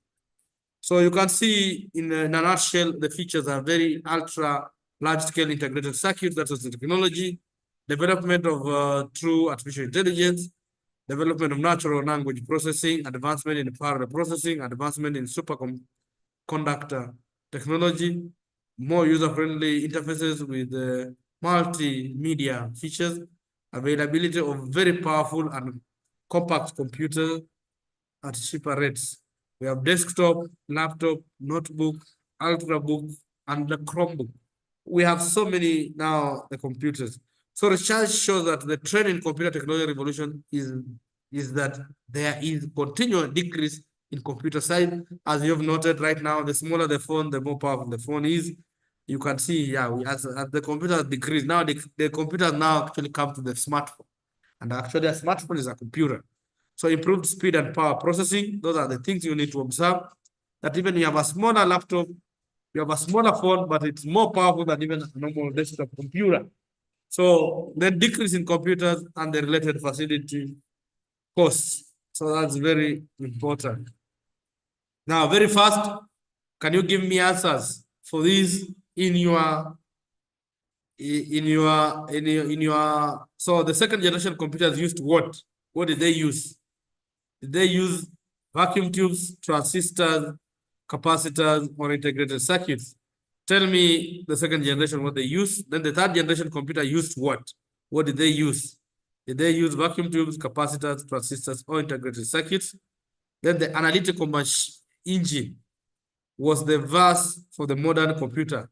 So you can see in a nutshell, the features are very ultra large-scale integrated circuits, that is the technology, development of true artificial intelligence, development of natural language processing, advancement in parallel processing, advancement in superconductor technology, more user-friendly interfaces with multimedia features, availability of very powerful and compact computers at cheaper rates. We have desktop, laptop, notebook, ultrabook, and the Chromebook. We have so many now, the computers. So research shows that the trend in computer technology revolution is that there is continual decrease in computer size. As you have noted right now, the smaller the phone, the more powerful the phone is. You can see, yeah, as the computer decrease, now the computer now actually come to the smartphone. And actually a smartphone is a computer. So improved speed and power processing, those are the things you need to observe. That even you have a smaller laptop, you have a smaller phone, but it's more powerful than even a normal desktop computer. So the decrease in computers and the related facility costs. So that's very important. Now, very fast, can you give me answers for these in your so the second generation computers used what? What did they use? Did they use vacuum tubes, transistors, capacitors, or integrated circuits? Tell me the second generation what they used. Then the third generation computer used what? What did they use? Did they use vacuum tubes, capacitors, transistors, or integrated circuits? Then the analytical engine was the verse for the modern computer.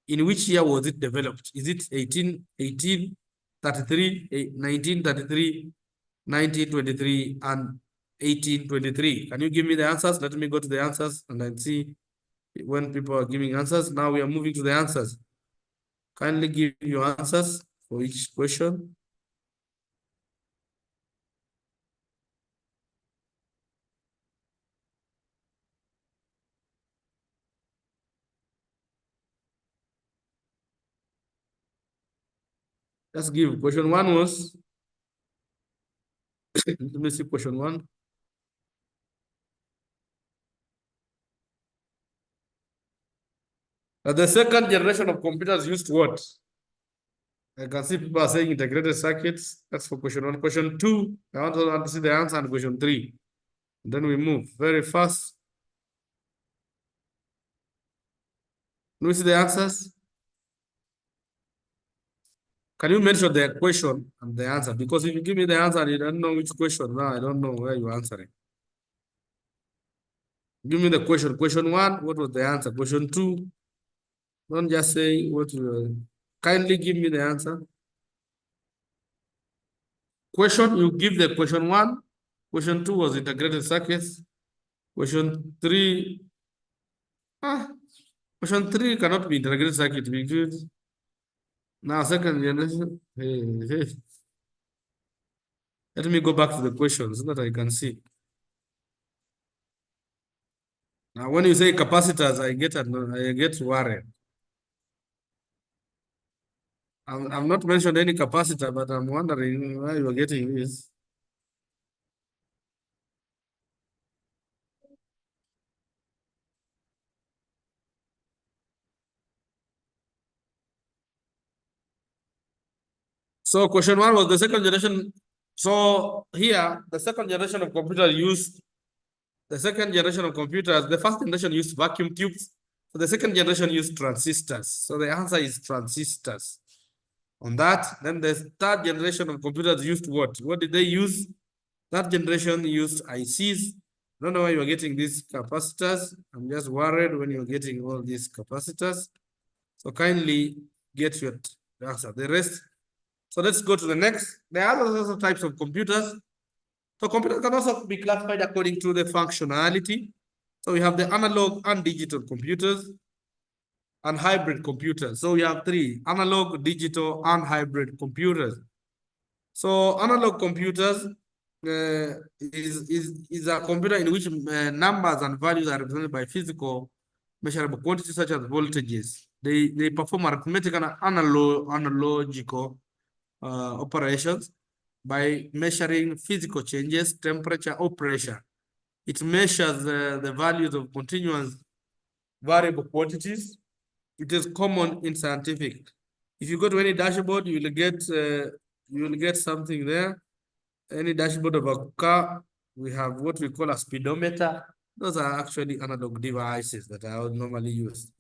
In which year was it developed? Is it 1833, 1933, 1923, and 1823? Can you give me the answers? Let me go to the answers and then see when people are giving answers. Now we are moving to the answers. Kindly give your answers for each question. Let's give question one was, let me see question one. The second generation of computers used what? I can see people are saying integrated circuits. That's for question one. Question two, I want to see the answer, and question three. And then we move very fast. Can we see the answers? Can you mention the question and the answer? Because if you give me the answer and you don't know which question, now I don't know where you're answering. Give me the question. Question one, what was the answer? Question two, don't just say what you Kindly give me the answer. Question, you give the question 1. Question 2 was integrated circuits. Question 3, question 3 cannot be integrated circuit because now second generation. Hey. Let me go back to the questions so that I can see. Now, when you say capacitors, I get worried. I'm not mentioned any capacitor, but I'm wondering why you're getting this. So question 1 was the second generation. So here, the second generation of computers used, the second generation of computers, the first generation used vacuum tubes. So the second generation used transistors. So the answer is transistors. On that, then the third generation of computers used what? What did they use? Third generation used ICs. I don't know why you're getting these capacitors. I'm just worried when you're getting all these capacitors. So kindly get your answer. The rest. So let's go to the next. There are other types of computers. So computers can also be classified according to the functionality. So we have the analog and digital computers and hybrid computers. So we have 3: analog, digital, and hybrid computers. So analog computers is a computer in which numbers and values are represented by physical measurable quantities such as voltages. They perform arithmetic and analogical operations by measuring physical changes, temperature, or pressure. It measures the values of continuous variable quantities. It is common in scientific. If you go to any dashboard, you will get something there. Any dashboard of a car, we have what we call a speedometer. Those are actually analog devices that are normally used.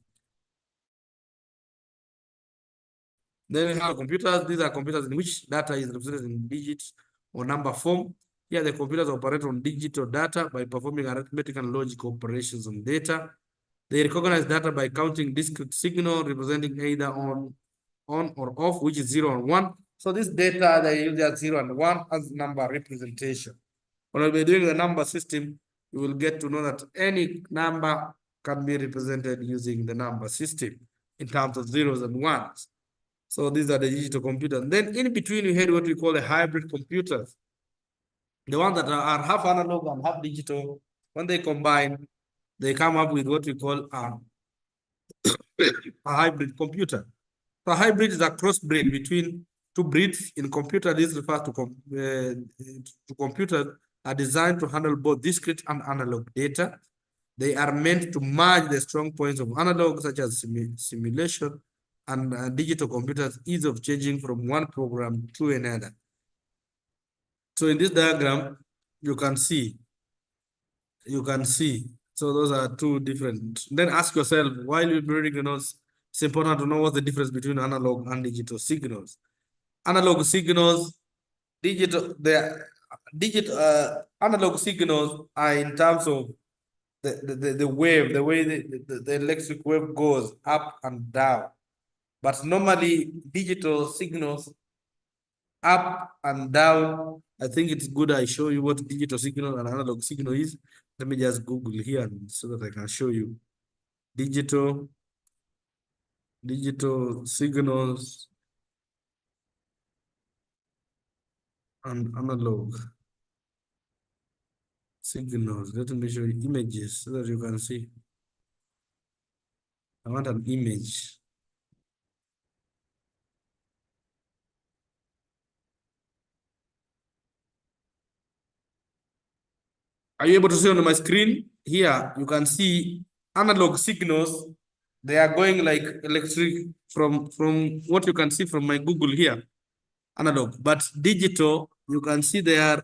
Then we have computers. These are computers in which data is represented in digits or number form. Here, the computers operate on digital data by performing arithmetic and logical operations on data. They recognize data by counting discrete signal representing either on or off, which is 0 and 1. So this data, they use as 0 and 1 as number representation. When we're doing the number system, you will get to know that any number can be represented using the number system in terms of zeros and ones. So these are the digital computers. And then in between, we had what we call the hybrid computers. The ones that are half analog and half digital. When they combine, they come up with what we call a hybrid computer. So a hybrid is a crossbreed between two breeds. In computer, this refers to computers are designed to handle both discrete and analog data. They are meant to merge the strong points of analog, such as simulation, and digital computers' ease of changing from one program to another. So in this diagram, you can see. So those are two different. Then ask yourself, while you're reading the notes, it's important to know what's the difference between analog and digital signals. Analog signals, analog signals are in terms of the wave, the way the electric wave goes up and down. But normally, digital signals up and down. I think it's good I show you what digital signal and analog signal is. Let me just Google here so that I can show you. Digital signals and analog signals. Let me show you images so that you can see. I want an image. Are you able to see on my screen? Here, you can see analog signals. They are going like electric from what you can see from my Google here, analog. But digital, you can see they are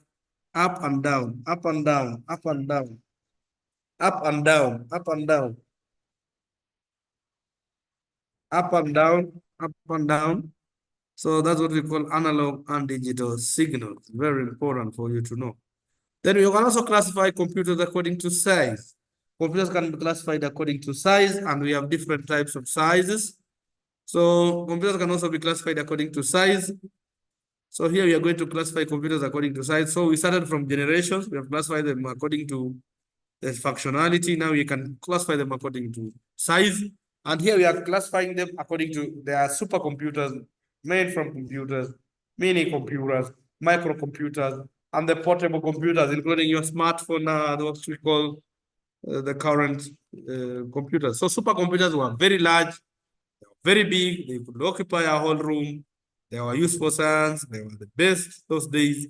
up and down, up and down, up and down, up and down, up and down, up and down, up and down. So that's what we call analog and digital signals. Very important for you to know. Then you can also classify computers according to size. Computers can be classified according to size, and we have different types of sizes. So computers can also be classified according to size. So here we are going to classify computers according to size. So we started from generations. We have classified them according to the functionality. Now we can classify them according to size. And here we are classifying them according to their supercomputers made from computers, mini computers, microcomputers, and the portable computers, including your smartphone, what we call the current computers. So supercomputers were very large, very big. They could occupy a whole room. They were used for science. They were the best those days.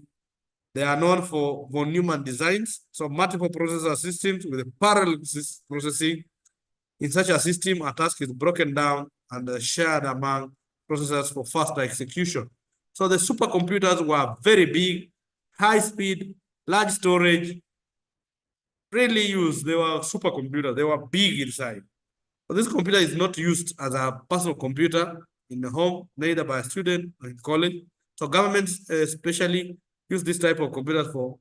They are known for von Neumann designs, so multiple processor systems with parallel processing. In such a system, a task is broken down and shared among processors for faster execution. So the supercomputers were very big, high speed, large storage, really used. They were supercomputers. They were big inside. So this computer is not used as a personal computer in the home, neither by a student or in college. So governments especially use this type of computers for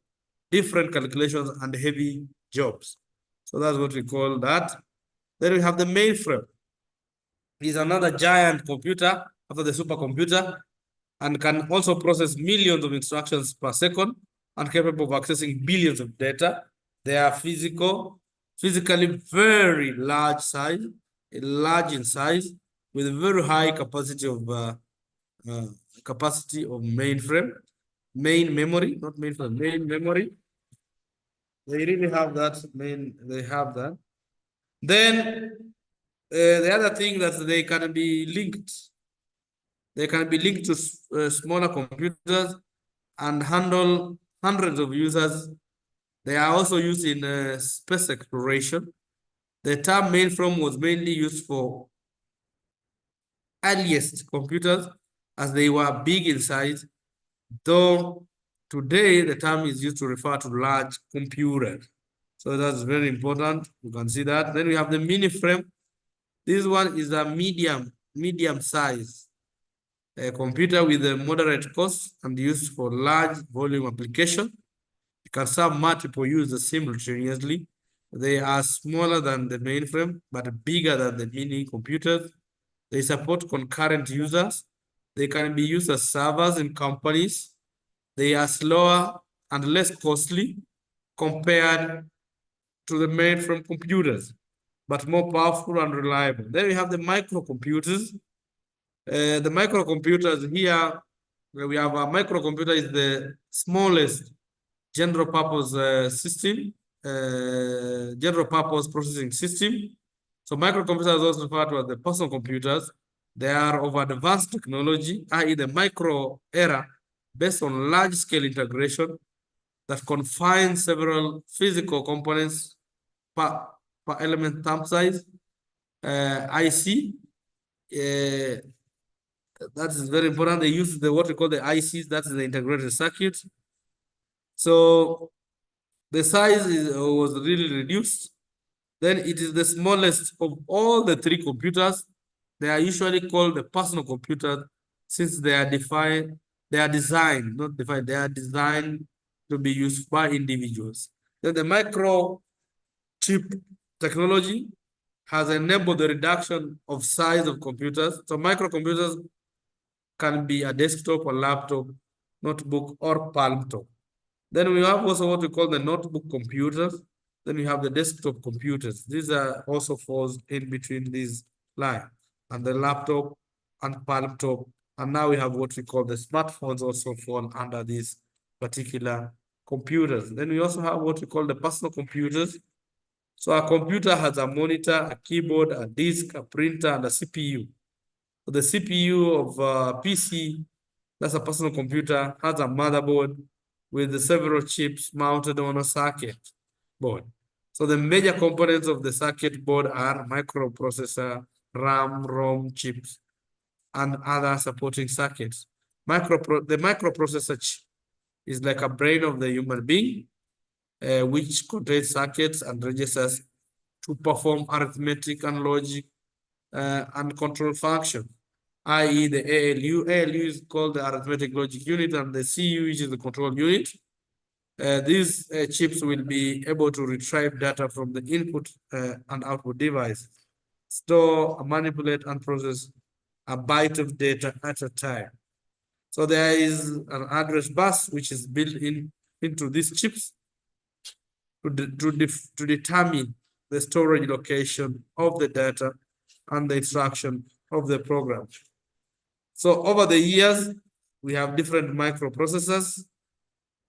different calculations and heavy jobs. So that's what we call that. Then we have the mainframe. It's another giant computer after the supercomputer and can also process millions of instructions per second and capable of accessing billions of data. They are physically very large size, large in size, with very high capacity of mainframe, main memory, not mainframe, main memory. They really have that they have that. Then the other thing that they can be linked. They can be linked to smaller computers and handle hundreds of users. They are also used in space exploration. The term mainframe was mainly used for earliest computers as they were big in size, though today the term is used to refer to large computers. So that's very important. You can see that. Then we have the mini frame. This one is a medium size computer with a moderate cost and used for large volume application. It can serve multiple users simultaneously. They are smaller than the mainframe, but bigger than the mini computers. They support concurrent users. They can be used as servers in companies. They are slower and less costly compared to the mainframe computers, but more powerful and reliable. Then we have the microcomputers. The microcomputers here, where we have a microcomputer is the smallest general purpose general purpose processing system. So microcomputers are also referred to as the personal computers. They are of advanced technology, i.e. the micro era, based on large-scale integration that confines several physical components per element thumb size. IC, that is very important. They use what we call the ICs, that's the integrated circuit. So the size was really reduced. Then it is the smallest of all the three computers. They are usually called the personal computers since they are designed, not defined, they are designed to be used by individuals. Then the microchip technology has enabled the reduction of size of computers. So microcomputers can be a desktop or laptop, notebook, or palm top. Then we have also what we call the notebook computers. Then we have the desktop computers. These are also falls in between these lines, and the laptop and palm top. And now we have what we call the smartphones also fall under these particular computers. Then we also have what we call the personal computers. So a computer has a monitor, a keyboard, a disk, a printer, and a CPU. So the CPU of a PC, that's a personal computer, has a motherboard with several chips mounted on a circuit board. So the major components of the circuit board are microprocessor, RAM, ROM chips, and other supporting circuits. The microprocessor chip is like a brain of the human being, which contains circuits and registers to perform arithmetic and logic and control function, i.e. the ALU. ALU is called the arithmetic logic unit, and the CU, which is the control unit. These chips will be able to retrieve data from the input and output device, store, manipulate, and process a byte of data at a time. So there is an address bus which is built into these chips to determine the storage location of the data and the instruction of the program. So over the years, we have different microprocessors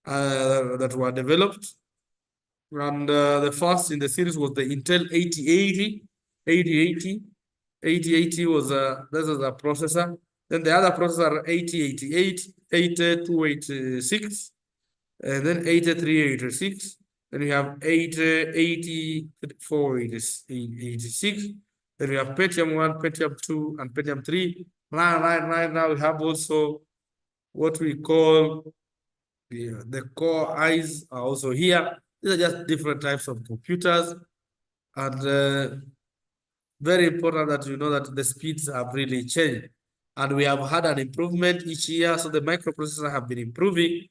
that were developed. And the first in the series was the Intel 8080. 8080 was this is a processor. Then the other processor 8088, 8286, and then 8386. Then we have 8486. Then we have Pentium 1, Pentium 2, and Pentium 3. Right now we have also what we call the core eyes are also here. These are just different types of computers, and very important that you know that the speeds have really changed, and we have had an improvement each year. So the microprocessors have been improving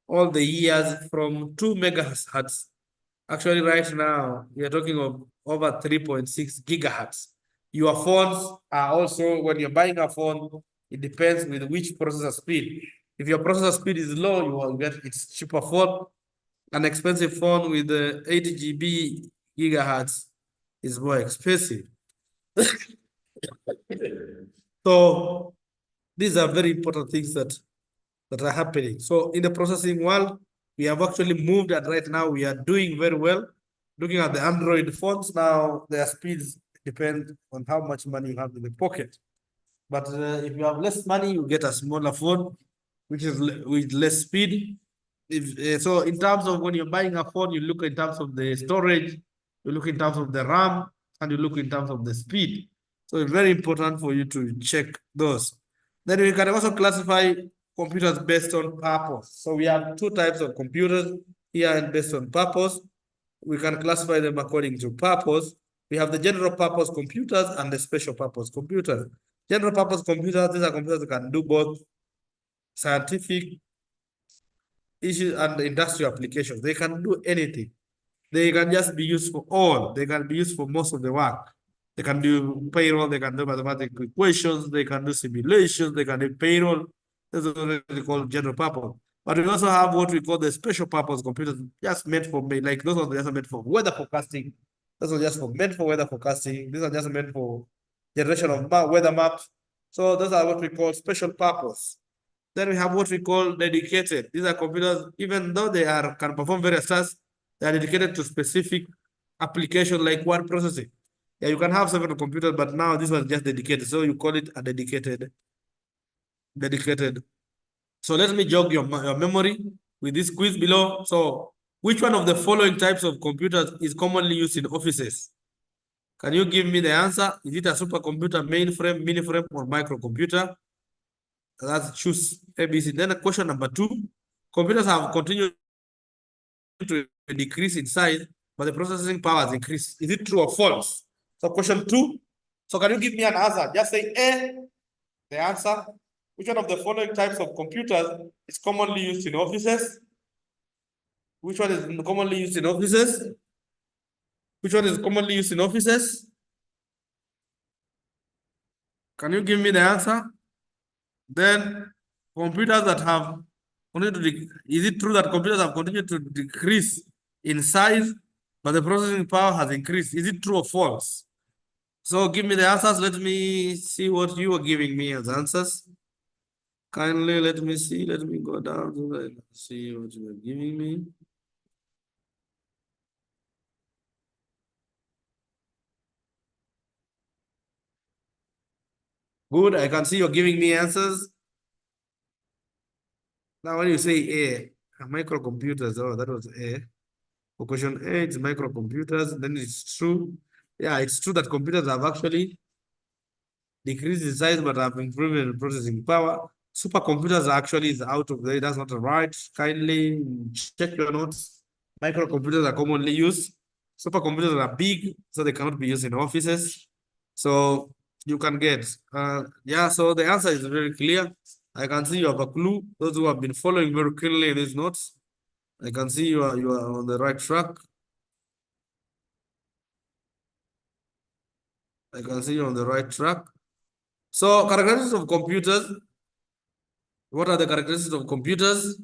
all the years from 2 megahertz. Actually, right now we are talking of over 3.6 gigahertz. Your phones are also, when you're buying a phone, it depends with which processor speed. If your processor speed is low, you will get its cheaper phone. An expensive phone with 8 GB gigahertz is more expensive. So these are very important things that are happening. So in the processing world, we have actually moved, and right now we are doing very well. Looking at the Android phones now, their speeds depend on how much money you have in the pocket. But if you have less money, you get a smaller phone, which is with less speed. So in terms of when you're buying a phone, you look in terms of the storage, you look in terms of the RAM, and you look in terms of the speed. So it's very important for you to check those. Then we can also classify computers based on purpose. So we have two types of computers here and based on purpose. We can classify them according to purpose. We have the general purpose computers and the special purpose computers. General purpose computers, these are computers that can do both scientific issues and industrial applications. They can do anything. They can just be used for all. They can be used for most of the work. They can do payroll, they can do mathematical equations, they can do simulations, they can do payroll. That's what we call general purpose. But we also have what we call the special purpose computers, just meant for, like those are just meant for weather forecasting. Those are just meant for weather forecasting. These are just meant for generation of weather maps. So those are what we call special purpose. Then we have what we call dedicated. These are computers, even though they can perform various tasks, they are dedicated to specific application like word processing. Yeah, you can have several computers, but now this was just dedicated. So you call it a dedicated. So let me jog your memory with this quiz below. So which one of the following types of computers is commonly used in offices? Can you give me the answer? Is it a supercomputer, mainframe, miniframe, or microcomputer? Let's choose ABC. Then question number 2. Computers have continued to decrease in size, but the processing power has increased. Is it true or false? So question 2. So can you give me an answer? Just say A, the answer. Which one of the following types of computers is commonly used in offices? Which one is commonly used in offices? Which one is commonly used in offices? Can you give me the answer? Then computers that have continued to is it true that computers have continued to decrease in size, but the processing power has increased? Is it true or false? So give me the answers. Let me see what you are giving me as answers. Kindly let me see. Let me go down to see what you are giving me. Good. I can see you're giving me answers. Now, when you say A, microcomputers, oh, that was A. For question A, it's microcomputers. Then it's true. Yeah, it's true that computers have actually decreased in size, but have improved in processing power. Supercomputers actually is out of there. That's not right. Kindly check your notes. Microcomputers are commonly used. Supercomputers are big, so they cannot be used in offices. So you can get, yeah, so the answer is very clear. I can see you have a clue. Those who have been following very clearly these notes, I can see you are on the right track. I can see you on the right track. So characteristics of computers. What are the characteristics of computers?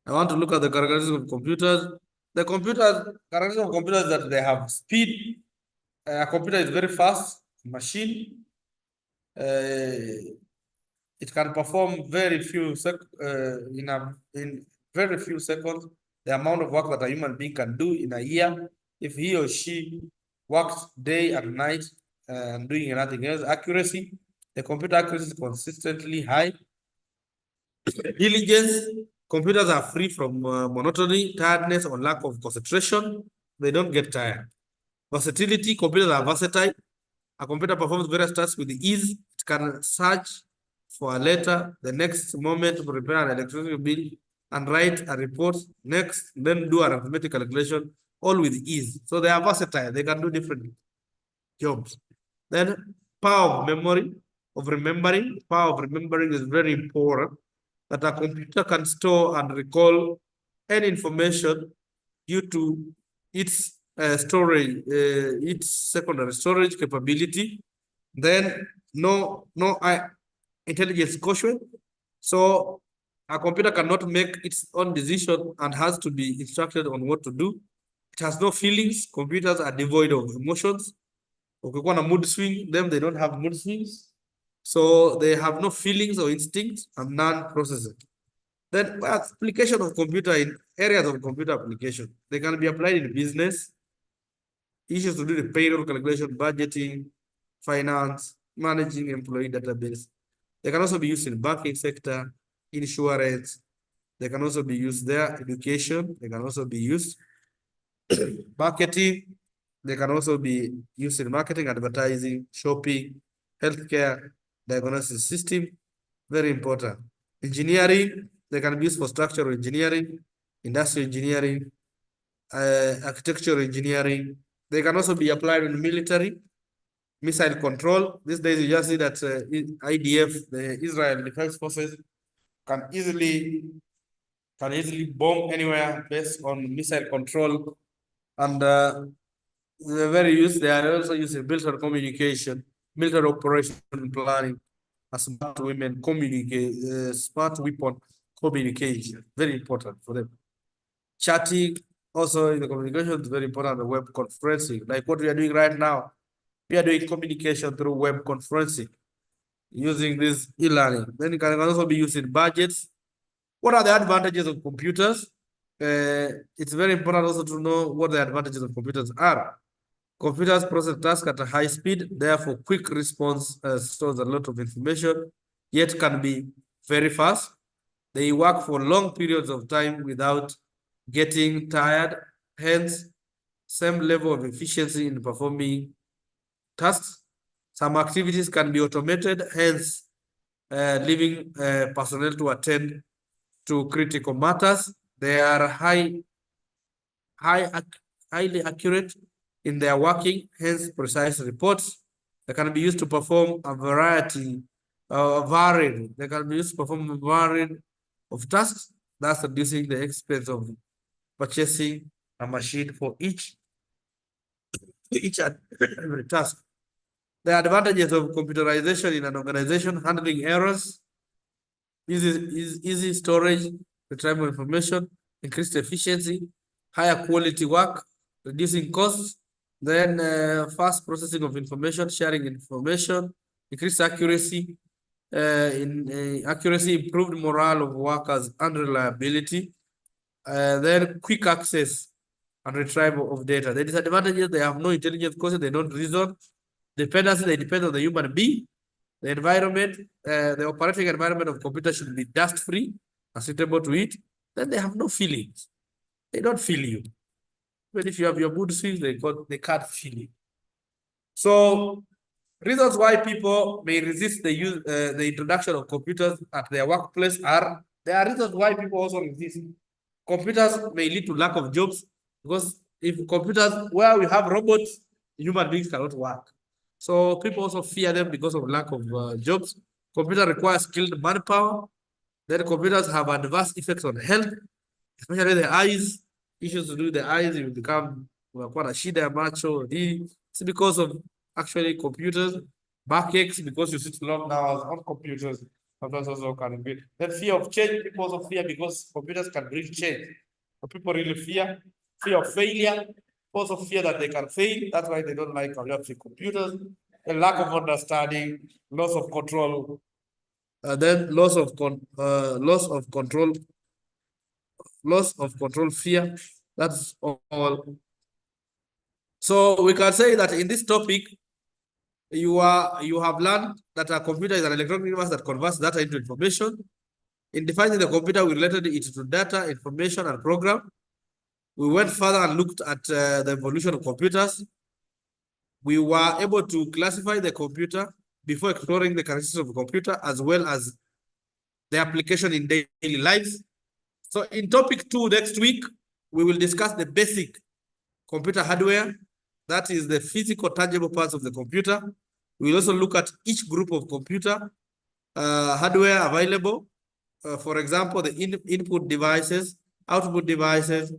I want to look at the characteristics of computers. The characteristics of computers is that they have speed. A computer is very fast machine. It can perform very few in very few seconds the amount of work that a human being can do in a year if he or she works day and night and doing nothing else. Accuracy, the computer accuracy is consistently high. Diligence, computers are free from monotony, tiredness, or lack of concentration. They don't get tired. Versatility, computers are versatile. A computer performs various tasks with ease. It can search for a letter, the next moment prepare an electricity bill, and write a report, next, then do an arithmetic calculation, all with ease. So they are versatile. They can do different jobs. Then power of memory, Power of remembering is very important, that a computer can store and recall any information due to its storage, its secondary storage capability. Then no intelligence quotient. So a computer cannot make its own decision and has to be instructed on what to do. It has no feelings. Computers are devoid of emotions. Ukikuwa na mood swing, them they don't have mood swings. So they have no feelings or instincts and non-processing. Then application of computer in areas of computer application, they can be applied in business, issues to do the payroll calculation, budgeting, finance, managing employee database. They can also be used in banking sector, insurance. They can also be used there, education. They can also be used marketing. They can also be used in marketing, advertising, shopping, healthcare, diagnosis system. Very important. Engineering, they can be used for structural engineering, industrial engineering, architectural engineering. They can also be applied in military, missile control. These days, you just see that IDF, the Israel Defense Forces, can easily bomb anywhere based on missile control. And they're very used. They are also used in military communication, military operation planning, smart women communicate, smart weapon communication. Very important for them. Chatting also in the communication is very important. The web conferencing, like what we are doing right now. We are doing communication through web conferencing using this e-learning. Then it can also be used in budgets. What are the advantages of computers? It's very important also to know what the advantages of computers are. Computers process tasks at a high speed, therefore quick response stores a lot of information, yet can be very fast. They work for long periods of time without getting tired, hence same level of efficiency in performing tasks. Some activities can be automated, hence leaving personnel to attend to critical matters. They are highly accurate in their working, hence precise reports. They can be used to perform a variety of they can be used to perform a variety of tasks, thus reducing the expense of purchasing a machine for each and every task. The advantages of computerization in an organization: handling errors, easy storage, retrieval information, increased efficiency, higher quality work, reducing costs, then fast processing of information, sharing information, increased accuracy, improved morale of workers and reliability, then quick access and retrieval of data. The disadvantages: they have no intelligence quotient, they don't reason. Dependency, they depend on the human being. The environment, the operating environment of computer should be dust-free and suitable to it. Then they have no feelings. They don't feel you. But if you have your mood swings, they can't feel you. So reasons why people may resist the introduction of computers at their workplace are, there are reasons why people also resist. Computers may lead to lack of jobs, because if computers, where we have robots, human beings cannot work. So people also fear them because of lack of jobs. Computer requires skilled manpower. Then computers have adverse effects on health, especially the eyes. Issues to do with the eyes, you become quite a shida macho. It's because of actually computers. backaches because you sit long hours on computers. Sometimes also can be. Then fear of change, people also fear because computers can bring change. So people really fear of failure, also fear that they can fail. That's why they don't like computers. A lack of understanding, loss of control, then loss of control, fear. That's all. So we can say that in this topic, you have learned that a computer is an electronic universe that converts data into information. In defining the computer, we related it to data, information, and program. We went further and looked at the evolution of computers. We were able to classify the computer before exploring the characteristics of a computer as well as the application in daily lives. So in topic 2 next week, we will discuss the basic computer hardware. That is the physical, tangible parts of the computer. We'll also look at each group of computer hardware available. For example, the input devices, output devices,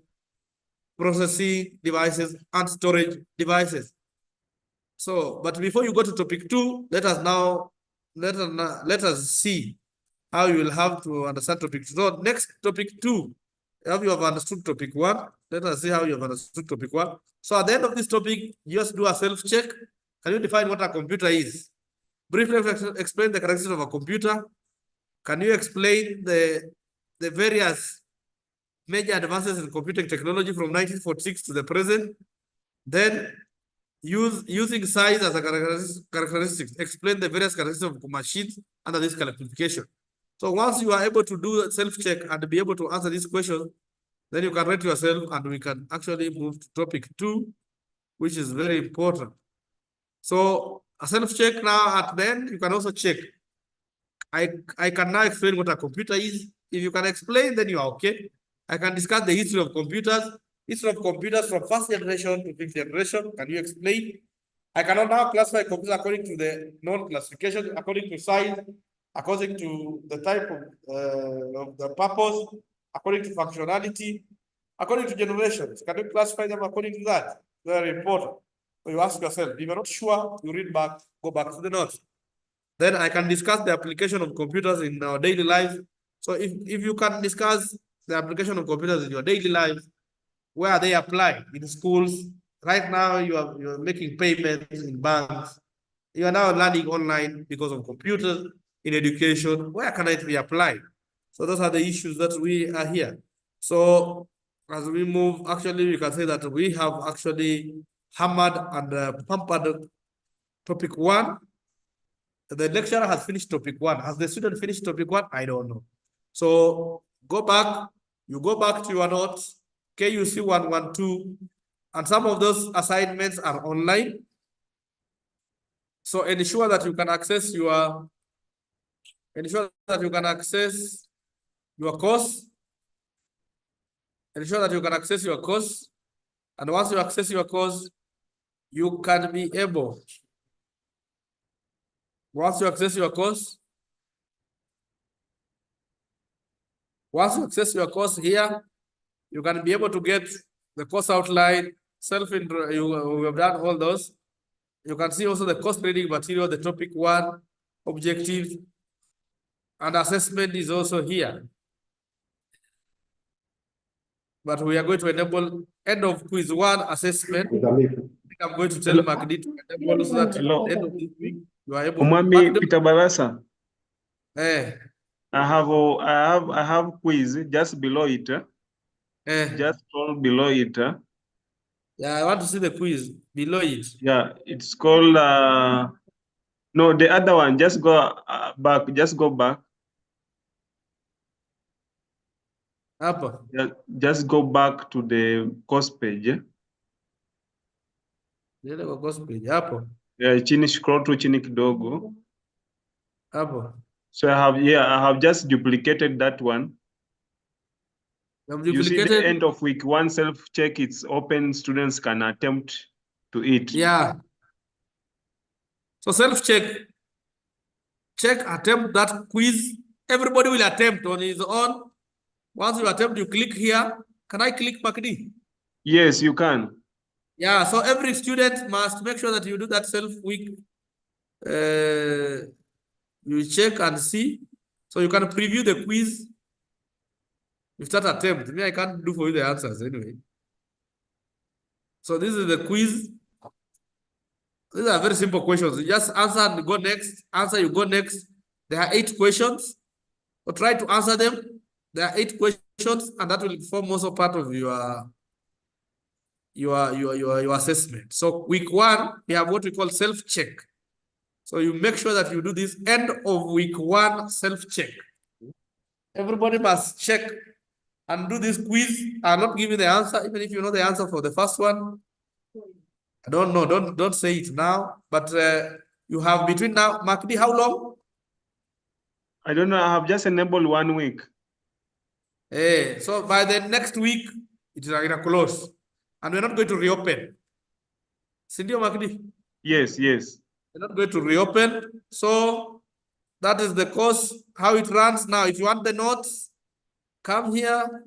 processing devices, and storage devices. So, but before you go to topic 2, let us see how you will have to understand topic 2. So next topic 2, if you have understood topic 1, let us see how you have understood topic 1. So at the end of this topic, just do a self-check. Can you define what a computer is? Briefly explain the characteristics of a computer. Can you explain the various major advances in computing technology from 1946 to the present? Then using size as a characteristic, explain the various characteristics of machines under this classification. So once you are able to do a self-check and be able to answer these questions, then you can rate yourself and we can actually move to topic 2, which is very important. So a self-check now at the end, you can also check. I can now explain what a computer is. If you can explain, then you are okay. I can discuss the history of computers. History of computers from first generation to fifth generation. Can you explain? I cannot now classify computers according to the non-classification, according to size, according to the type of the purpose, according to functionality, according to generations. Can you classify them according to that? Very important. So you ask yourself, if you're not sure, you read back, go back to the notes. Then I can discuss the application of computers in our daily life. So if you can discuss the application of computers in your daily life, where are they applied? In schools. Right now, you're making payments in banks. You are now learning online because of computers. In education, where can it be applied? So those are the issues that we are here. So as we move, actually, we can say that we have actually hammered and pampered topic 1. The lecturer has finished topic 1. Has the student finished topic 1? I don't know. So go back, you go back to your notes, KUC1120, and some of those assignments are online. So ensure that you can access your course. Ensure that you can access your course. And once you access your course, you can be able. Once you access your course here, you can be able to get the course outline, self-intro, you have done all those. You can see also the course reading material, the topic 1, objectives, and assessment is also here. But we are going to enable end of quiz 1 assessment. I think I'm going to tell Magdi to enable so that at the end of this week, you are able Umwami Peter Barasa. I have quiz just below it. Just scroll below it. Yeah, I want to see the quiz below it. Yeah, it's called no, the other one. Just go back. Just go back. Up. Just go back to the course page. Course page. Hapo. Yeah, chini scroll to chini kidogo. Hapo. So I have just duplicated that one. You see the end of week 1 self-check, it's open, students can attempt to it. Yeah. So self-check, attempt that quiz. Everybody will attempt on his own. Once you attempt, you click here. Can I click Makdi? Yes, you can. Yeah, so every student must make sure that you do that self-week You check and see. So you can preview the quiz. You start attempt. Me, I can't do for you the answers anyway. So this is the quiz. These are very simple questions. You just answer and go next. Answer, you go next. There are 8 questions. So try to answer them. There are 8 questions, and that will form also part of your assessment. So week 1, we have what we call self-check. So you make sure that you do this end of week 1 self-check. Everybody must check and do this quiz. I'm not giving the answer, even if you know the answer for the first one. I don't know. Don't say it now. But you have between now, Makdi, how long? I don't know. I have just enabled 1 week. So by the next week, it is going to close. And we're not going to reopen. Cindy Makdi? Yes, yes. We're not going to reopen. So that is the course, how it runs now. If you want the notes, come here,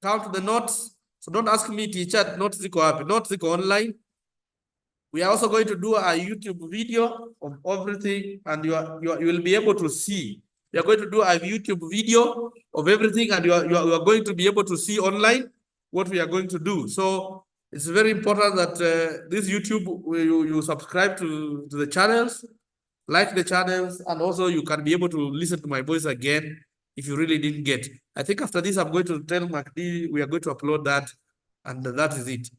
count the notes. So don't ask me, teacher, notes ziko wapi. Notes ziko online. We are also going to do a YouTube video of everything, and you will be able to see. We are going to do a YouTube video of everything, and you are going to be able to see online what we are going to do. So it's very important that this YouTube, you subscribe to the channels, like the channels, and also you can be able to listen to my voice again if you really didn't get. I think after this, I'm going to tell Makdi we are going to upload that, and that is it.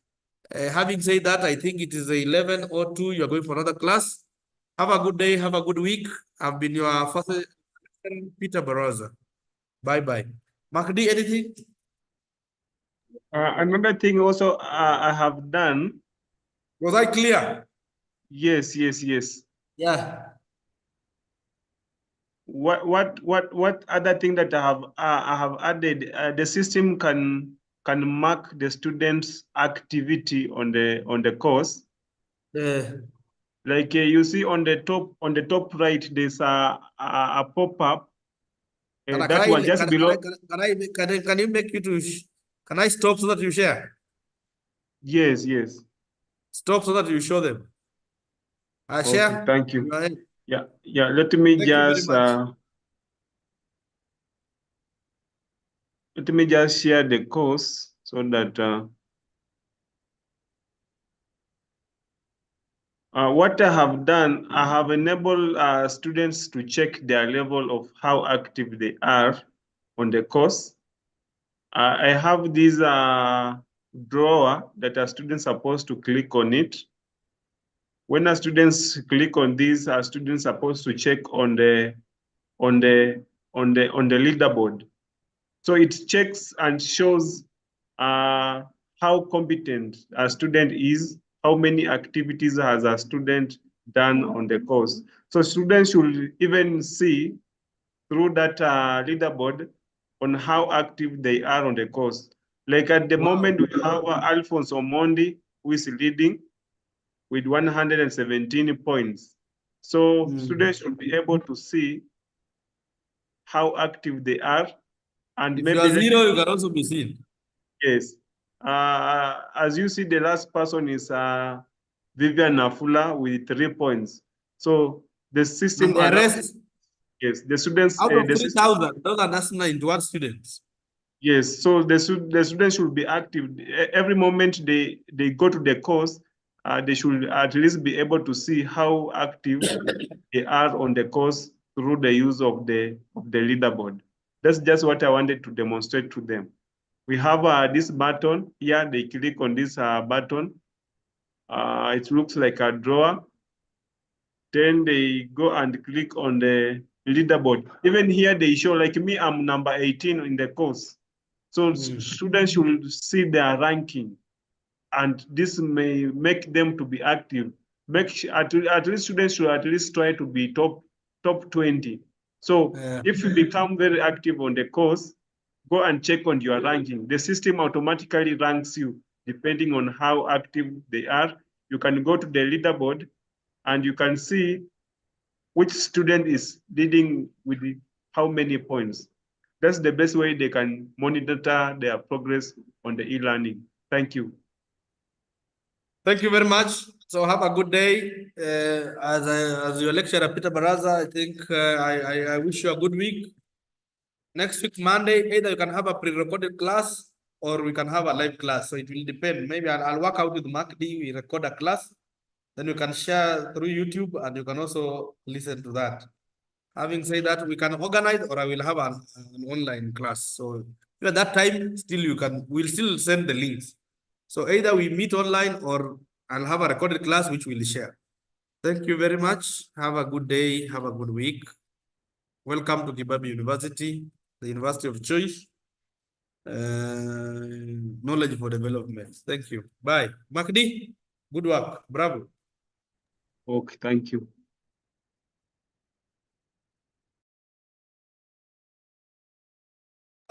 Having said that, I think it is 11:02. You are going for another class. Have a good day. Have a good week. I've been your first Peter Baroza. Bye-bye. Makdi, anything? Another thing also I have done. Was I clear? Yes, yes, yes. Yeah. What other thing that I have added? The system can mark the students' activity on the course. Like you see on the top right, there's a pop-up. That one just below. Can you make it to? Can I stop so that you share? Yes, yes. Stop so that you show them. I share. Okay, thank you. Yeah, yeah. Let me just share the course so that what I have done, I have enabled students to check their level of how active they are on the course. I have this drawer that a student supposed to click on it. When a students click on this, a student supposed to check on the leaderboard. So it checks and shows how competent a student is, how many activities has a student done on the course. So students should even see through that leaderboard on how active they are on the course. Like at the moment, we have Alphonse Omondi, who is leading with 117 points. So students should be able to see how active they are. And if maybe you are zero, you can also be seen. Yes. As you see, the last person is Vivian Nafula with 3 points. So the system And the rest? Yes, the students out of 3,000, those are national 91 students. Yes, so the students should be active. Every moment they go to the course, they should at least be able to see how active they are on the course through the use of the leaderboard. That's just what I wanted to demonstrate to them. We have this button here. They click on this button. It looks like a drawer. Then they go and click on the leaderboard. Even here they show, like me, I'm number 18 in the course. So students should see their ranking, and this may make them to be active. At least students should at least try to be top 20. So if you become very active on the course, go and check on your ranking. The system automatically ranks you depending on how active they are. You can go to the leaderboard and you can see which student is leading with how many points. That's the best way they can monitor their progress on the e-learning. Thank you. Thank you very much. So have a good day. As your lecturer, Peter Baraza, I think I wish you a good week. Next week, Monday, either you can have a pre-recorded class or we can have a live class. So it will depend. Maybe I'll work out with Mark D. We record a class. Then you can share through YouTube and you can also listen to that. Having said that, we can organize or I will have an online class. So at that time, still we'll still send the links. So either we meet online or I'll have a recorded class which we'll share. Thank you very much. Have a good day. Have a good week. Welcome to Kibabi University, the University of Choice. Knowledge for development. Thank you. Bye. Makdi, good work. Bravo. Okay, thank you.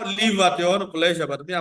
Leave at your own pleasure, but me,